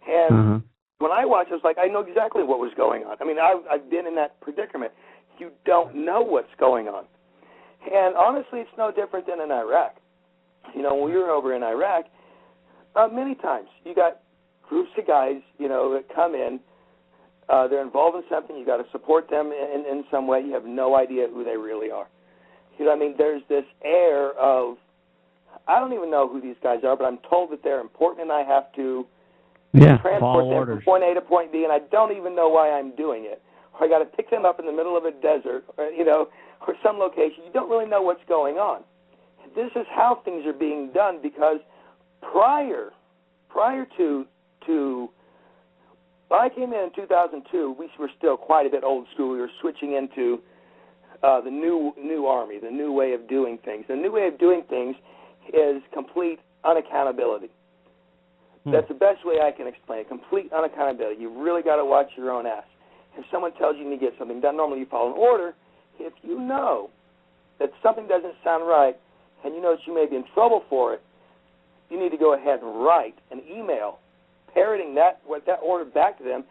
S19: And when I watched, I was like, I know exactly what was going on. I mean, I've been in that predicament. You don't know what's going on. And honestly, it's no different than in Iraq. When we were over in Iraq, many times you got groups of guys, that come in. They're involved in something. You got to support them in some way. You have no idea who they really are. There's this air of, I don't even know who these guys are, but I'm told that they're important and I have to transport them from point A to point B, and I don't even know why I'm doing it. Or I got to pick them up in the middle of a desert, or some location. You don't really know what's going on. This is how things are being done because prior to when I came in 2002, we were still quite a bit old school. We were switching into the new army, the new way of doing things. The new way of doing things is complete unaccountability. That's the best way I can explain it, complete unaccountability. You really got to watch your own ass. If someone tells you to get something done, normally you follow an order. If you know that something doesn't sound right and you know that you may be in trouble for it, you need to go ahead and write an email parroting that order back to them.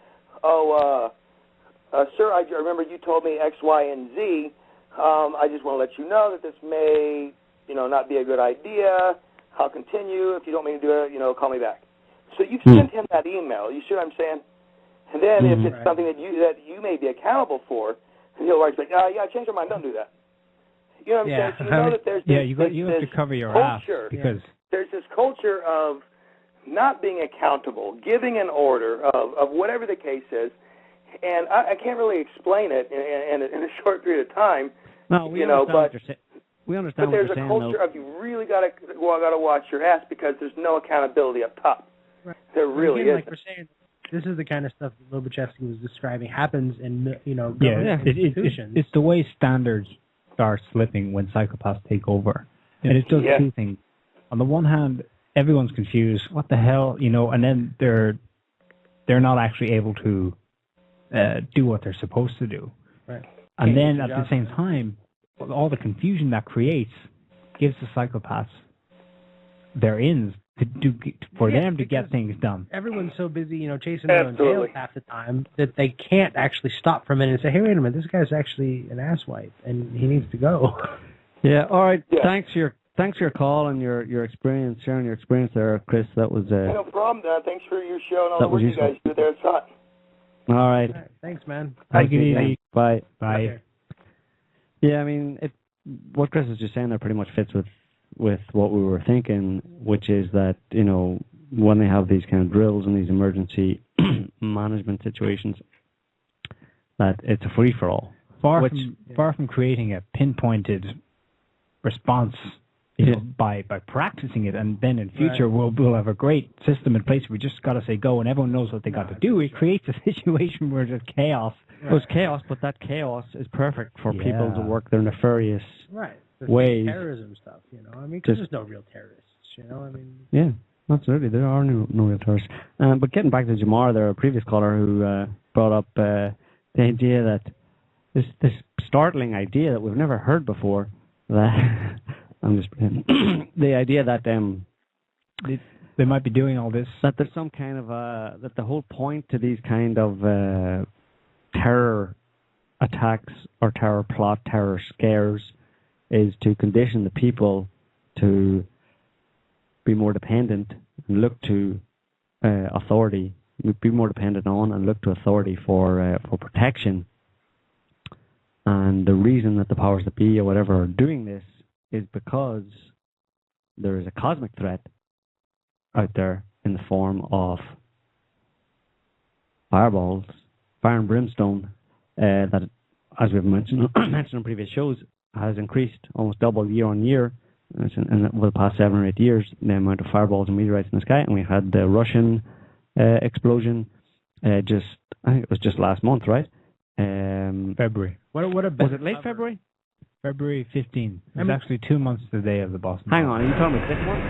S19: Sir, I remember you told me X, Y, and Z. I just want to let you know that this may, not be a good idea. I'll continue. If you don't mean to do it, call me back. So you send him that email. You see what I'm saying? And then if it's something that you may be accountable for, and he'll write like, yeah, change your mind. Don't do that. You know what I'm saying? So you know that there's this,
S3: you have to cover your
S19: culture.
S3: ass because
S19: there's this culture of not being accountable, giving an order of whatever the case is, and I can't really explain it in a short period of time.
S5: No, we understand. We understand.
S19: But there's
S5: what
S19: a
S5: you're
S19: culture
S5: saying,
S19: of you really got to watch your ass because there's no accountability up top.
S4: Right.
S19: There really
S4: Again,
S19: is.
S4: like we're saying, this is the kind of stuff that Lobachevsky was describing happens in institutions.
S3: It's the way standards start slipping when psychopaths take over, and it does two things. On the one hand, everyone's confused. What the hell, and then they're not actually able to do what they're supposed to do.
S4: Right.
S3: And then at the same time, all the confusion that creates gives the psychopaths their ins for them to get things done.
S4: Everyone's so busy, chasing their own tails half the time that they can't actually stop for a minute and say, hey, wait a minute, this guy's actually an asswipe and he needs to go.
S5: Yeah, all right. Yeah. Thanks for your call and your experience, sharing your experience there, Chris. That was
S19: no problem. Thanks for your show and all the work you guys do there at Sott.
S5: All right.
S4: Thanks, man.
S3: Thank you.
S5: Bye.
S3: Bye.
S5: Okay. Yeah, I mean, what Chris was just saying there pretty much fits with what we were thinking, which is that, when they have these kind of drills and these emergency management situations, that it's a free-for-all.
S3: Far from creating a pinpointed response, by practicing it, and then in future we'll have a great system in place. We just got to say go, and everyone knows what they got to do. It creates a situation where there's chaos.
S5: Right. It's chaos, but that chaos is perfect for people to work their nefarious ways.
S4: Terrorism stuff, because there's no real terrorists,
S5: Yeah, absolutely, there are no real terrorists. But getting back to Jamar, there, a previous caller who brought up the idea that this startling idea that we've never heard before, that I'm just the idea that
S3: the they might be doing all this.
S5: That there's some kind of that the whole point to these kind of terror attacks or terror plot, terror scares, is to condition the people to be more dependent and look to authority, be more dependent on and look to authority for protection. And the reason that the powers that be or whatever are doing this is because there is a cosmic threat out there in the form of fireballs, fire and brimstone, that, as we've mentioned in previous shows, has increased almost double year on year in over the past 7 or 8 years, the amount of fireballs and meteorites in the sky. And we had the Russian explosion I think it was just last month, right?
S3: February.
S4: What a
S5: was it late February?
S3: February 15th. It was actually 2 months to the day of the Boston.
S5: Hang on, are you talking about this one?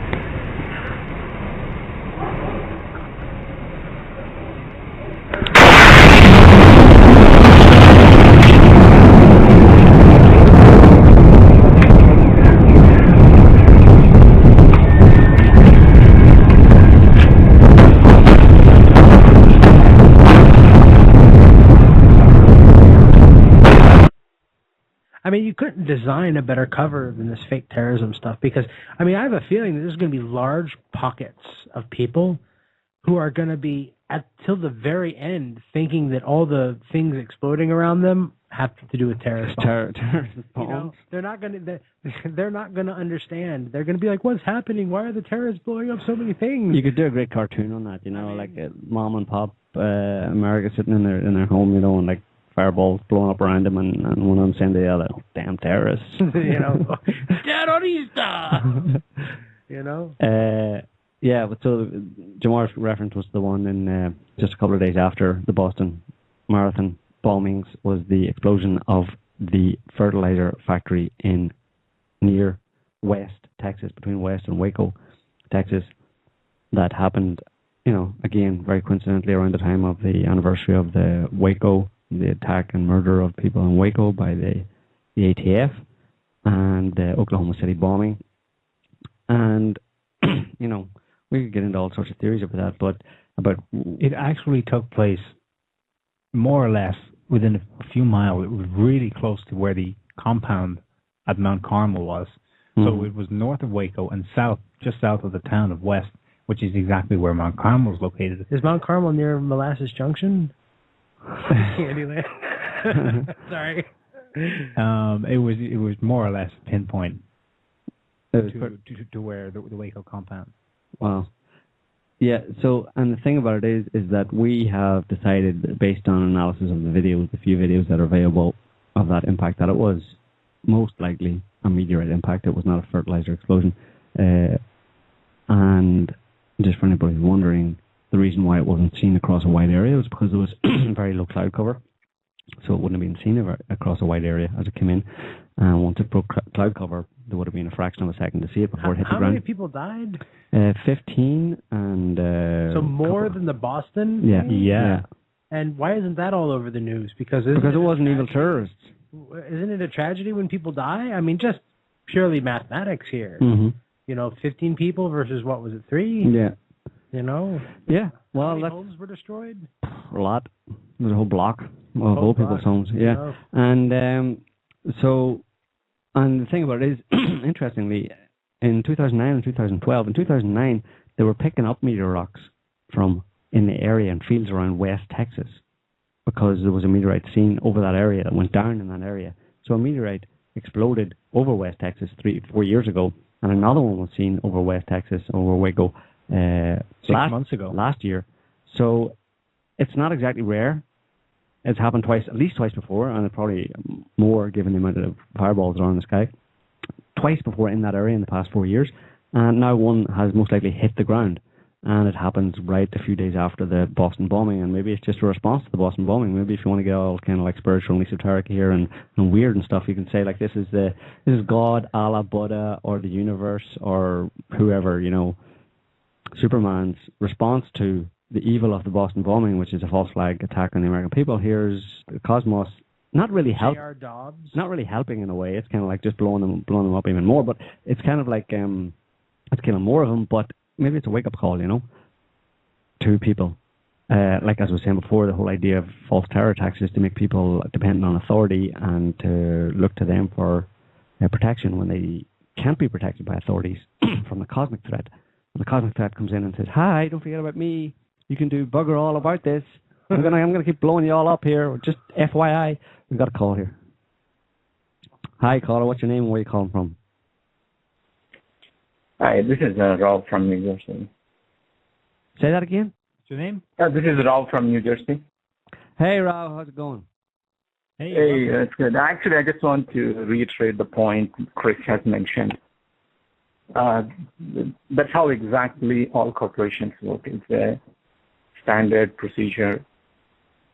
S4: I mean, you couldn't design a better cover than this fake terrorism stuff because, I mean, I have a feeling that there's going to be large pockets of people who are going to be, till the very end, thinking that all the things exploding around them have to do with terrorist bombs. You know, they're not going to understand. They're going to be like, what's happening? Why are the terrorists blowing up so many things?
S5: You could do a great cartoon on that, you know, like mom and pop America sitting in their home, you know, and like fireballs blowing up around them, and one of them saying to the other, "Oh, damn terrorists!"
S4: You know, terrorista. You know.
S5: Yeah, but so Jamar's reference was the one in just a couple of days after the Boston Marathon bombings was the explosion of the fertilizer factory in near West Texas, between West and Waco, Texas. That happened, you know, again very coincidentally around the time of the anniversary of the Waco. The attack and murder of people in Waco by the ATF and the Oklahoma City bombing. And, you know, we could get into all sorts of theories about that, but
S3: it actually took place more or less within a few miles. It was really close to where the compound at Mount Carmel was. So it was north of Waco and just south of the town of West, which is exactly where Mount Carmel is located.
S4: Is Mount Carmel near Molasses Junction? Candyland. Sorry.
S3: It was more or less pinpoint to where the Waco compound.
S5: Wow. Yeah. So, and the thing about it is that we have decided, based on analysis of the videos, the few videos that are available of that impact, that it was most likely a meteorite impact. It was not a fertilizer explosion. And just for anybody who's wondering, the reason why it wasn't seen across a wide area was because there was very low cloud cover, so it wouldn't have been seen across a wide area as it came in. And once it broke cloud cover, there would have been a fraction of a second to see it before it hit the ground.
S4: How many people died?
S5: 15, and
S4: so more than the Boston?
S5: Yeah.
S4: And why isn't that all over the news? Because
S5: it wasn't evil terrorists.
S4: Isn't it a tragedy when people die? I mean, just purely mathematics here.
S5: Mm-hmm.
S4: You know, 15 people versus what was it, 3?
S5: Yeah.
S4: You know?
S5: Yeah. Well,
S4: how many homes were destroyed?
S5: A lot. There's a whole block of old people's homes. Yeah.
S4: Oh.
S5: And so, and the thing about it is, interestingly, in 2009 and 2012, in 2009, they were picking up meteor rocks from in the area and fields around West Texas because there was a meteorite seen over that area that went down in that area. So a meteorite exploded over West Texas 3-4 years ago, and another one was seen over West Texas, over Waco,
S3: 6 months ago.
S5: Last year. So it's not exactly rare. It's happened at least twice before, and it probably more given the amount of fireballs that are in the sky. Twice before in that area in the past 4 years. And now one has most likely hit the ground. And it happens right a few days after the Boston bombing, and maybe it's just a response to the Boston bombing. Maybe if you want to get all kind of like spiritual and esoteric here and weird and stuff, you can say like this is God, Allah, Buddha, or the universe, or whoever, you know, Superman's response to the evil of the Boston bombing, which is a false flag attack on the American people. Here's the cosmos not really helping in a way. It's kind of like just blowing them up even more. But it's kind of like it's killing more of them. But maybe it's a wake up call, to people. Like as I was saying before, the whole idea of false terror attacks is to make people dependent on authority and to look to them for protection when they can't be protected by authorities from the cosmic threat. When the cosmic threat comes in and says, "Hi, don't forget about me. You can do bugger all about this. I'm gonna keep blowing you all up here. Just FYI, we've got a call here." Hi, caller. What's your name and where are you calling from?
S20: Hi, this is Raul from New Jersey.
S5: Say that again.
S3: What's your name?
S20: This is Raul from New Jersey.
S5: Hey, Raul. How's it going?
S20: Hey, that's good. Actually, I just want to reiterate the point Chris has mentioned. That's how exactly all corporations work. It's a standard procedure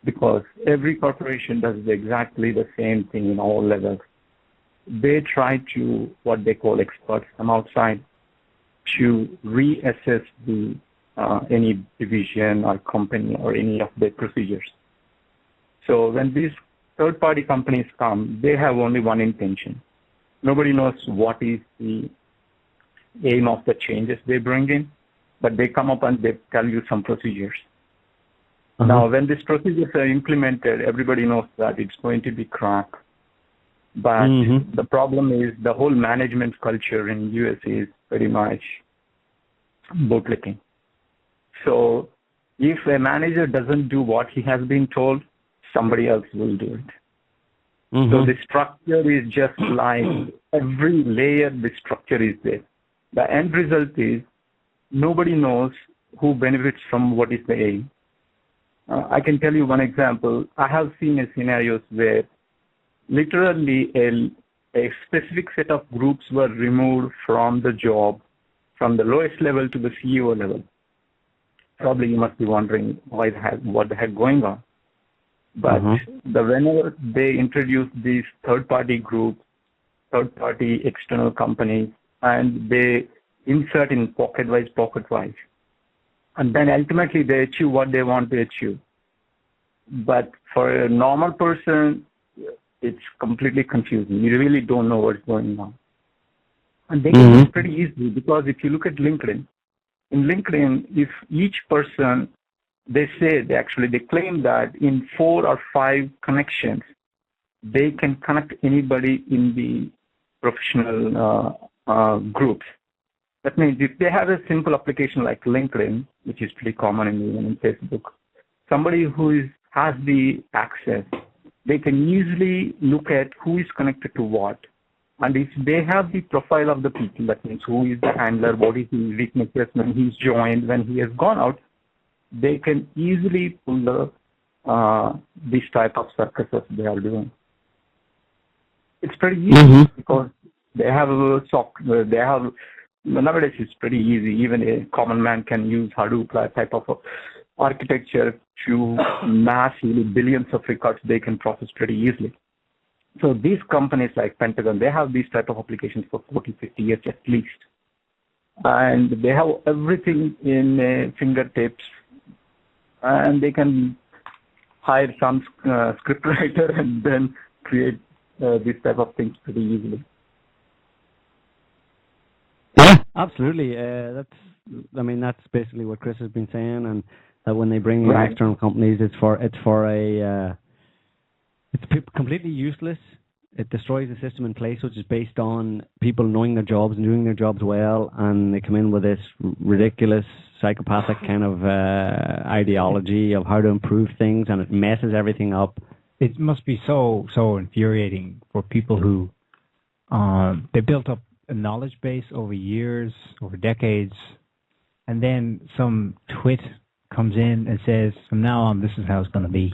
S20: because every corporation does exactly the same thing in all levels. They try to, what they call experts from outside, to reassess any division or company or any of their procedures. So when these third-party companies come, they have only one intention. Nobody knows what is the aim of the changes they bring in, but they come up and they tell you some procedures. Now, when these procedures are implemented, everybody knows that it's going to be crap. But the problem is the whole management culture in US is pretty much bootlicking. So if a manager doesn't do what he has been told, somebody else will do it. So the structure is just like every layer, the structure is there. The end result is nobody knows who benefits from what is the aim. I can tell you one example. I have seen scenarios where literally a specific set of groups were removed from the job, from the lowest level to the CEO level. Probably you must be wondering what the heck going on. But whenever they introduce these third-party groups, third-party external companies, and they insert in pocket-wise, and then ultimately they achieve what they want to achieve. But for a normal person, it's completely confusing. You really don't know what's going on. And they can do it pretty easily because if you look at LinkedIn, in LinkedIn, if each person, they claim that in 4 or 5 connections, they can connect anybody in the professional groups. That means if they have a simple application like LinkedIn, which is pretty common in Facebook, somebody who has the access, they can easily look at who is connected to what. And if they have the profile of the people, that means who is the handler, what is his weaknesses when he's joined, when he has gone out, they can easily pull this type of circuses they are doing. It's pretty easy because they have a nowadays it's pretty easy. Even a common man can use Hadoop type of architecture to mass billions of records they can process pretty easily. So these companies like Pentagon, they have these type of applications for 40, 50 years at least. And they have everything in fingertips. And they can hire some scriptwriter and then create these type of things pretty easily.
S5: Yeah, absolutely. That's basically what Chris has been saying, and that when they bring in external companies, it's completely useless. It destroys the system in place, which is based on people knowing their jobs and doing their jobs well, and they come in with this ridiculous, psychopathic kind of ideology of how to improve things, and it messes everything up.
S3: It must be so infuriating for people who they built up a knowledge base over years, over decades, and then some twit comes in and says, from now on, this is how it's going to be.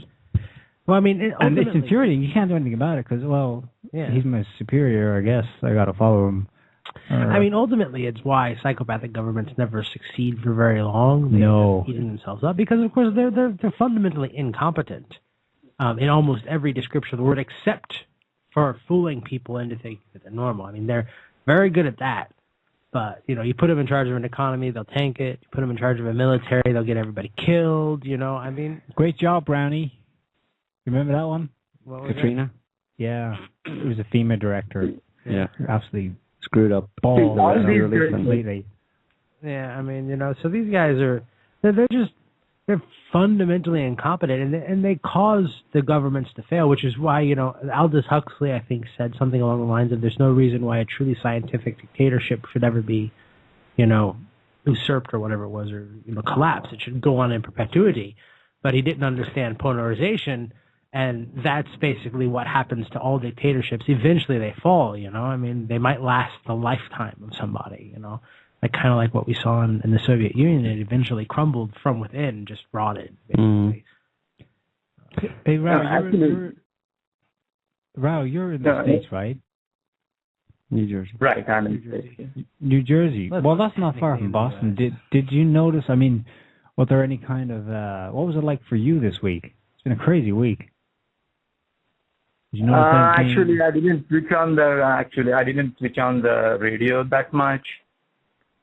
S4: Well, I mean,
S3: and it's infuriating. You can't do anything about it because, he's my superior, I guess. I got to follow him.
S4: I mean, ultimately, it's why psychopathic governments never succeed for very long. They end up eating themselves up because, of course, they're fundamentally incompetent in almost every description of the word, except for fooling people into thinking that they're normal. I mean, they're very good at that. But, you put them in charge of an economy, they'll tank it. You put them in charge of a military, they'll get everybody killed, I mean.
S3: Great job, Brownie. Remember that one?
S5: Katrina?
S3: Yeah. It was a FEMA director.
S5: Yeah.
S3: Absolutely
S5: screwed up.
S3: Completely.
S4: Yeah, I mean, so these guys they're fundamentally incompetent, and they cause the governments to fail, which is why, Aldous Huxley, I think, said something along the lines of there's no reason why a truly scientific dictatorship should ever be, usurped or whatever it was, or, collapse. It should go on in perpetuity. But he didn't understand polarization, and that's basically what happens to all dictatorships. Eventually they fall, I mean, they might last the lifetime of somebody, like kind of like what we saw in the Soviet Union. It eventually crumbled from within, just rotted, basically.
S3: Hey, Rao, you're in the States, right?
S5: New Jersey.
S20: Right, I'm in the States.
S3: New Jersey. Well, that's not far from Boston. Did you notice, I mean, was there any kind of, what was it like for you this week? It's been a crazy week. Did you notice anything?
S20: Actually, I didn't switch on the radio that much.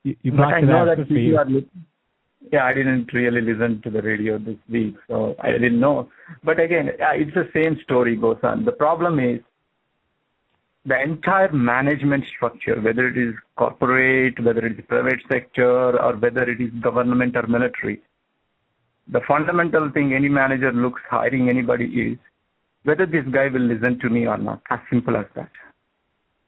S3: You blocked it out. Good for you.
S20: I didn't really listen to the radio this week, so I didn't know. But again, it's the same story goes on. The problem is the entire management structure, whether it is corporate, whether it is private sector, or whether it is government or military. The fundamental thing any manager looks hiring anybody is whether this guy will listen to me or not. As simple as that.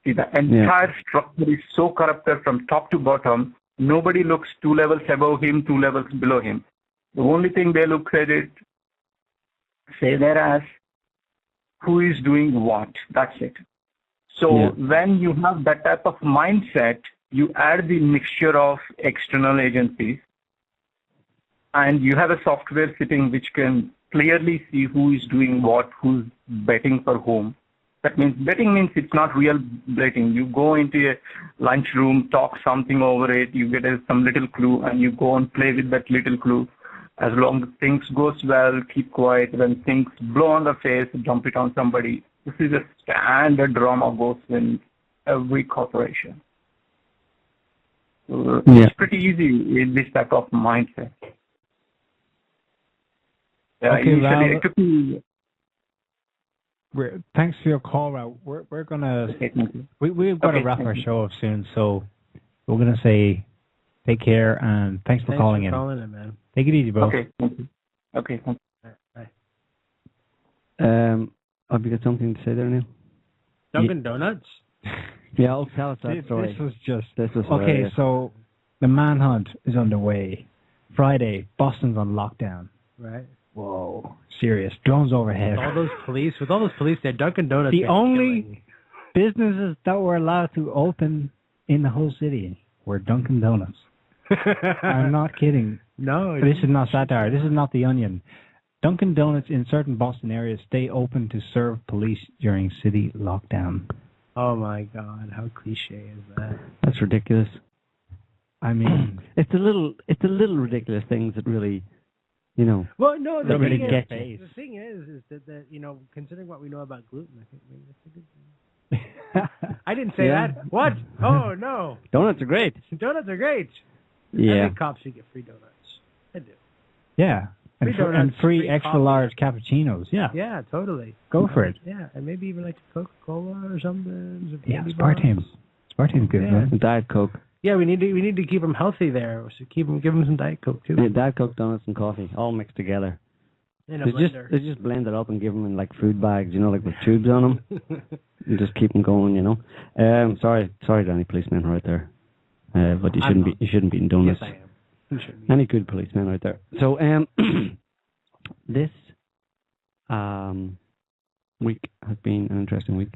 S20: See, the entire structure is so corrupted from top to bottom. Nobody looks 2 levels above him, 2 levels below him. The only thing they look at it, say whereas, who is doing what? That's it. So when you have that type of mindset, you add the mixture of external agencies, and you have a software sitting which can clearly see who is doing what, who's betting for whom. That means betting means it's not real betting. You go into a lunchroom, talk something over it, you get some little clue, and you go and play with that little clue. As long as things goes well, keep quiet. When things blow on the face, dump it on somebody. This is a standard drama goes in every corporation. It's pretty easy in this type of mindset.
S3: Thanks for your call, Rao. We're gonna we've got to wrap our show up soon, so we're gonna say take care and thanks for calling in.
S4: Man.
S3: Take it easy, bro.
S20: Okay, thank you. Okay, thank you.
S4: Bye.
S5: Have you got something to say there, Neil?
S4: Dunkin' Donuts.
S5: Yeah, tell us that story. This was
S3: okay. So the manhunt is underway. Friday, Boston's on lockdown.
S4: Right.
S3: Whoa, serious. Drones overhead.
S4: With all those police there, Dunkin' Donuts.
S3: The only businesses that were allowed to open in the whole city were Dunkin' Donuts. I'm not kidding.
S4: No.
S3: This is not satire. This is not The Onion. Dunkin' Donuts in certain Boston areas stay open to serve police during city lockdown.
S4: Oh my God, how cliche is that?
S5: That's ridiculous.
S3: I mean,
S5: it's a little ridiculous things that really,
S4: Well, no, the thing is that considering what we know about gluten, I think maybe that's a good thing. I didn't say that. What? Oh no.
S5: Donuts are great.
S4: Donuts are great.
S5: Yeah.
S4: I think cops should get free donuts. I do.
S3: Yeah. And free extra large cappuccinos. Yeah.
S4: Yeah, totally.
S3: Go for it.
S4: Yeah, and maybe even like Coca-Cola or something.
S3: Yeah, Spartane's good, man.
S5: Diet Coke.
S4: Yeah, we need to keep them healthy there. So give them some Diet Coke too.
S5: Yeah, Diet Coke, donuts, and coffee all mixed together.
S4: In a blender.
S5: They just blend it up and give them in like food bags, like with tubes on them. You just keep them going, Sorry, Danny, policeman right there. But you shouldn't be eating donuts.
S4: Yes, I am. You shouldn't be.
S5: Any good policeman right there. So this week has been an interesting week.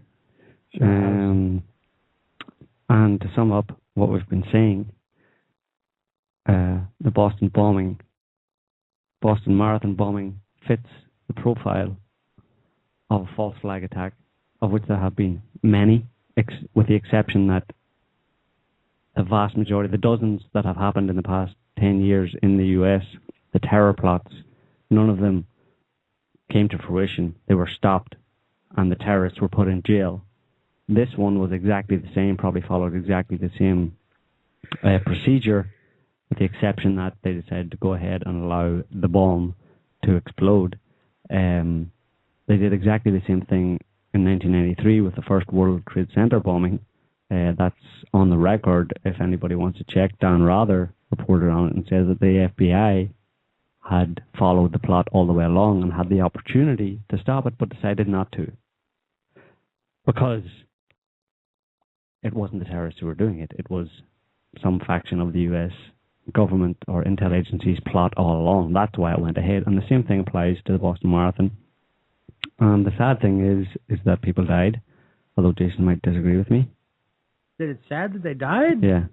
S3: Sure
S5: and to sum up what we've been saying, the Boston Marathon bombing fits the profile of a false flag attack, of which there have been many, with the exception that the vast majority, the dozens that have happened in the past 10 years in the US, the terror plots, none of them came to fruition. They were stopped and the terrorists were put in jail. This one was exactly the same, probably followed exactly the same procedure, with the exception that they decided to go ahead and allow the bomb to explode. They did exactly the same thing in 1993 with the first World Trade Center bombing. That's on the record. If anybody wants to check, Dan Rather reported on it and said that the FBI had followed the plot all the way along and had the opportunity to stop it, but decided not to. Because it wasn't the terrorists who were doing it. It was some faction of the US government or intel agencies' plot all along. That's why it went ahead. And the same thing applies to the Boston Marathon. And the sad thing is that people died, although Jason might disagree with me.
S4: That it's sad that they died?
S5: Yeah.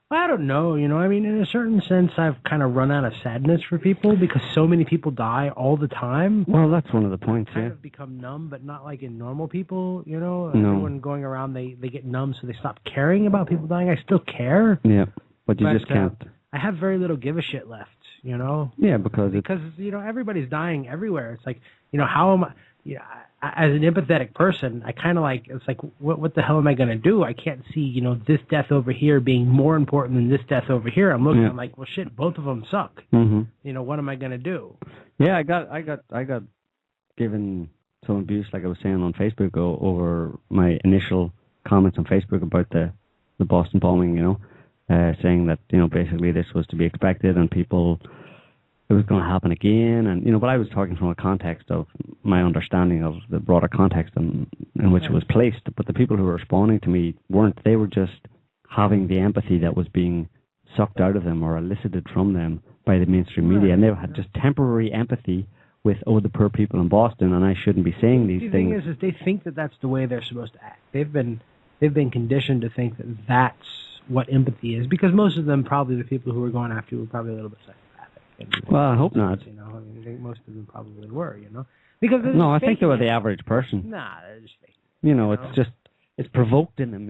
S4: I don't know, I mean, in a certain sense, I've kind of run out of sadness for people because so many people die all the time.
S5: Well, that's one of the points,
S4: kind
S5: yeah.
S4: of become numb, but not like in normal people,
S5: No.
S4: Everyone going around, they get numb, so they stop caring about people dying. I still care.
S5: Yeah, but you just can't.
S4: I have very little give a shit left,
S5: Yeah, because
S4: everybody's dying everywhere. It's like, how am I... as an empathetic person, I kind of it's like, what the hell am I going to do? I can't see, this death over here being more important than this death over here. I'm looking, I'm like, well, shit, both of them suck.
S5: Mm-hmm.
S4: What am I going to do?
S5: Yeah, I got given some abuse, like I was saying on Facebook, over my initial comments on Facebook about the Boston bombing, saying that, basically this was to be expected and people... it was going to happen again, and but I was talking from a context of my understanding of the broader context in which it was placed. But the people who were responding to me weren't. They were just having the empathy that was being sucked out of them or elicited from them by the mainstream media, and they had just temporary empathy with the poor people in Boston, and I shouldn't be saying these things.
S4: The thing is they think that that's the way they're supposed to act. They've been conditioned to think that that's what empathy is, because most of them, probably the people who were going after you, were probably a little bit psychic.
S5: Well, I hope not.
S4: I think most of them probably were, because
S5: no, I think they were the average person.
S4: Nah, they're just fake.
S5: It's provoked in them,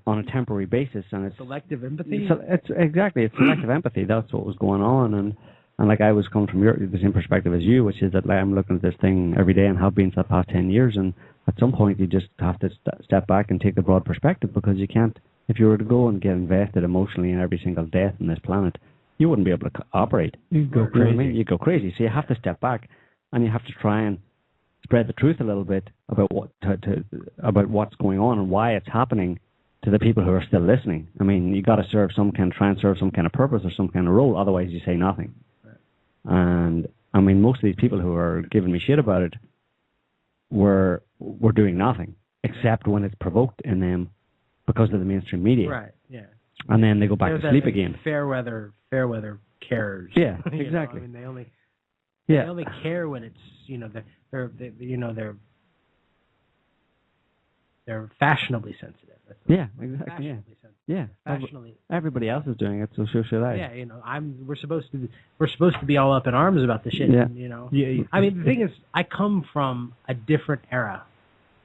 S5: on a temporary basis, and it's
S4: selective empathy.
S5: It's selective empathy. That's what was going on, and like I was coming from the same perspective as you, which is that I'm looking at this thing every day and have been for the past 10 years, and at some point you just have to step back and take the broad perspective, because you can't. If you were to go and get invested emotionally in every single death on this planet, you wouldn't be able to operate.
S3: You'd go crazy.
S5: You know what I mean? You'd go crazy. So you have to step back, and you have to try and spread the truth a little bit about about what's going on and why it's happening to the people who are still listening. I mean, you got to try and serve some kind of purpose or some kind of role. Otherwise, you say nothing. Right. And I mean, most of these people who are giving me shit about it were doing nothing except when it's provoked in them because of the mainstream media.
S4: Right. Yeah.
S5: And then they go back to sleep again.
S4: Fair weather carers.
S5: Yeah, exactly.
S4: I mean, they only care when it's they're fashionably sensitive.
S5: Yeah, exactly. Yeah.
S4: Fashionably.
S5: Everybody else is doing it, so should I.
S4: Yeah, we're supposed to be all up in arms about the shit.
S5: Yeah.
S4: And, I mean, the thing is, I come from a different era,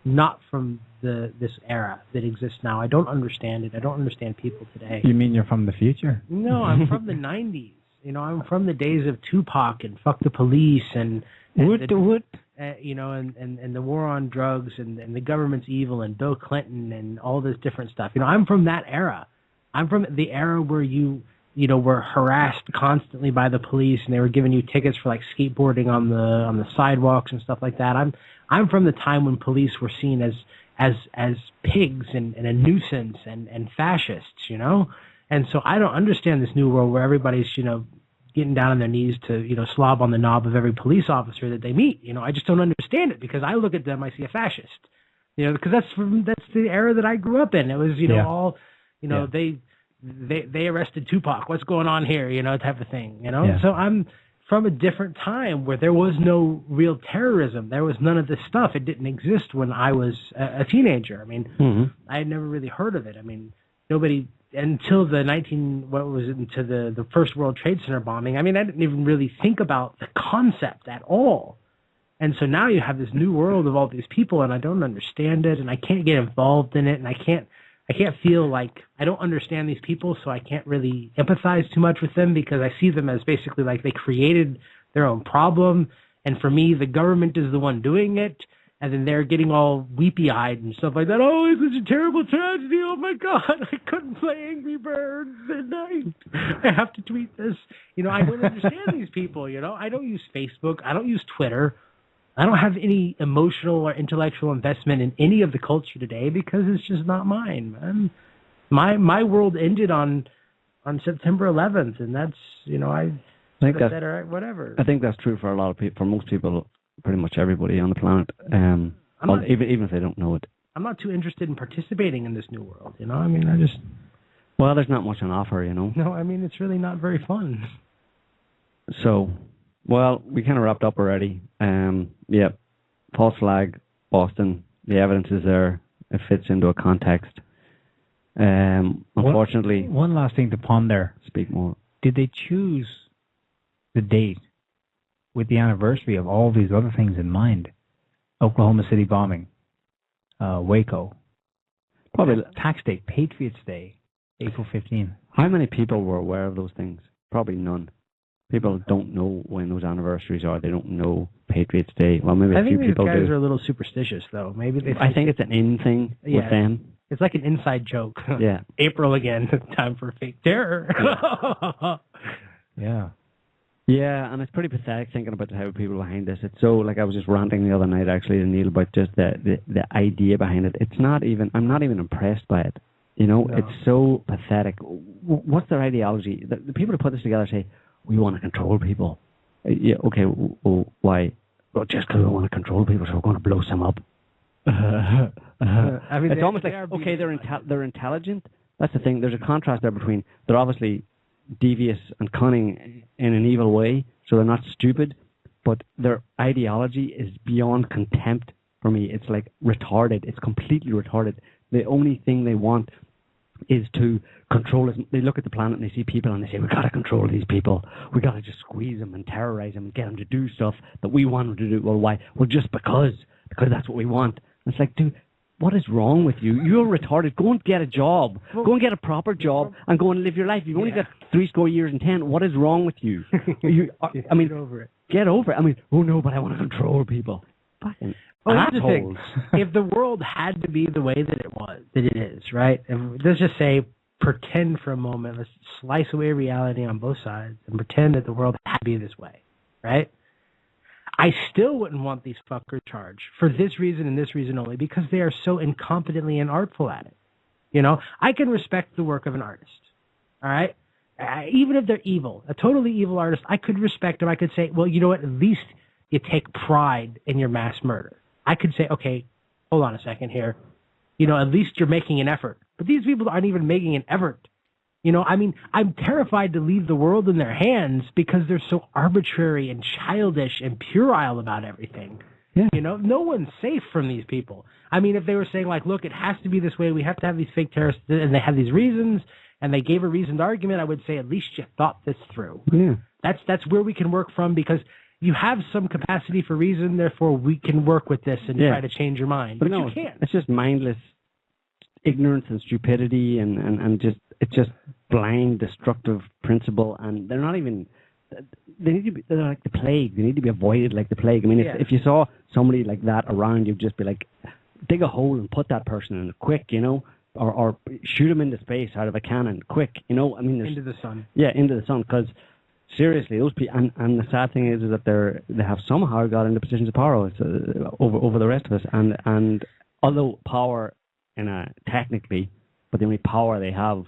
S4: not from this era that exists now. I don't understand it. I don't understand people today.
S3: You mean you're from the future?
S4: No, I'm from the 90s. I'm from the days of Tupac and Fuck the Police and the war on drugs and the government's evil and Bill Clinton and all this different stuff. I'm from that era. I'm from the era where you were harassed constantly by the police and they were giving you tickets for like skateboarding on the sidewalks and stuff like that. I'm from the time when police were seen as pigs and a nuisance and fascists, And so I don't understand this new world where everybody's, getting down on their knees to, slob on the knob of every police officer that they meet. I just don't understand it because I look at them, I see a fascist. Because that's the era that I grew up in. It was, all, they arrested Tupac. What's going on here? Type of thing.
S3: Yeah.
S4: So I'm from a different time where there was no real terrorism. There was none of this stuff. It didn't exist when I was a teenager. I mean, I had never really heard of it. I mean, nobody until the first World Trade Center bombing. I mean, I didn't even really think about the concept at all. And so now you have this new world of all these people, and I don't understand it, and I can't get involved in it, and I can't feel like I don't understand these people, so I can't really empathize too much with them because I see them as basically like they created their own problem, and for me, the government is the one doing it, and then they're getting all weepy-eyed and stuff like that. Oh, it's such a terrible tragedy. Oh, my God, I couldn't play Angry Birds at night. I have to tweet this. I don't understand these people, I don't use Facebook. I don't use Twitter. I don't have any emotional or intellectual investment in any of the culture today because it's just not mine, man. My world ended on on September 11th, and that's, I
S5: think
S4: said, all right, whatever.
S5: I think that's true for a lot of people, for most people, pretty much everybody on the planet, even if they don't know it.
S4: I'm not too interested in participating in this new world,
S5: Well, there's not much on offer,
S4: No, it's really not very fun.
S5: So, well, we kind of wrapped up already. False flag, Boston, the evidence is there. It fits into a context. Unfortunately...
S3: One last thing to ponder.
S5: Speak more.
S3: Did they choose the date with the anniversary of all these other things in mind? Oklahoma City bombing, Waco.
S5: Probably
S3: tax day, Patriots Day, April 15.
S5: How many people were aware of those things? Probably none. People don't know when those anniversaries are. They don't know Patriots Day. Well, maybe a few people do.
S4: I think these guys are a little superstitious, though. Maybe they.
S5: I think it's an in thing with them.
S4: It's like an inside joke.
S5: Yeah.
S4: April again. Time for fake terror.
S3: Yeah.
S5: Yeah, and it's pretty pathetic thinking about how people behind this. It's so, I was just ranting the other night actually to Neil about just the idea behind it. It's not even, I'm not even impressed by it. No. It's so pathetic. What's their ideology? The people who put this together say, we want to control people. Yeah, okay, well, why? Well, just because we want to control people, so we're going to blow some up. It's almost like, okay, they're intelligent. That's the thing. There's a contrast there between, they're obviously devious and cunning in an evil way, so they're not stupid, but their ideology is beyond contempt for me. It's like retarded. It's completely retarded. The only thing they want is to control us. They look at the planet and they see people and they say, we got to control these people. We got to just squeeze them and terrorize them and get them to do stuff that we want them to do. Well, why? Well, just because that's what we want. And it's like, dude, what is wrong with you? You're retarded. Go and get a job. Go and get a proper job and go and live your life. You've only got 3 years and 10. What is wrong with you? Get over it. Get over it. Oh no, but I want to control people. Fucking assholes.
S4: If the world had to be the way that it is, right? Let's just say, pretend for a moment. Let's slice away reality on both sides and pretend that the world had to be this way, right? I still wouldn't want these fuckers charged for this reason and this reason only, because they are so incompetently and artful at it. I can respect the work of an artist, all right? Even if they're evil, a totally evil artist, I could respect them. I could say, well, you know what? At least you take pride in your mass murder. I could say, okay, hold on a second here. At least you're making an effort. But these people aren't even making an effort. I'm terrified to leave the world in their hands because they're so arbitrary and childish and puerile about everything. Yeah. No one's safe from these people. If they were saying, look, it has to be this way, we have to have these fake terrorists, and they have these reasons, and they gave a reasoned argument, I would say at least you thought this through.
S5: Yeah.
S4: That's where we can work from, because you have some capacity for reason, therefore we can work with this and try to change your mind. But no, you can't.
S5: It's just mindless ignorance and stupidity and just it's just blind, destructive principle, and they're not even. They're like the plague. They need to be avoided like the plague. If you saw somebody like that around, you'd just be like, dig a hole and put that person in it quick, or shoot him into space out of a cannon quick,
S4: into the sun.
S5: Yeah, into the sun, because seriously, those people, and the sad thing is that they have somehow got into positions of power over the rest of us, and although power technically, but the only power they have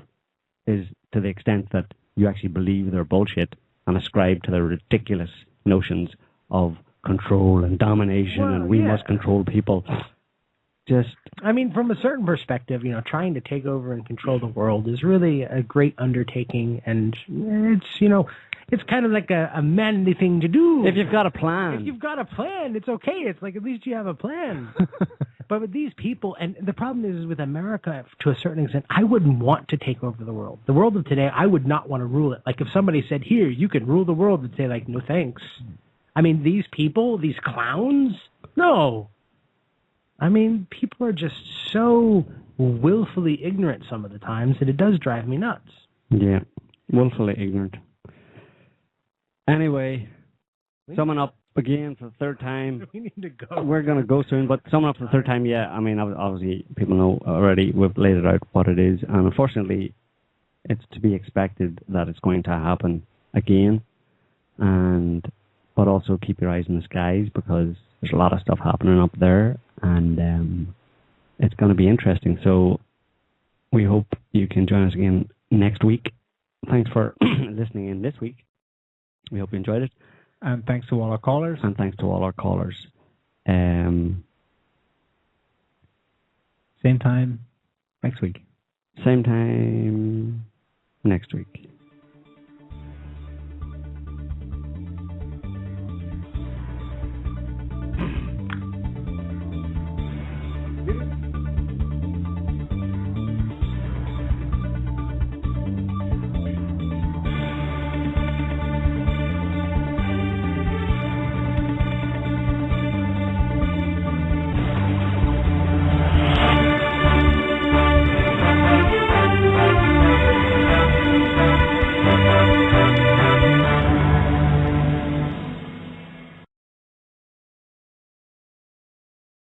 S5: is to the extent that you actually believe their bullshit and ascribe to their ridiculous notions of control and domination and we must control people.
S4: From a certain perspective, trying to take over and control the world is really a great undertaking, and it's kind of like a manly thing to do.
S5: If you've got a plan.
S4: If you've got a plan, it's okay. It's like, at least you have a plan. But with these people, and the problem is with America, to a certain extent, I wouldn't want to take over the world. The world of today, I would not want to rule it. Like, if somebody said, here, you can rule the world, I'd say, no thanks. These people, these clowns, no. People are just so willfully ignorant some of the times that it does drive me nuts.
S5: Yeah, willfully ignorant. Anyway, summing up again for the third time.
S4: We need to go.
S5: We're going to go soon, but summing up for the third time, obviously people know already. We've laid it out what it is, and unfortunately, it's to be expected that it's going to happen again. But also keep your eyes in the skies, because there's a lot of stuff happening up there, and it's going to be interesting. So we hope you can join us again next week thanks for listening in this week. We hope you enjoyed it.
S3: And thanks to all our callers.
S5: Same time
S3: next week.
S5: Same time next week.